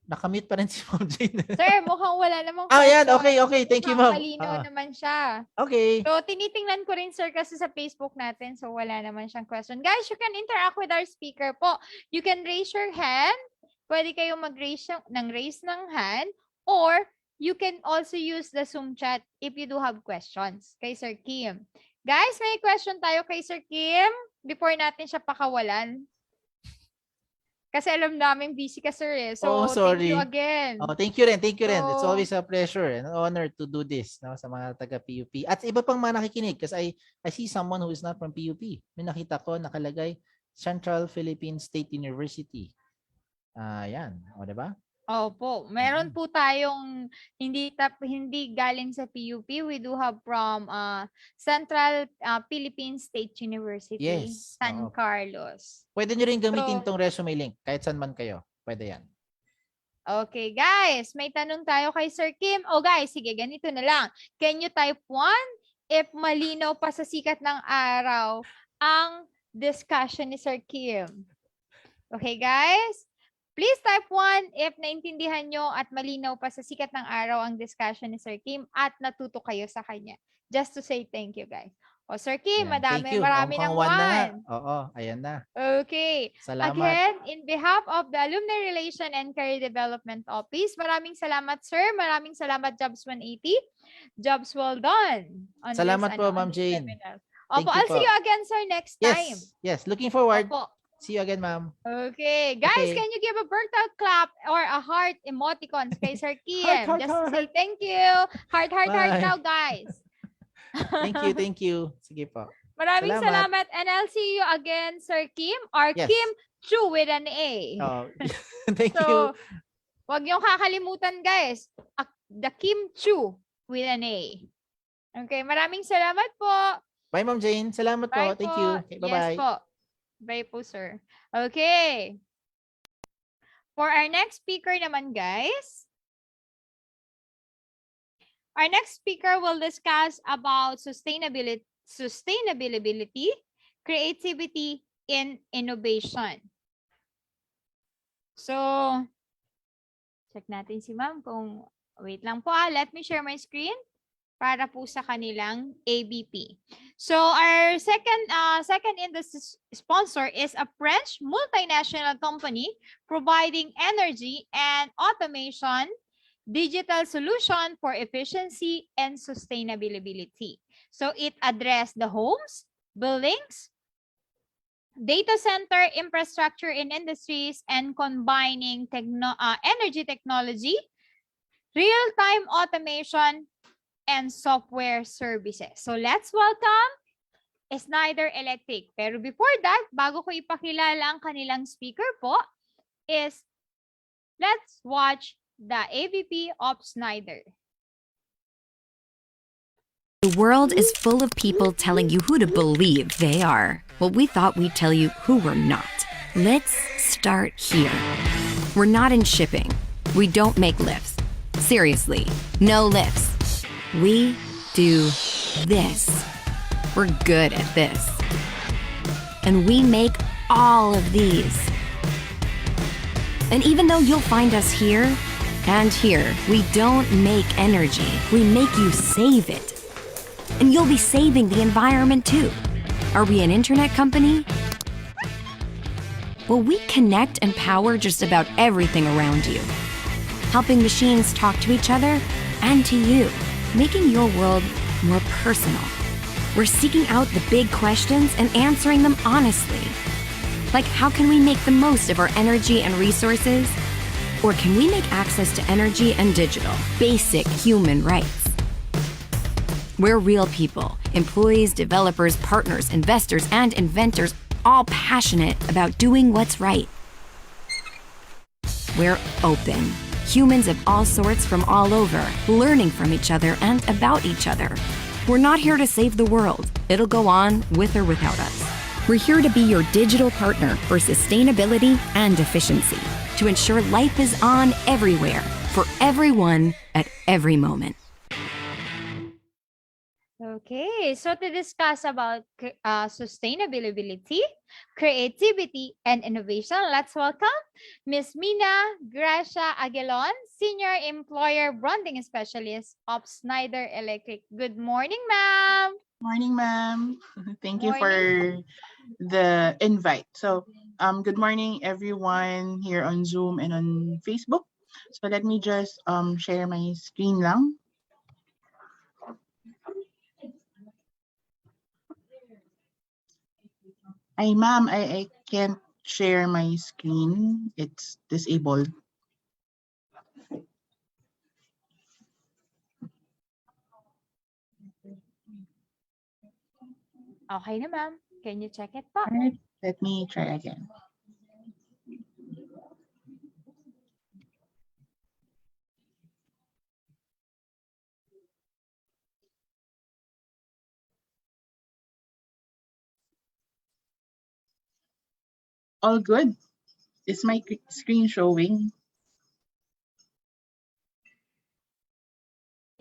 Nakamute pa rin si Ma'am Jane. Sir, mukhang wala namang Yan. question. Okay. Thank you, Ma'am. Malinaw naman siya. Okay. So, tinitingnan ko rin, sir, kasi sa Facebook natin. So, wala naman siyang question. Guys, you can interact with our speaker po. You can raise your hand. Pwede kayong mag-raise ng hand. Or, you can also use the Zoom chat if you do have questions kay Sir Kim. Guys, may question tayo kay Sir Kim before natin siya pakawalan. Kasi alam namin busy ka, sir. So, sorry. thank you again. Thank you rin. It's So, always a pleasure and an honor to do this sa mga taga-PUP. At iba pang mga nakikinig kasi I see someone who is not from PUP. May nakita ko nakalagay Central Philippine State University. Yan. O, diba? Opo. Meron po tayong hindi galing sa PUP. We do have from Central Philippine State University, Yes. San Carlos. Pwede nyo rin gamitin tong resume link kahit saan man kayo. Pwede yan. Okay, guys. May tanong tayo kay Sir Kim. Guys, sige, ganito na lang. Can you type 1 if malinaw pa sa sikat ng araw ang discussion ni Sir Kim? Okay, guys? Please type 1 if naintindihan nyo at malinaw pa sa sikat ng araw ang discussion ni Sir Kim at natuto kayo sa kanya. Just to say thank you, guys. Sir Kim, marami ng 1. Ayan na. Okay. Salamat. Again, in behalf of the Alumni Relation and Career Development Office, maraming salamat, sir. Maraming salamat, Jobs 180. Jobs well done. Salamat po, Ma'am Jane. Opo, I'll see you again, sir, next time. Yes. Looking forward. Opo. See you again, ma'am. Okay. Guys, can you give a birthday clap or a heart emoticon kay Sir Kim? Just to say thank you. Heart now, guys. Thank you. Sige po. Maraming salamat. And I'll see you again, Sir Kim, or Kim Chu with an A. Thank you. Wag niyong kakalimutan, guys. The Kim Chu with an A. Okay, maraming salamat po. Bye, Ma'am Jane. Salamat po. Thank you. Okay, bye-bye. Yes po. Bye po, sir. Okay. For our next speaker naman, guys. Our next speaker will discuss about sustainability, creativity, and innovation. So, check natin si ma'am kung, wait lang po let me share my screen para po sa kanilang ABP. So, our second industry sponsor is a French multinational company providing energy and automation digital solution for efficiency and sustainability. So, it addressed the homes, buildings, data center, infrastructure in industries, and combining energy technology, real-time automation, and software services. So let's welcome Schneider Electric. Pero before that, bago ko ipakilala ang kanilang speaker po, is let's watch the AVP of Schneider. The world is full of people telling you who to believe they are. Well, we thought we'd tell you who we're not. Let's start here. We're not in shipping. We don't make lifts. Seriously, no lifts. We do this. We're good at this. And we make all of these. And even though you'll find us here and here, we don't make energy. We make you save it. And you'll be saving the environment too. Are we an internet company? Well, we connect and power just about everything around you, helping machines talk to each other and to you, making your world more personal. We're seeking out the big questions and answering them honestly. Like, how can we make the most of our energy and resources? Or can we make access to energy and digital basic human rights? We're real people, employees, developers, partners, investors, and inventors, all passionate about doing what's right. We're open. Humans of all sorts from all over, learning from each other and about each other. We're not here to save the world. It'll go on with or without us. We're here to be your digital partner for sustainability and efficiency, to ensure life is on everywhere, for everyone at every moment. Okay, so to discuss about sustainability, creativity, and innovation, let's welcome Ms. Mina Gracia Aguilon, Senior Employer Branding Specialist of Schneider Electric. Good morning, ma'am. Morning, ma'am. Thank you for Morning. the invite. So, good morning, everyone here on Zoom and on Facebook. So let me just share my screen lang. Ay, ma'am, I can't share my screen. It's disabled. Okay na, ma'am. Can you check it po? Alright, let me try again. All good. Is my screen showing?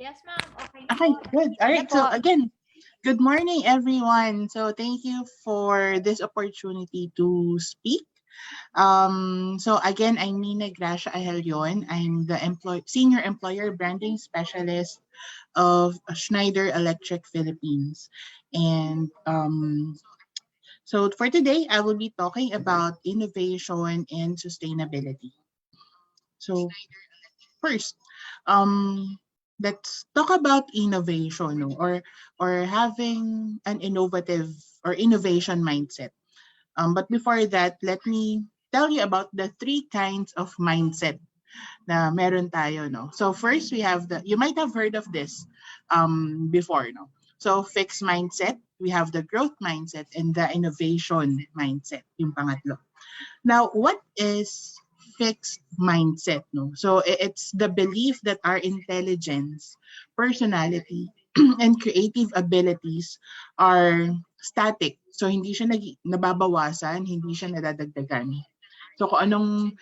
Yes, ma'am. Okay na Okay, po. good. All right. Sige So po. again, good morning, everyone. So thank you for this opportunity to speak. So again, I'm Mina Gracia Ahelion. I'm the Senior Employer Branding Specialist of Schneider Electric Philippines. And so for today, I will be talking about innovation and sustainability. So first, let's talk about innovation, no? Or having an innovative or innovation mindset. But before that, let me tell you about the three kinds of mindset na meron tayo, no? So first, we have you might have heard of this before, no? So fixed mindset, we have the growth mindset and the innovation mindset, yung pangatlo. Now, what is fixed mindset, no? So it's the belief that our intelligence, personality, and creative abilities are static. So hindi siya nababawasan, hindi siya nadadagdagan. So kung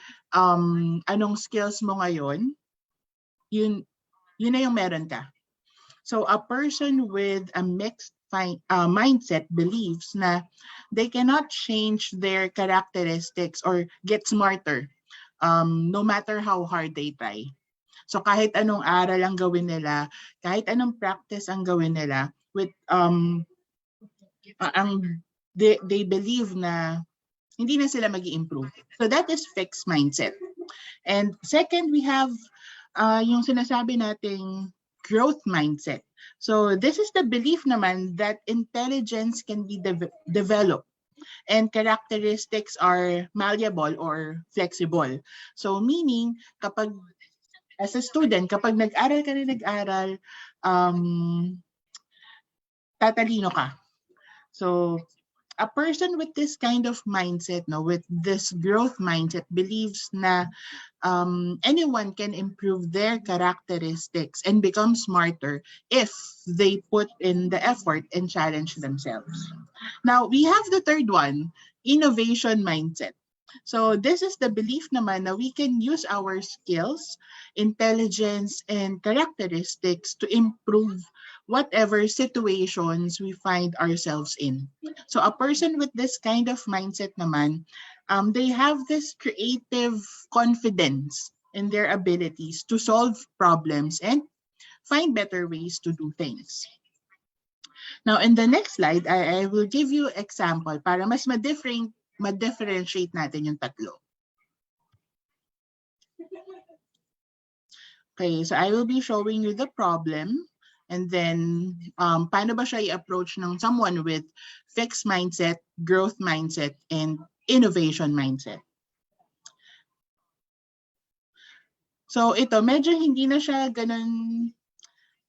anong skills mo ngayon, yun na yung meron ka. So a person with a mixed mindset believes na they cannot change their characteristics or get smarter no matter how hard they try. So kahit anong aral ang gawin nila, kahit anong practice ang gawin nila, with they believe na hindi na sila mag-i-improve. So that is fixed mindset. And second, we have yung sinasabi nating growth mindset. So this is the belief naman that intelligence can be developed and characteristics are malleable or flexible. So meaning, kapag as a student, kapag nag-aral ka na nag-aral, tatalino ka. So a person with this kind of mindset, no, with this growth mindset, believes na anyone can improve their characteristics and become smarter if they put in the effort and challenge themselves. Now, we have the third one, innovation mindset. So this is the belief naman na we can use our skills, intelligence, and characteristics to improve whatever situations we find ourselves in. So a person with this kind of mindset naman, they have this creative confidence in their abilities to solve problems and find better ways to do things. Now, in the next slide, I will give you example para mas ma-differentiate natin yung tatlo. Okay, so I will be showing you the problem and then paano ba siya i-approach ng someone with fixed mindset, growth mindset, and innovation mindset. So ito, medyo hindi na siya ganun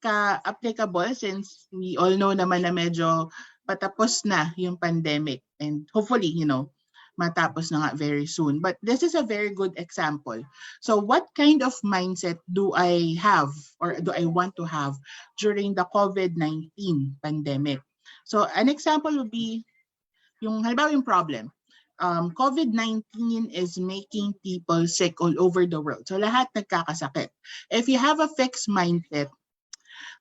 ka-applicable since we all know naman na medyo patapos na yung pandemic and hopefully, matapos na nga very soon. But this is a very good example. So what kind of mindset do I have or do I want to have during the COVID-19 pandemic? So an example would be halimbawa yung problem. COVID-19 is making people sick all over the world. So lahat nagkakasakit. If you have a fixed mindset,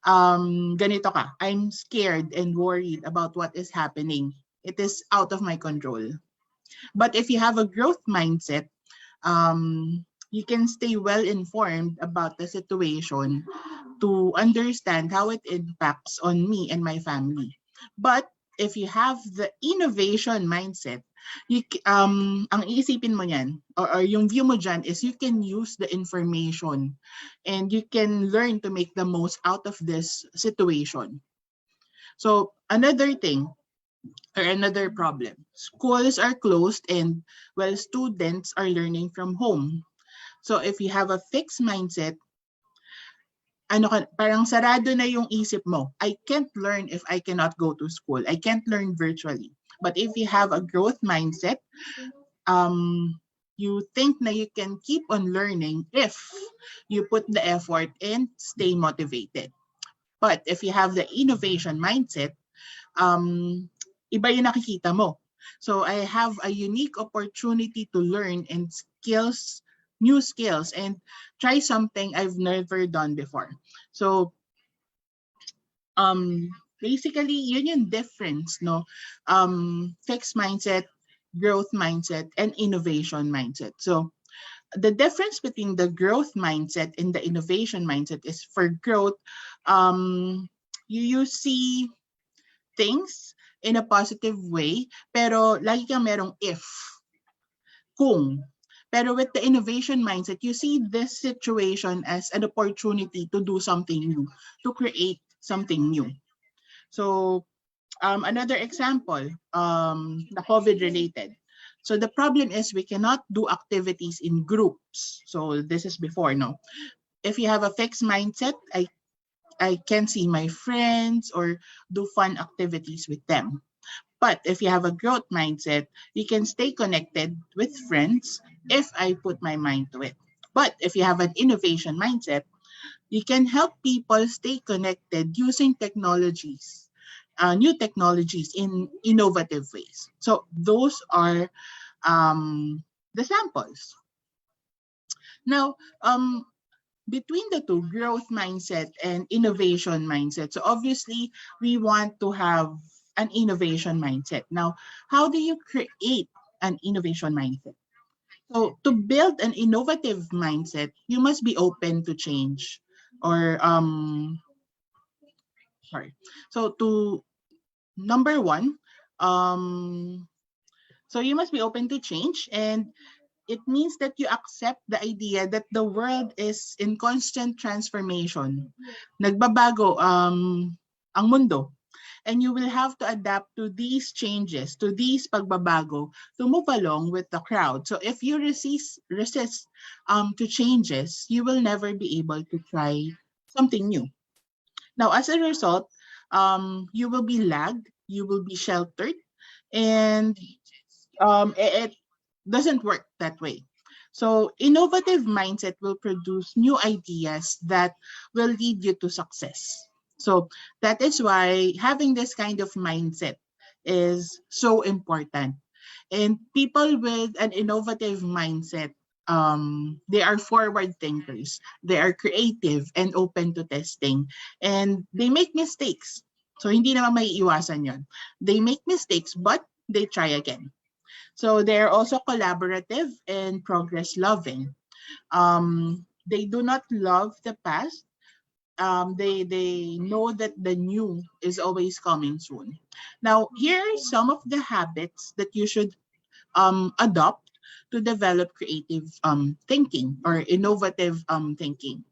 ganito ka, I'm scared and worried about what is happening. It is out of my control. But if you have a growth mindset, you can stay well informed about the situation to understand how it impacts on me and my family. But if you have the innovation mindset, ang iisipin mo niyan, or yung view mo dyan is you can use the information and you can learn to make the most out of this situation. So another thing, or another problem, schools are closed and well, students are learning from home. So if you have a fixed mindset, parang sarado na yung isip mo. I can't learn if I cannot go to school. I can't learn virtually. But if you have a growth mindset, you think na you can keep on learning if you put the effort and stay motivated. But if you have the innovation mindset, iba yung nakikita mo. So I have a unique opportunity to learn and new skills, and try something I've never done before. So basically yun yung difference, no? Fixed mindset, growth mindset, and innovation mindset. So the difference between the growth mindset and the innovation mindset is, for growth, you see things in a positive way, pero lagi kang merong if, kung. Pero with the innovation mindset, you see this situation as an opportunity to do something new, to create something new. So another example, the COVID related. So the problem is we cannot do activities in groups. So this is before, no? If you have a fixed mindset, I can see my friends or do fun activities with them. But if you have a growth mindset, you can stay connected with friends if I put my mind to it. But if you have an innovation mindset, you can help people stay connected using technologies, new technologies in innovative ways. So those are the samples. Now, between the two, growth mindset and innovation mindset, so obviously we want to have an innovation mindset. Now, how do you create an innovation mindset? So to build an innovative mindset, you must be open to change, or so to number one, so you must be open to change, and it means that you accept the idea that the world is in constant transformation. Nagbabago ang mundo. And you will have to adapt to these changes, to these pagbabago, to move along with the crowd. So if you resist to changes, you will never be able to try something new. Now, as a result, you will be lagged, you will be sheltered, and it doesn't work that way. So innovative mindset will produce new ideas that will lead you to success. So that is why having this kind of mindset is so important. And people with an innovative mindset, they are forward thinkers, they are creative and open to testing, and they make mistakes. So hindi naman maiiwasan yon. They make mistakes, but they try again. So they're also collaborative and progress loving. They do not love the past. They know that the new is always coming soon. Now, here are some of the habits that you should adopt to develop creative thinking or innovative thinking.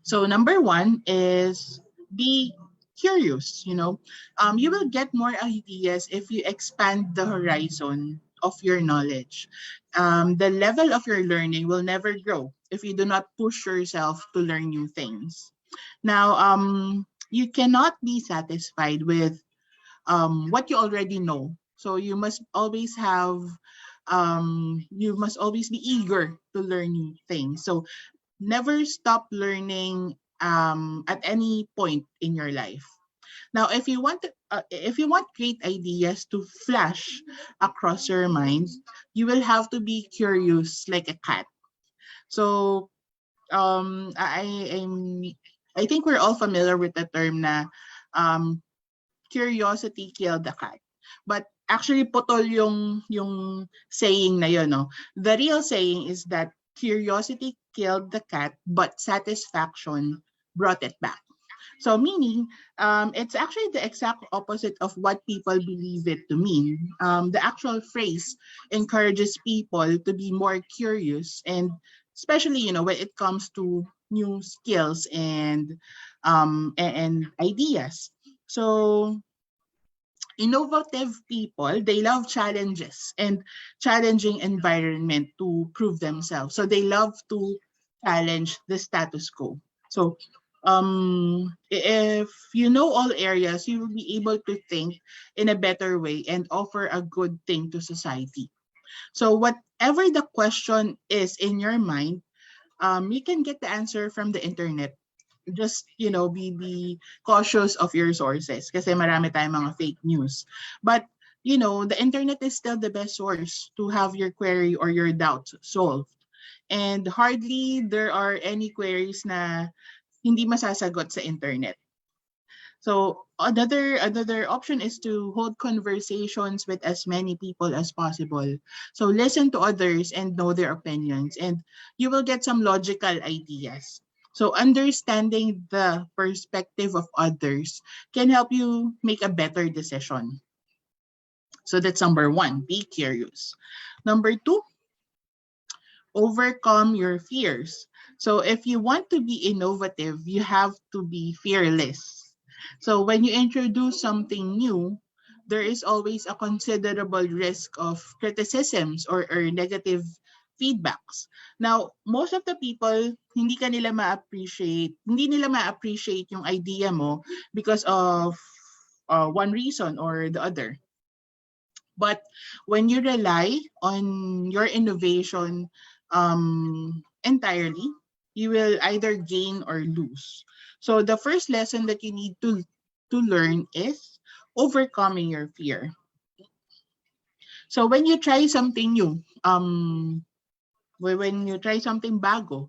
So number one is be curious. You will get more ideas if you expand the horizon of your knowledge. The level of your learning will never grow if you do not push yourself to learn new things. Now, you cannot be satisfied with what you already know. So you must always be eager to learn new things. So never stop learning at any point in your life. Now, if you want great ideas to flash across your mind, you will have to be curious like a cat. So, um, I I'm I think we're all familiar with the term na um, curiosity killed the cat. But actually putol yung saying na yun, no? The real saying is that curiosity killed the cat, but satisfaction brought it back. So meaning, it's actually the exact opposite of what people believe it to mean. The actual phrase encourages people to be more curious, and especially when it comes to new skills and ideas. So innovative people, they love challenges and challenging environment to prove themselves. So they love to challenge the status quo. So if you know all areas, you will be able to think in a better way and offer a good thing to society. So whatever the question is in your mind, you can get the answer from the internet. Just be cautious of your sources kasi marami tayong mga fake news, but the internet is still the best source to have your query or your doubts solved, and hardly there are any queries na hindi masasagot sa internet. So another option is to hold conversations with as many people as possible. So listen to others and know their opinions, and you will get some logical ideas. So understanding the perspective of others can help you make a better decision. So that's number one, be curious. Number two, overcome your fears. So if you want to be innovative, you have to be fearless. So when you introduce something new, there is always a considerable risk of criticisms or negative feedbacks. Now, most of the people, hindi nila ma-appreciate yung idea mo because of one reason or the other. But when you rely on your innovation entirely, you will either gain or lose. So the first lesson that you need to learn is overcoming your fear. So when you try something new, when you try something bago,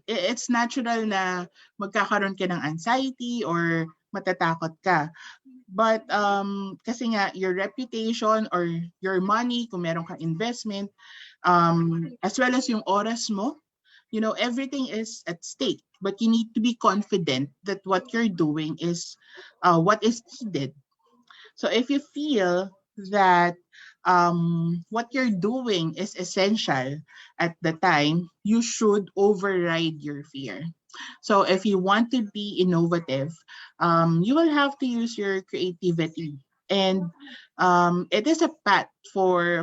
it's natural na magkakaroon ka ng anxiety or matatakot ka. But kasi nga your reputation or your money, kung meron kang investment, as well as yung oras mo, everything is at stake. But you need to be confident that what you're doing is what is needed. So if you feel that what you're doing is essential at the time, you should override your fear. So if you want to be innovative, you will have to use your creativity, and it is a path for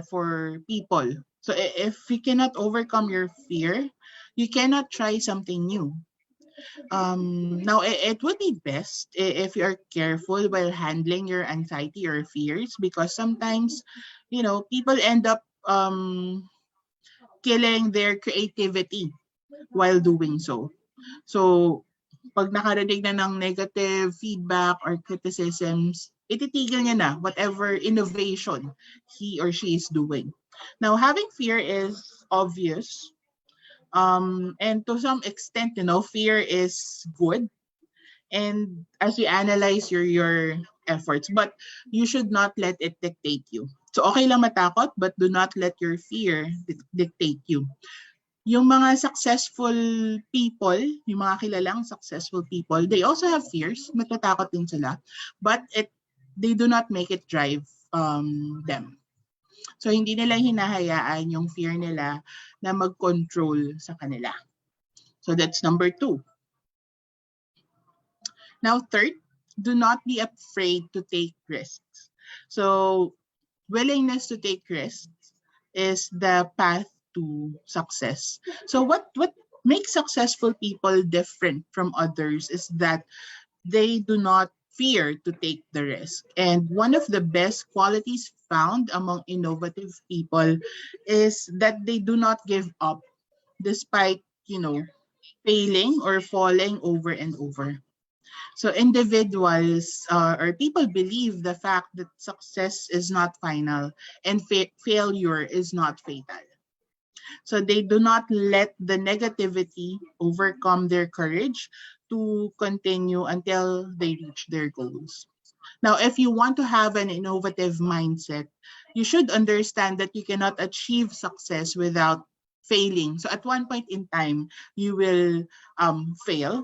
people. So if you cannot overcome your fear, you cannot try something new. Now, it would be best if you are careful while handling your anxiety or fears, because sometimes, people end up killing their creativity while doing so. So, pag nakarinig na ng negative feedback or criticisms, ititigil niya na whatever innovation he or she is doing. Now, having fear is obvious. And to some extent, fear is good. And as you analyze your efforts, but you should not let it dictate you. So okay lang matakot, but do not let your fear dictate you. Yung mga successful people, yung mga kilalang successful people, they also have fears. Natatakot din sila. But they do not make it drive them. So hindi nila hinahayaan yung fear nila na mag-control sa kanila. So that's number 2. Now third, do not be afraid to take risks. So willingness to take risks is the path to success. So what makes successful people different from others is that they do not fear to take the risk. And one of the best qualities found among innovative people is that they do not give up despite, failing or falling over and over. So individuals or people believe the fact that success is not final and failure is not fatal. So they do not let the negativity overcome their courage to continue until they reach their goals. Now, if you want to have an innovative mindset, you should understand that you cannot achieve success without failing. So at one point in time, you will fail,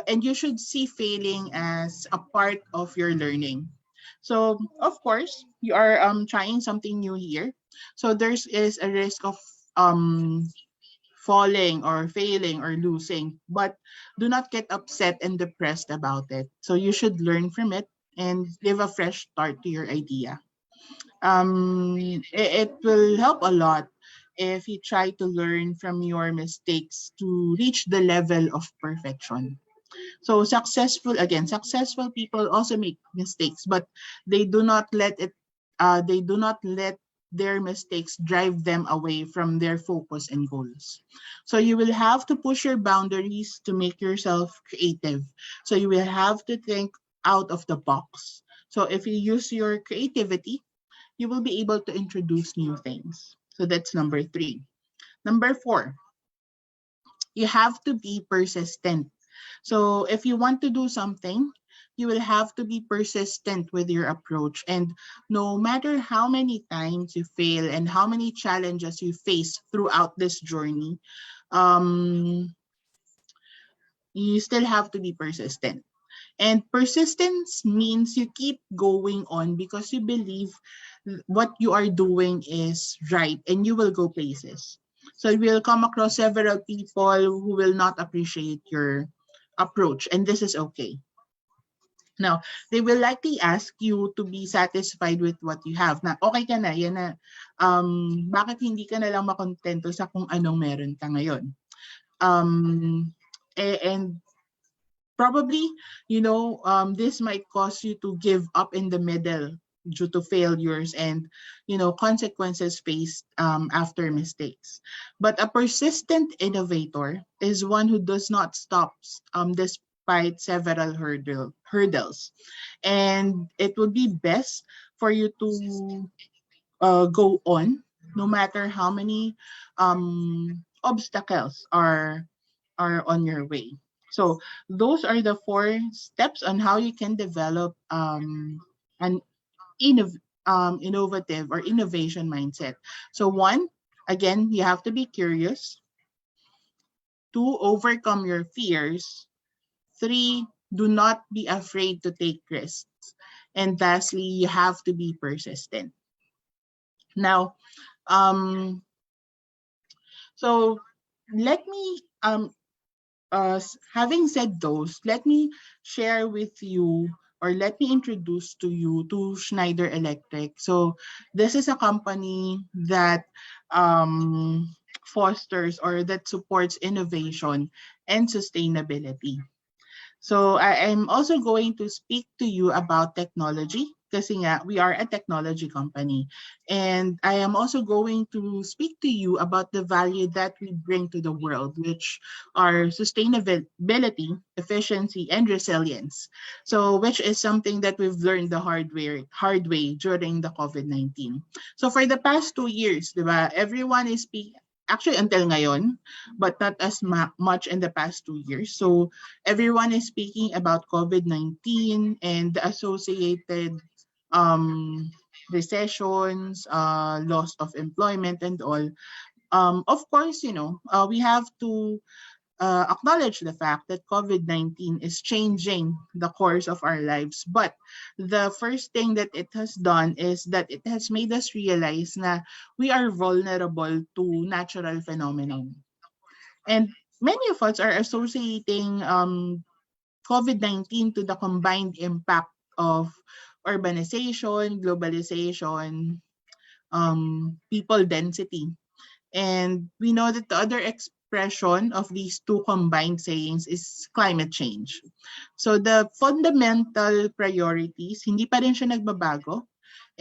and you should see failing as a part of your learning. So of course, you are trying something new here. So there's is a risk of um falling or failing or losing, but do not get upset and depressed about it. So you should learn from it and give a fresh start to your idea. It will help a lot if you try to learn from your mistakes to reach the level of perfection. So successful people also make mistakes, but they do not let it they do not let their mistakes drive them away from their focus and goals. So you will have to push your boundaries to make yourself creative. So you will have to think out of the box. So if you use your creativity, you will be able to introduce new things. So that's number 3. Number 4, you have to be persistent. So if you want to do something, you will have to be persistent with your approach. And no matter how many times you fail and how many challenges you face throughout this journey, um, you still have to be persistent. And persistence means you keep going on because you believe what you are doing is right and you will go places. So you will come across several people who will not appreciate your approach, and this is okay. Now, they will likely ask you to be satisfied with what you have. Na, okay ka na, yan na. Bakit hindi ka na lang makontento sa kung anong meron ka ngayon? And probably, this might cause you to give up in the middle due to failures and, consequences faced after mistakes. But a persistent innovator is one who does not stop despite several hurdles. And it would be best for you to go on no matter how many obstacles are on your way. So those are the 4 steps on how you can develop an innovative or innovation mindset. So 1, again, you have to be curious. 2, overcome your fears. 3, do not be afraid to take risks. And lastly, you have to be persistent. Now, so let me having said those, let me share with you or let me introduce to you to Schneider Electric. So this is a company that fosters or that supports innovation and sustainability. So I'm also going to speak to you about technology kasi nga we are a technology company. And I am also going to speak to you about the value that we bring to the world, which are sustainability, efficiency, and resilience. So which is something that we've learned the hard way during the COVID-19. So for the past 2 years, diba, everyone is speaking, actually until ngayon, but not as much in the past 2 years. So everyone is speaking about COVID-19 and the associated recessions, loss of employment and all. Of course, we have to acknowledge the fact that COVID-19 is changing the course of our lives. But the first thing that it has done is that it has made us realize na we are vulnerable to natural phenomenon. And many of us are associating COVID-19 to the combined impact of urbanization, globalization, people density. And we know that the other expression of these two combined sayings is climate change. So the fundamental priorities, hindi pa rin siya nagbabago.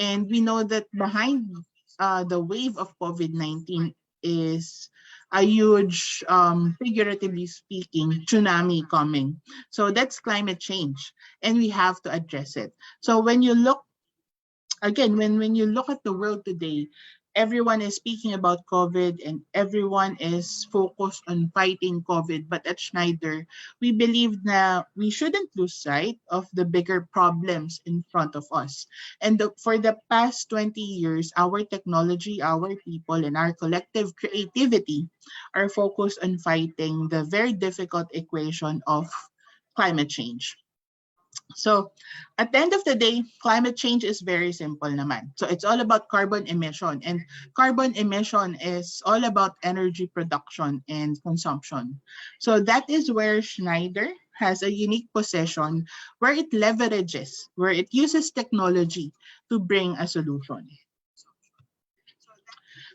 And we know that behind the wave of COVID-19 is a huge, figuratively speaking, tsunami coming. So that's climate change, and we have to address it. So when you look again, when you look at the world today, everyone is speaking about COVID and everyone is focused on fighting COVID. But at Schneider, we believe that we shouldn't lose sight of the bigger problems in front of us. And for the past 20 years, our technology, our people, and our collective creativity are focused on fighting the very difficult equation of climate change. So at the end of the day, climate change is very simple naman. So it's all about carbon emission, and carbon emission is all about energy production and consumption. So that is where Schneider has a unique position where it leverages, where it uses technology to bring a solution.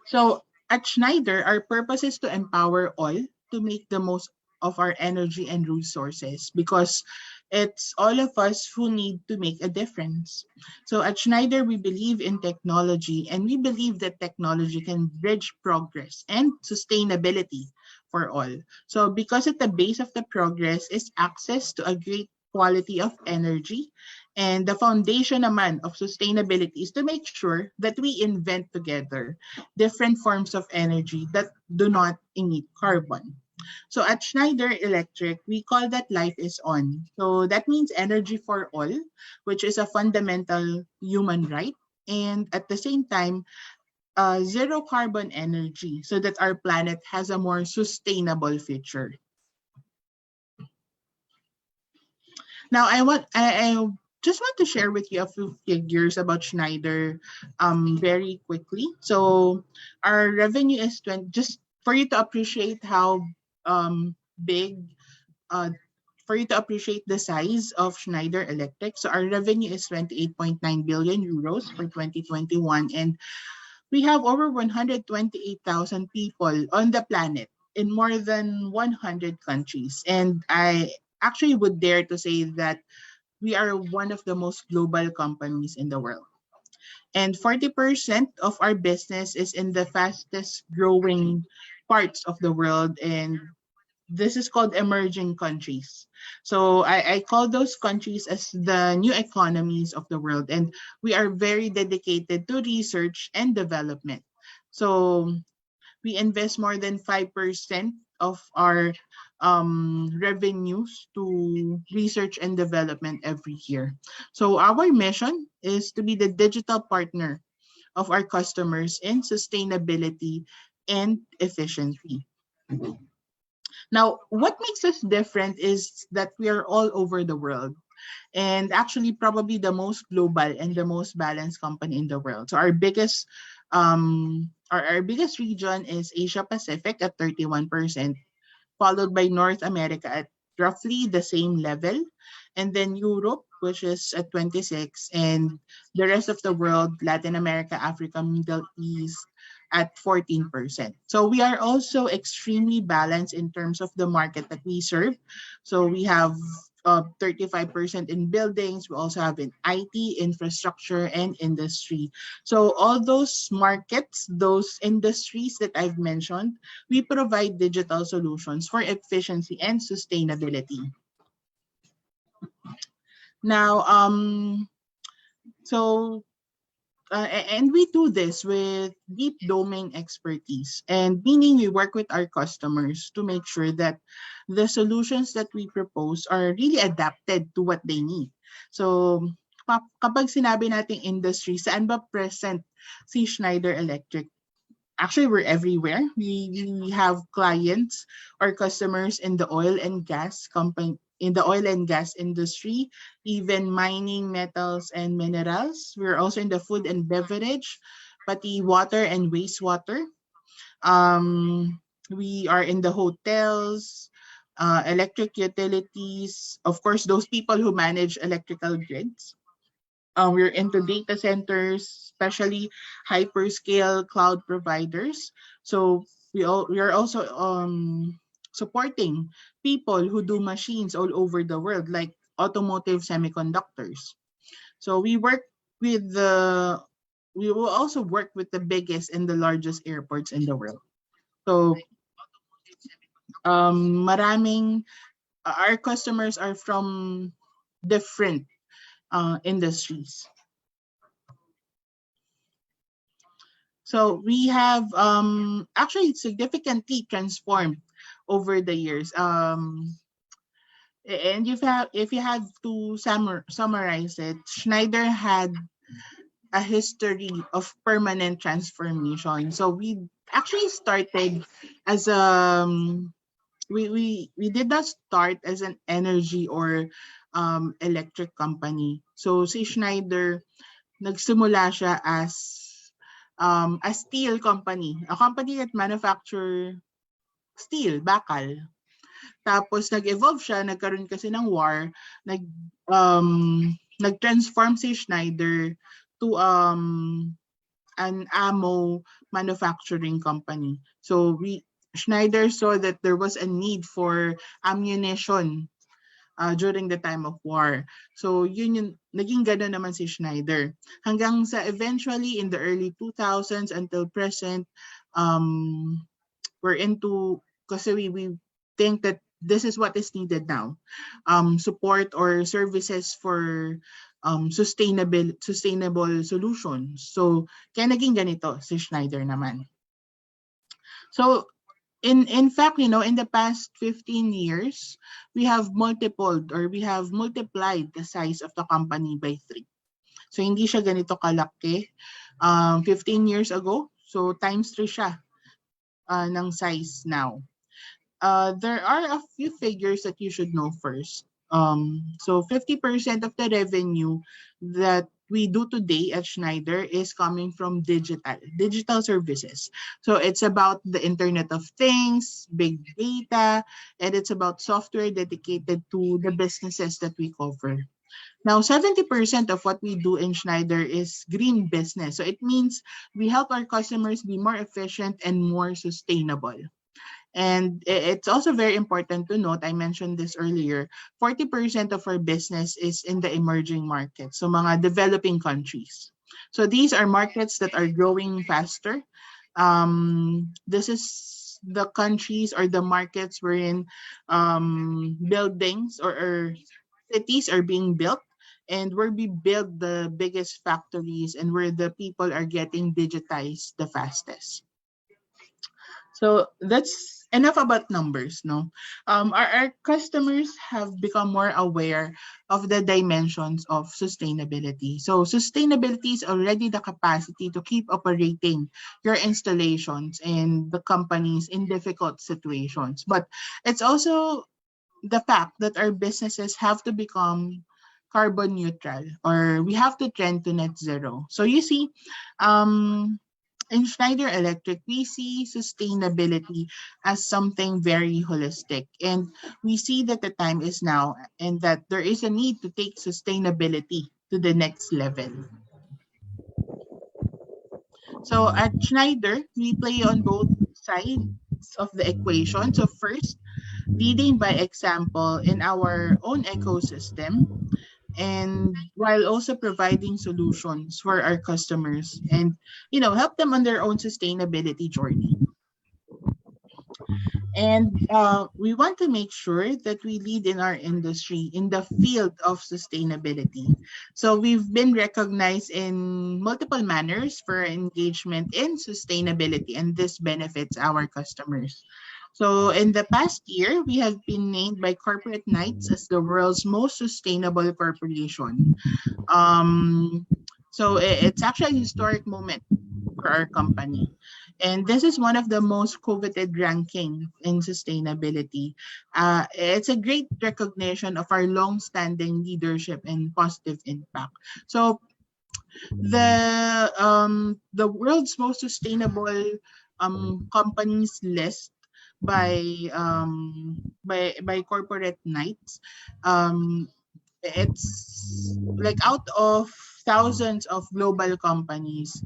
So at Schneider, our purpose is to empower all to make the most of our energy and resources, because it's all of us who need to make a difference. So at Schneider, we believe in technology, and we believe that technology can bridge progress and sustainability for all. So because at the base of the progress is access to a great quality of energy, and the foundation naman of sustainability is to make sure that we invent together different forms of energy that do not emit carbon. So at Schneider Electric, we call that life is on. So that means energy for all, which is a fundamental human right. And at the same time, zero carbon energy so that our planet has a more sustainable future. Now, I just want to share with you a few figures about Schneider very quickly. So our revenue is 20, just for you to appreciate how big, uh, for you to appreciate the size of Schneider Electric. So our revenue is 28.9 billion euros for 2021, and we have over 128,000 people on the planet in more than 100 countries. And I actually would dare to say that we are one of the most global companies in the world. And 40% of our business is in the fastest growing parts of the world, and this is called emerging countries. So I call those countries as the new economies of the world, and we are very dedicated to research and development. So we invest more than 5% of our revenues to research and development every year. So our mission is to be the digital partner of our customers in sustainability and efficiency. Now, what makes us different is that we are all over the world, and actually probably the most global and the most balanced company in the world. So our biggest region is Asia Pacific at 31%, followed by North America at roughly the same level, and then Europe, which is at 26, and the rest of the world, Latin America, Africa, Middle East, at 14%. So we are also extremely balanced in terms of the market that we serve. So we have 35% in buildings. We also have in IT, infrastructure, and industry. So all those markets, those industries that I've mentioned, we provide digital solutions for efficiency and sustainability. Now, so and we do this with deep domain expertise, and meaning we work with our customers to make sure that the solutions that we propose are really adapted to what they need. So kapag sinabi nating industry, saan ba present si Schneider Electric? Actually, we're everywhere. We have clients or customers in the oil and gas company, in the oil and gas industry, even mining metals and minerals. We're also in the food and beverage, pati water and wastewater. We are in the hotels, electric utilities, of course, those people who manage electrical grids. We're into data centers, especially hyperscale cloud providers. So we are also supporting people who do machines all over the world, like automotive semiconductors. So we will also work with the biggest and the largest airports in the world. So maraming our customers are from different industries. So we have actually significantly transformed over the years. And if you had to summarize it, Schneider had a history of permanent transformation. So we actually started as we did not start as an energy or electric company. So si Schneider nagsimula siya as a steel company, a company that manufacture steel, bakal. Tapos nag-evolve siya, nagkaroon kasi ng war, nag-transform si Schneider to an ammo manufacturing company. So Schneider saw that there was a need for ammunition during the time of war. So yun yung naging gano'n naman si Schneider. Hanggang sa eventually in the early 2000s until present, we're into, kasi we think that this is what is needed now. Support or services for sustainable solutions. So kaya naging ganito si Schneider naman. So in fact, in the past 15 years, we have multiplied the size of the company by 3. So hindi siya ganito kalaki 15 years ago. So times 3 siya ng size now. There are a few figures that you should know first. So 50% of the revenue that we do today at Schneider is coming from digital services. So it's about the Internet of Things, big data, and it's about software dedicated to the businesses that we cover. Now, 70% of what we do in Schneider is green business. So it means we help our customers be more efficient and more sustainable. And it's also very important to note, I mentioned this earlier, 40% of our business is in the emerging markets, so mga developing countries. So these are markets that are growing faster. This is the countries or the markets wherein buildings or cities are being built, and where we build the biggest factories and where the people are getting digitized the fastest. So that's enough about numbers, no? Our customers have become more aware of the dimensions of sustainability. So sustainability is already the capacity to keep operating your installations and the companies in difficult situations. But it's also the fact that our businesses have to become carbon neutral, or we have to trend to net zero. So you see, in Schneider Electric, we see sustainability as something very holistic. And we see that the time is now and that there is a need to take sustainability to the next level. So at Schneider, we play on both sides of the equation. So first, leading by example in our own ecosystem, and while also providing solutions for our customers and help them on their own sustainability journey. And we want to make sure that we lead in our industry in the field of sustainability. So we've been recognized in multiple manners for engagement in sustainability, and this benefits our customers. So in the past year, we have been named by Corporate Knights as the world's most sustainable corporation. So it's actually a historic moment for our company. And this is one of the most coveted rankings in sustainability. It's a great recognition of our long-standing leadership and positive impact. So the world's most sustainable companies list by Corporate Knights, it's like out of thousands of global companies,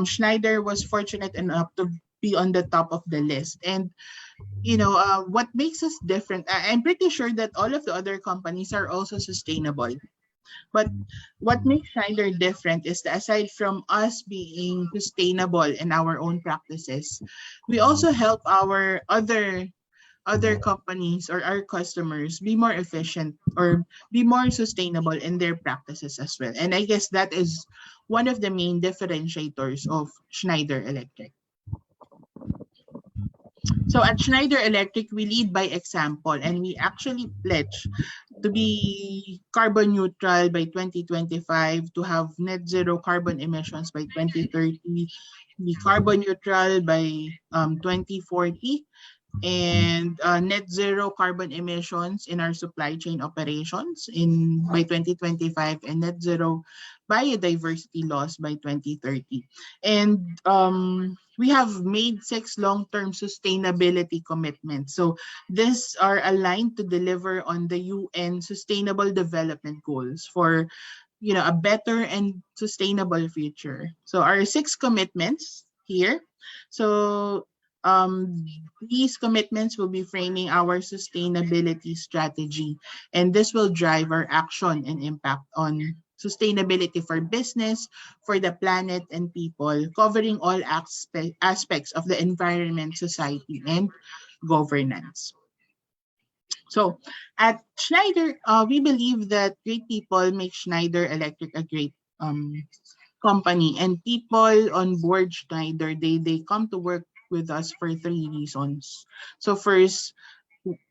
Schneider was fortunate enough to be on the top of the list. And what makes us different, I'm pretty sure that all of the other companies are also sustainable. But what makes Schneider different is that aside from us being sustainable in our own practices, we also help our other companies or our customers be more efficient or be more sustainable in their practices as well. And I guess that is one of the main differentiators of Schneider Electric. So at Schneider Electric, we lead by example and we actually pledge to be carbon neutral by 2025, to have net zero carbon emissions by 2030, be carbon neutral by 2040, and net zero carbon emissions in our supply chain operations in by 2025, and net zero biodiversity loss by 2030. And we have made 6 long-term sustainability commitments. So these are aligned to deliver on the UN Sustainable Development Goals for a better and sustainable future. So our 6 commitments here. So um, these commitments will be framing our sustainability strategy, and this will drive our action and impact on sustainability for business, for the planet and people, covering all aspects of the environment, society, and governance. So at Schneider, we believe that great people make Schneider Electric a great company, and people on board Schneider, they come to work with us for 3 reasons. So first,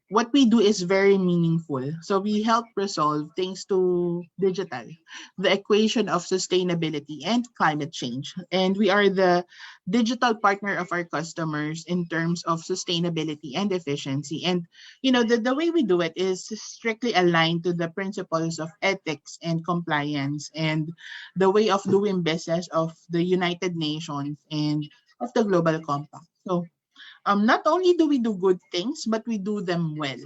what we do is very meaningful. So we help resolve things to digital, the equation of sustainability and climate change. And we are the digital partner of our customers in terms of sustainability and efficiency. And the way we do it is strictly aligned to the principles of ethics and compliance and the way of doing business of the United Nations and of the Global Compact. So not only do we do good things, but we do them well.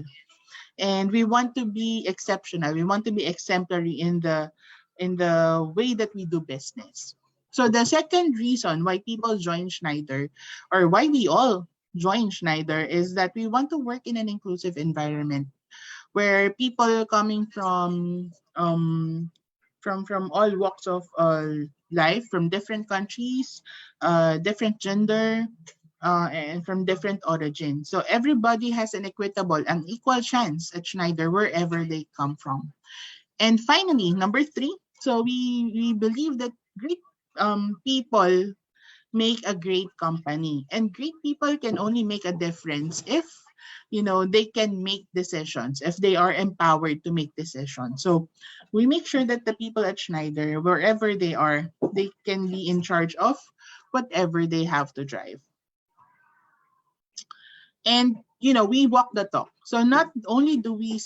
And we want to be exceptional. We want to be exemplary in the way that we do business. So the second reason why people join Schneider, or why we all join Schneider, is that we want to work in an inclusive environment where people coming from all walks of life, from different countries, different gender, and from different origins. So everybody has an equitable and equal chance at Schneider wherever they come from. And finally, number 3, so we believe that great people make a great company. And great people can only make a difference if they can make decisions, if they are empowered to make decisions. So we make sure that the people at Schneider, wherever they are, they can be in charge of whatever they have to drive. And we walk the talk. So not only do we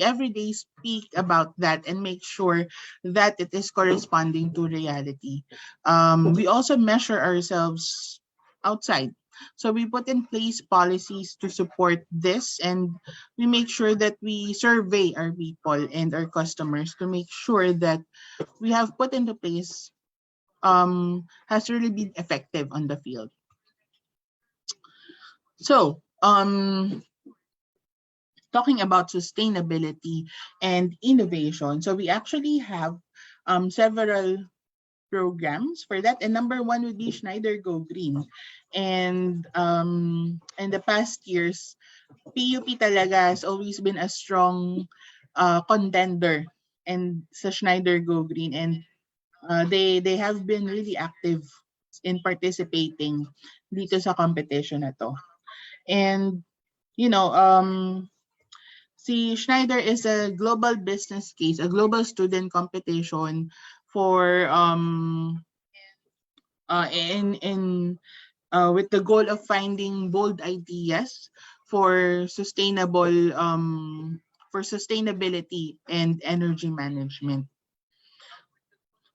every day speak about that and make sure that it is corresponding to reality. We also measure ourselves outside. So we put in place policies to support this, and we make sure that we survey our people and our customers to make sure that we have put into place has really been effective on the field. So, talking about sustainability and innovation, so we actually have several programs for that. And number 1 would be Schneider Go Green. And in the past years, PUP talaga has always been a strong contender and sa Schneider Go Green. And they have been really active in participating dito sa competition na to. And si Schneider is a global business case, a global student competition for with the goal of finding bold ideas for sustainability and energy management.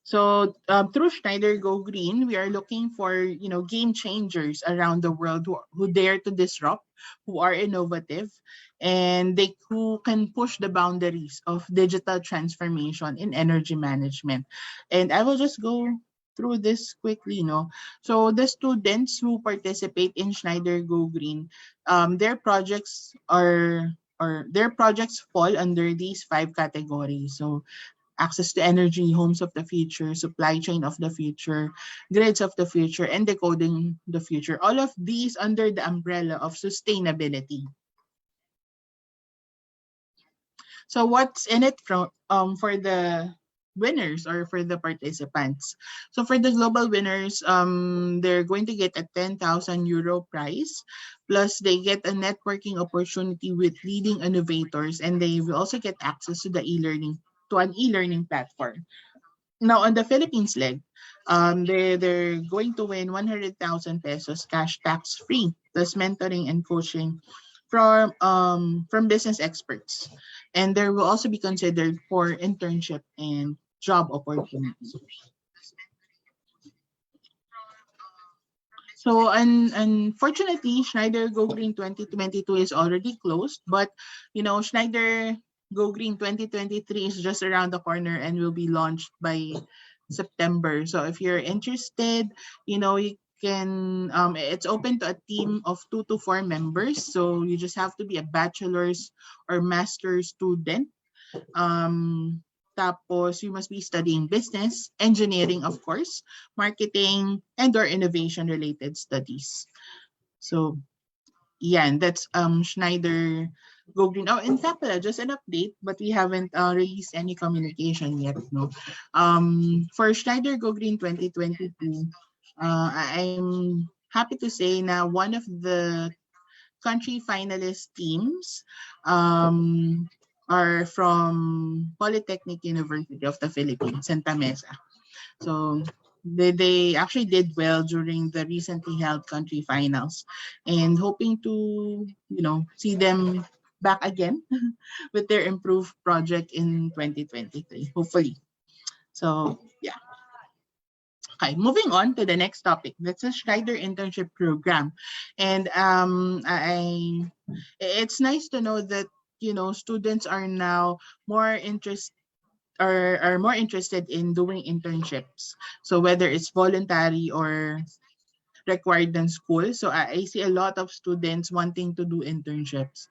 So through Schneider Go Green, we are looking for game changers around the world who dare to disrupt, who are innovative, and who can push the boundaries of digital transformation in energy management. And I will just go through this quickly. So the students who participate in Schneider Go Green, their projects fall under these 5 categories. So access to energy, homes of the future, supply chain of the future, grids of the future, and decoding the future. All of these under the umbrella of sustainability. So what's in it for the winners or for the participants? So for the global winners, they're going to get a 10,000 euro prize, plus they get a networking opportunity with leading innovators, and they will also get access to an e-learning platform. Now on the Philippines leg, they're going to win 100,000 pesos cash tax free, plus mentoring and coaching from business experts, and there will also be considered for internship and job opportunities. So unfortunately, Schneider Go Green 2022 is already closed, but Schneider Go Green 2023 is just around the corner and will be launched by September. So if you're interested, you can it's open to a team of 2 to 4 members. So you just have to be a bachelor's or master's student. Tapos you must be studying business, engineering, of course, marketing, and or innovation related studies. So yeah, and that's Schneider Go Green. Oh, in fact, just an update, but we haven't released any communication yet. No, for Schneider Go Green 2022, I'm happy to say now one of the country finalist teams are from Polytechnic University of the Philippines, Santa Mesa. So they actually did well during the recently held country finals, and hoping to see them back again with their improved project in 2023, hopefully. So yeah. Okay, moving on to the next topic. That's a Schneider internship program, and it's nice to know that students are now more are more interested in doing internships. So whether it's voluntary or required than school. So I see a lot of students wanting to do internships.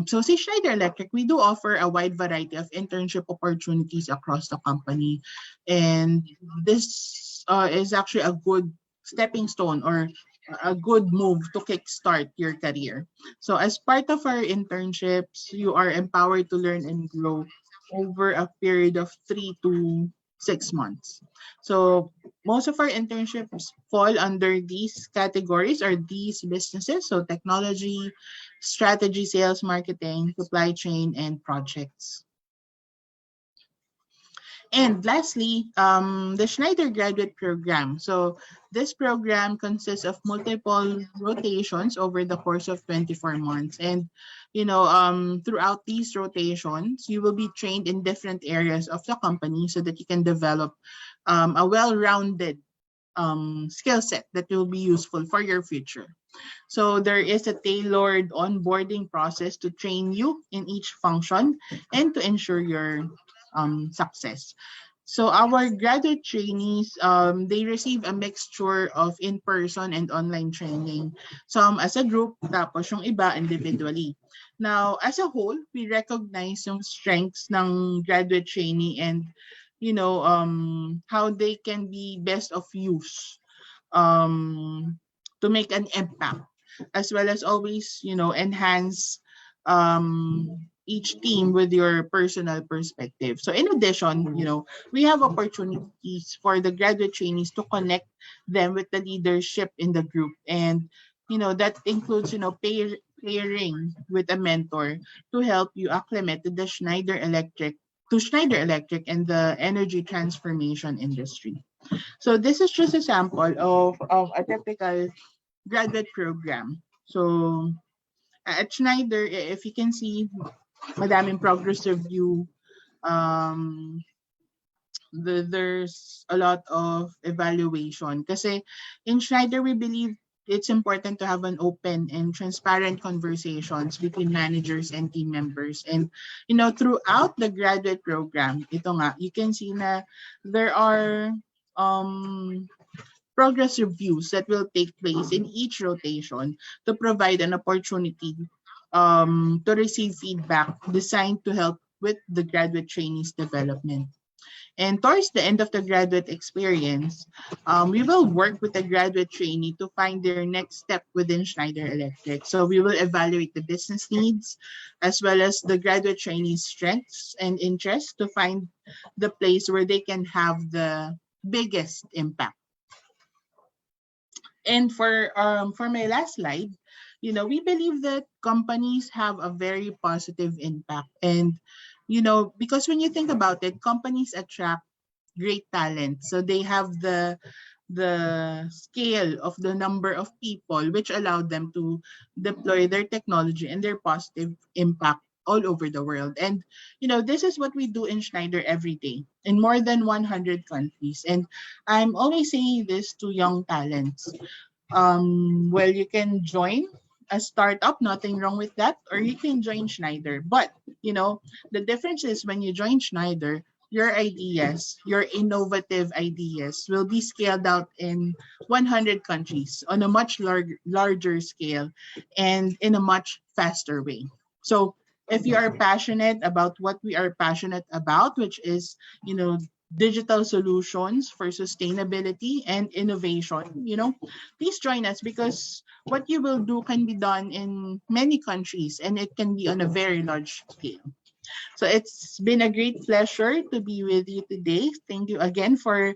So say Schneider Electric, we do offer a wide variety of internship opportunities across the company. And this is actually a good stepping stone or a good move to kickstart your career. So as part of our internships, you are empowered to learn and grow over a period of 3 to 6 months. So most of our internships fall under these categories or these businesses. So technology, strategy, sales, marketing, supply chain, and projects. And lastly, the Schneider Graduate Program. So this program consists of multiple rotations over the course of 24 months. And, throughout these rotations, you will be trained in different areas of the company so that you can develop a well-rounded skill set that will be useful for your future. So there is a tailored onboarding process to train you in each function and to ensure your success. So our graduate trainees, they receive a mixture of in-person and online training. Some as a group, tapos yung iba individually. Now, as a whole, we recognize yung strengths ng graduate trainee and how they can be best of use to make an impact, as well as always, enhance each team with your personal perspective. So in addition, we have opportunities for the graduate trainees to connect them with the leadership in the group. And, that includes, pairing with a mentor to help you acclimate to Schneider Electric and the energy transformation industry. So this is just a sample of a typical graduate program. So at Schneider, if you can see, madaming progress review. There's a lot of evaluation. Kasi in Schneider, we believe it's important to have an open and transparent conversations between managers and team members. And, throughout the graduate program, ito nga, you can see na there are progress reviews that will take place in each rotation to provide an opportunity to receive feedback designed to help with the graduate trainees development. And towards the end of the graduate experience, we will work with the graduate trainee to find their next step within Schneider Electric. So we will evaluate the business needs as well as the graduate trainee's strengths and interests to find the place where they can have the biggest impact. And for my last slide, we believe that companies have a very positive impact. And because when you think about it, companies attract great talent. So they have the scale of the number of people which allowed them to deploy their technology and their positive impact all over the world. And this is what we do in Schneider every day in more than 100 countries. And I'm always saying this to young talents. Well, you can join a startup, nothing wrong with that, or you can join Schneider. But, the difference is when you join Schneider, your ideas, your innovative ideas will be scaled out in 100 countries on a much larger scale and in a much faster way. So if you are passionate about what we are passionate about, which is, digital solutions for sustainability and innovation, please join us because what you will do can be done in many countries and it can be on a very large scale. So it's been a great pleasure to be with you today. Thank you again for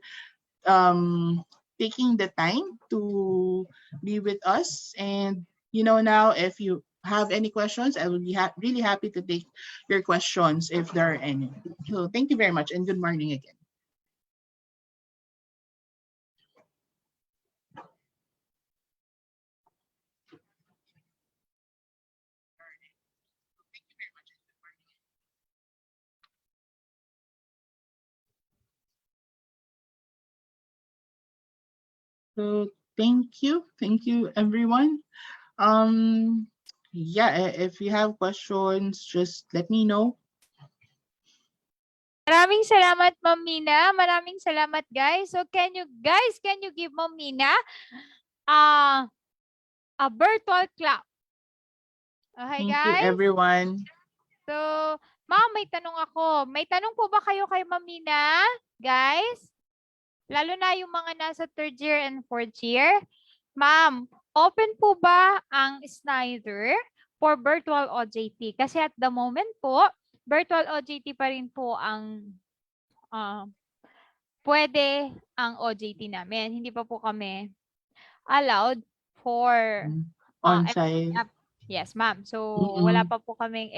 taking the time to be with us. And now if you have any questions, I will be really happy to take your questions if there are any. So thank you very much and good morning again. So thank you everyone. Yeah, if you have questions, just let me know. Maraming salamat, Ma'am Mina. Maraming salamat, guys. So, can you give Ma'am Mina a virtual clap? Okay, Thank you, guys? everyone. So, Ma'am, may tanong ako. May tanong po ba kayo kay Ma'am Mina? Guys? Lalo na yung mga nasa 3rd year and 4th year. Ma'am, open po ba ang Schneider for virtual OJT? Kasi at the moment po, virtual OJT pa rin po ang pwede ang OJT namin. Hindi pa po kami allowed for on-site. Yes, ma'am. So, wala pa po kaming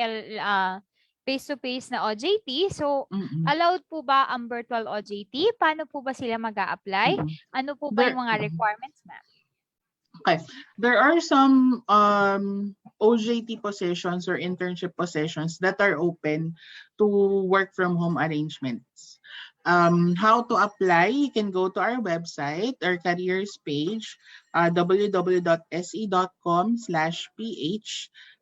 face-to-face na OJT. So, allowed po ba ang virtual OJT? Paano po ba sila mag-a-apply? Ano po ba yung mga requirements, ma'am? Okay. There are some OJT positions or internship positions that are open to work from home arrangements. How to apply? You can go to our website, our careers page, www.se.com/ph.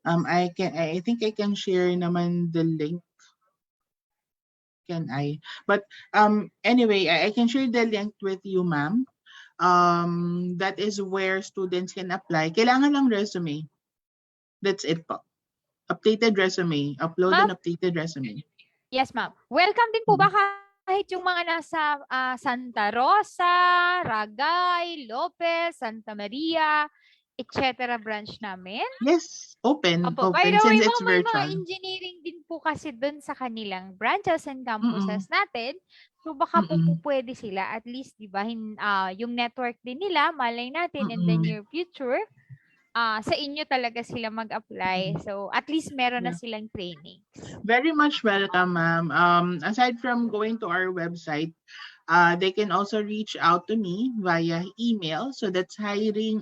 I think I can share naman the link. Can I? But anyway, I can share the link with you, ma'am. That is where students can apply. Kailangan lang resume. That's it po. Updated resume. Upload an updated resume. Yes, ma'am. Welcome din po ba kahit yung mga nasa Santa Rosa, Ragay, Lopez, Santa Maria, etc. branch namin? Yes, open. Opo. Open By the way, since it's may virtual. mga engineering din po kasi dun sa kanilang branches and campuses natin. So baka po pwede sila. At least, di ba, yung network din nila, malay natin in the near future, sa inyo talaga sila mag-apply. So at least meron na silang training. Very much welcome, ma'am. Aside from going to our website, they can also reach out to me via email. So that's hiring@se.com.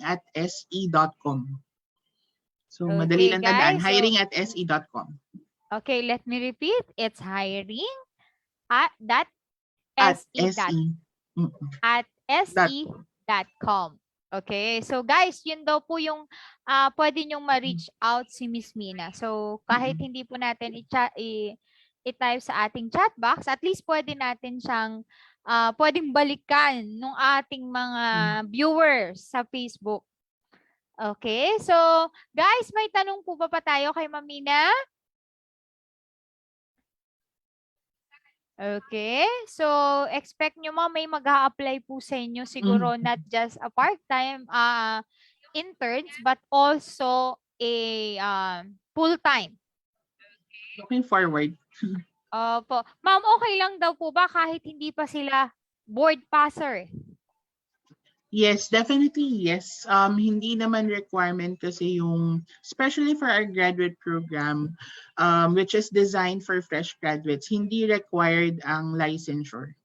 So madali lang tandaan, hiring@se.com. Okay, let me repeat. It's hiring at se.com. Okay, so guys, yun daw po yung pwede nyong ma-reach out si Miss Mina. So kahit hindi po natin i-type sa ating chat box, at least pwede natin siyang pwedeng balikan ng ating mga viewers sa Facebook. Okay, so guys, may tanong po ba tayo kay Ma'am Mina? Okay? So, expect nyo may mag-a-apply po sa inyo siguro not just a part-time interns but also a full-time. Looking forward. Opo. Ma'am, okay lang daw po ba kahit hindi pa sila board passer? Yes, definitely yes. Hindi naman requirement kasi yung, especially for our graduate program, which is designed for fresh graduates, hindi required ang licensure.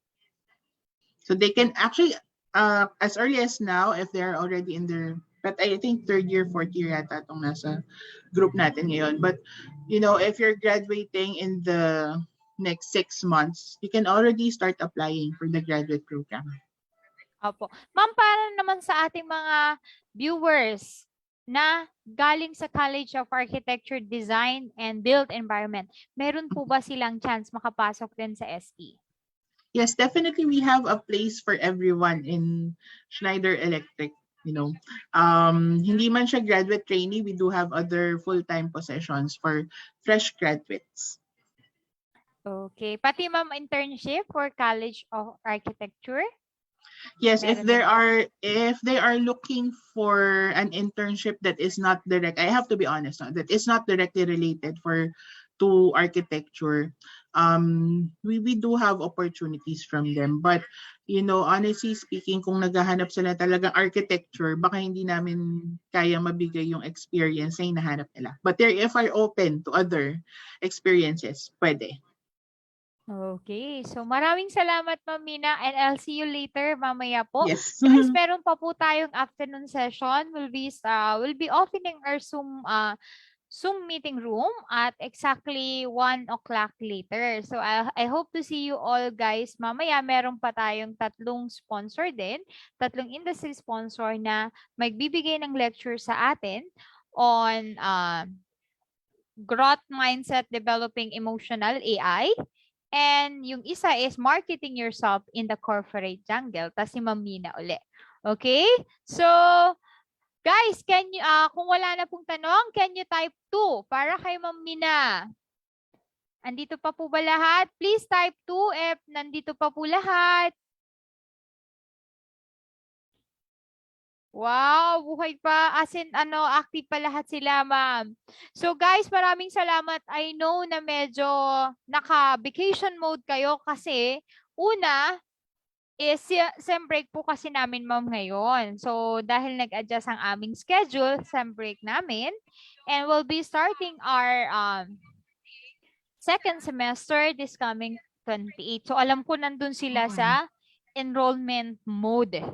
So they can actually, as early as now, if they're already in their, but I think third year, fourth year yata itong nasa group natin ngayon. But, you know, if you're graduating in the next 6 months, you can already start applying for the graduate program. Opo. Ma'am, para naman sa ating mga viewers na galing sa College of Architecture, Design, and Built Environment, meron po ba silang chance makapasok din sa SE? Yes, definitely we have a place for everyone in Schneider Electric. You know, hindi man siya graduate trainee, we do have other full-time positions for fresh graduates. Okay. Pati ma'am internship for College of Architecture? Yes, if they are looking for an internship that is not direct, I have to be honest, that is not directly related to architecture. We do have opportunities from them, but you know, honestly speaking, kung naghahanap sila talagang architecture, baka hindi namin kaya mabigay yung experience na hinahanap nila. But if are open to other experiences, pwede. Okay. So, maraming salamat, Ma'am Mina, and I'll see you later mamaya po. Yes. Guys, meron pa po tayong afternoon session. We'll be opening our Zoom meeting room at exactly 1 o'clock later. So, I hope to see you all, guys. Mamaya, meron pa tayong tatlong sponsor din, tatlong industry sponsor na magbibigay ng lecture sa atin on growth mindset developing emotional AI. And yung isa is marketing yourself in the corporate jungle. Tapos si Ma'am Mina uli. Okay? So, guys, kung wala na pong tanong, can you type 2 para kay Ma'am Mina? Andito pa po ba lahat? Please type 2 if nandito pa po lahat. Wow, buhay pa. As in, active pa lahat sila, ma'am. So guys, maraming salamat. I know na medyo naka-vacation mode kayo kasi una is sem break po kasi namin, ma'am, ngayon. So dahil nag-adjust ang aming schedule, sem break namin, and we'll be starting our second semester this coming 28. So alam ko nandun sila sa enrollment mode.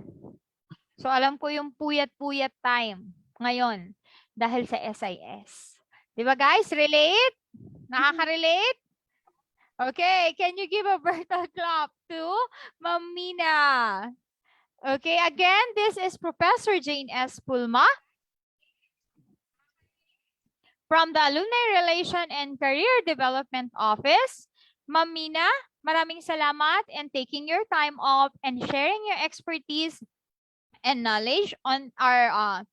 So, alam ko yung puyat-puyat time ngayon dahil sa SIS. Di ba, guys? Relate? Nakaka-relate? Okay. Can you give a virtual clap to Ma'am Mina? Okay. Again, this is Professor Jane S. Pulma from the Alumni Relation and Career Development Office. Ma'am Mina, maraming salamat and taking your time off and sharing your expertise and knowledge on our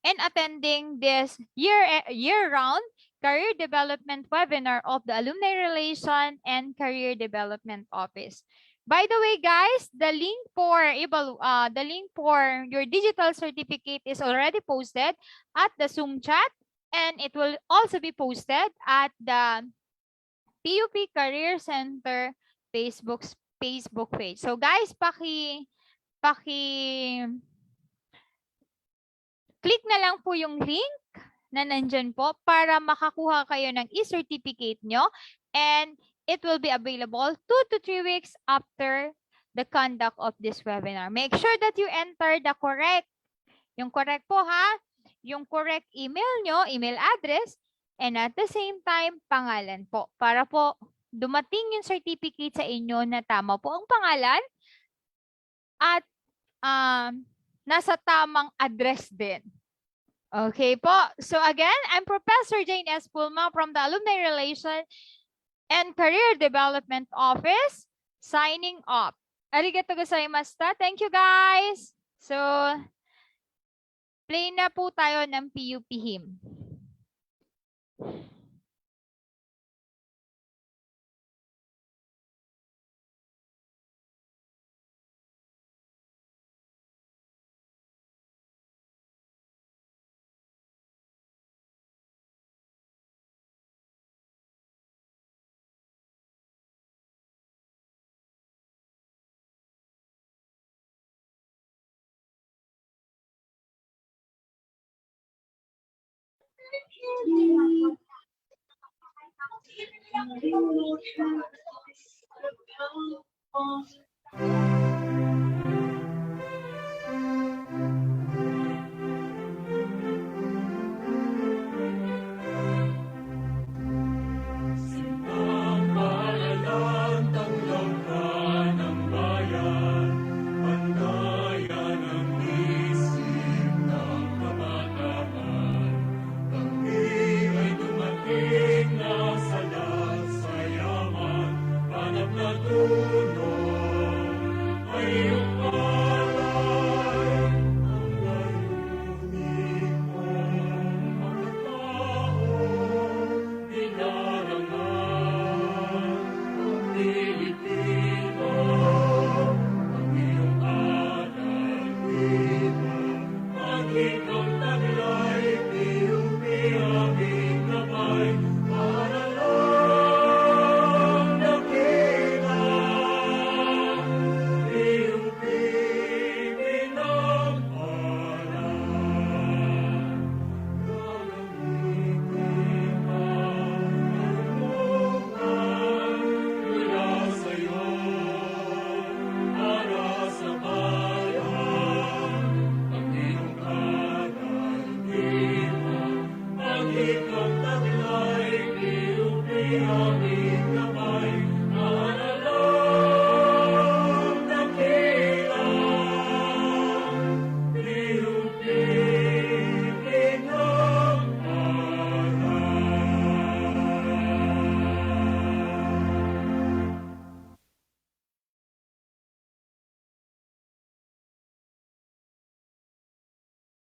and attending this year-round career development webinar of the Alumni Relation and Career Development Office. By the way, guys, the link for your digital certificate is already posted at the Zoom chat, and it will also be posted at the PUP Career Center Facebook page. So, guys, click na lang po yung link na nandyan po para makakuha kayo ng e-certificate nyo, and it will be available 2 to 3 weeks after the conduct of this webinar. Make sure that you enter the correct email nyo, email address, and at the same time, pangalan po. Para po dumating yung certificate sa inyo na tama po ang pangalan at nasa tamang address din. Okay po. So again, I'm Professor Jane S. Pulma from the Alumni Relation and Career Development Office, signing off. Arigatou gozaimashita. Thank you, guys. So, play na po tayo ng PUP hymn.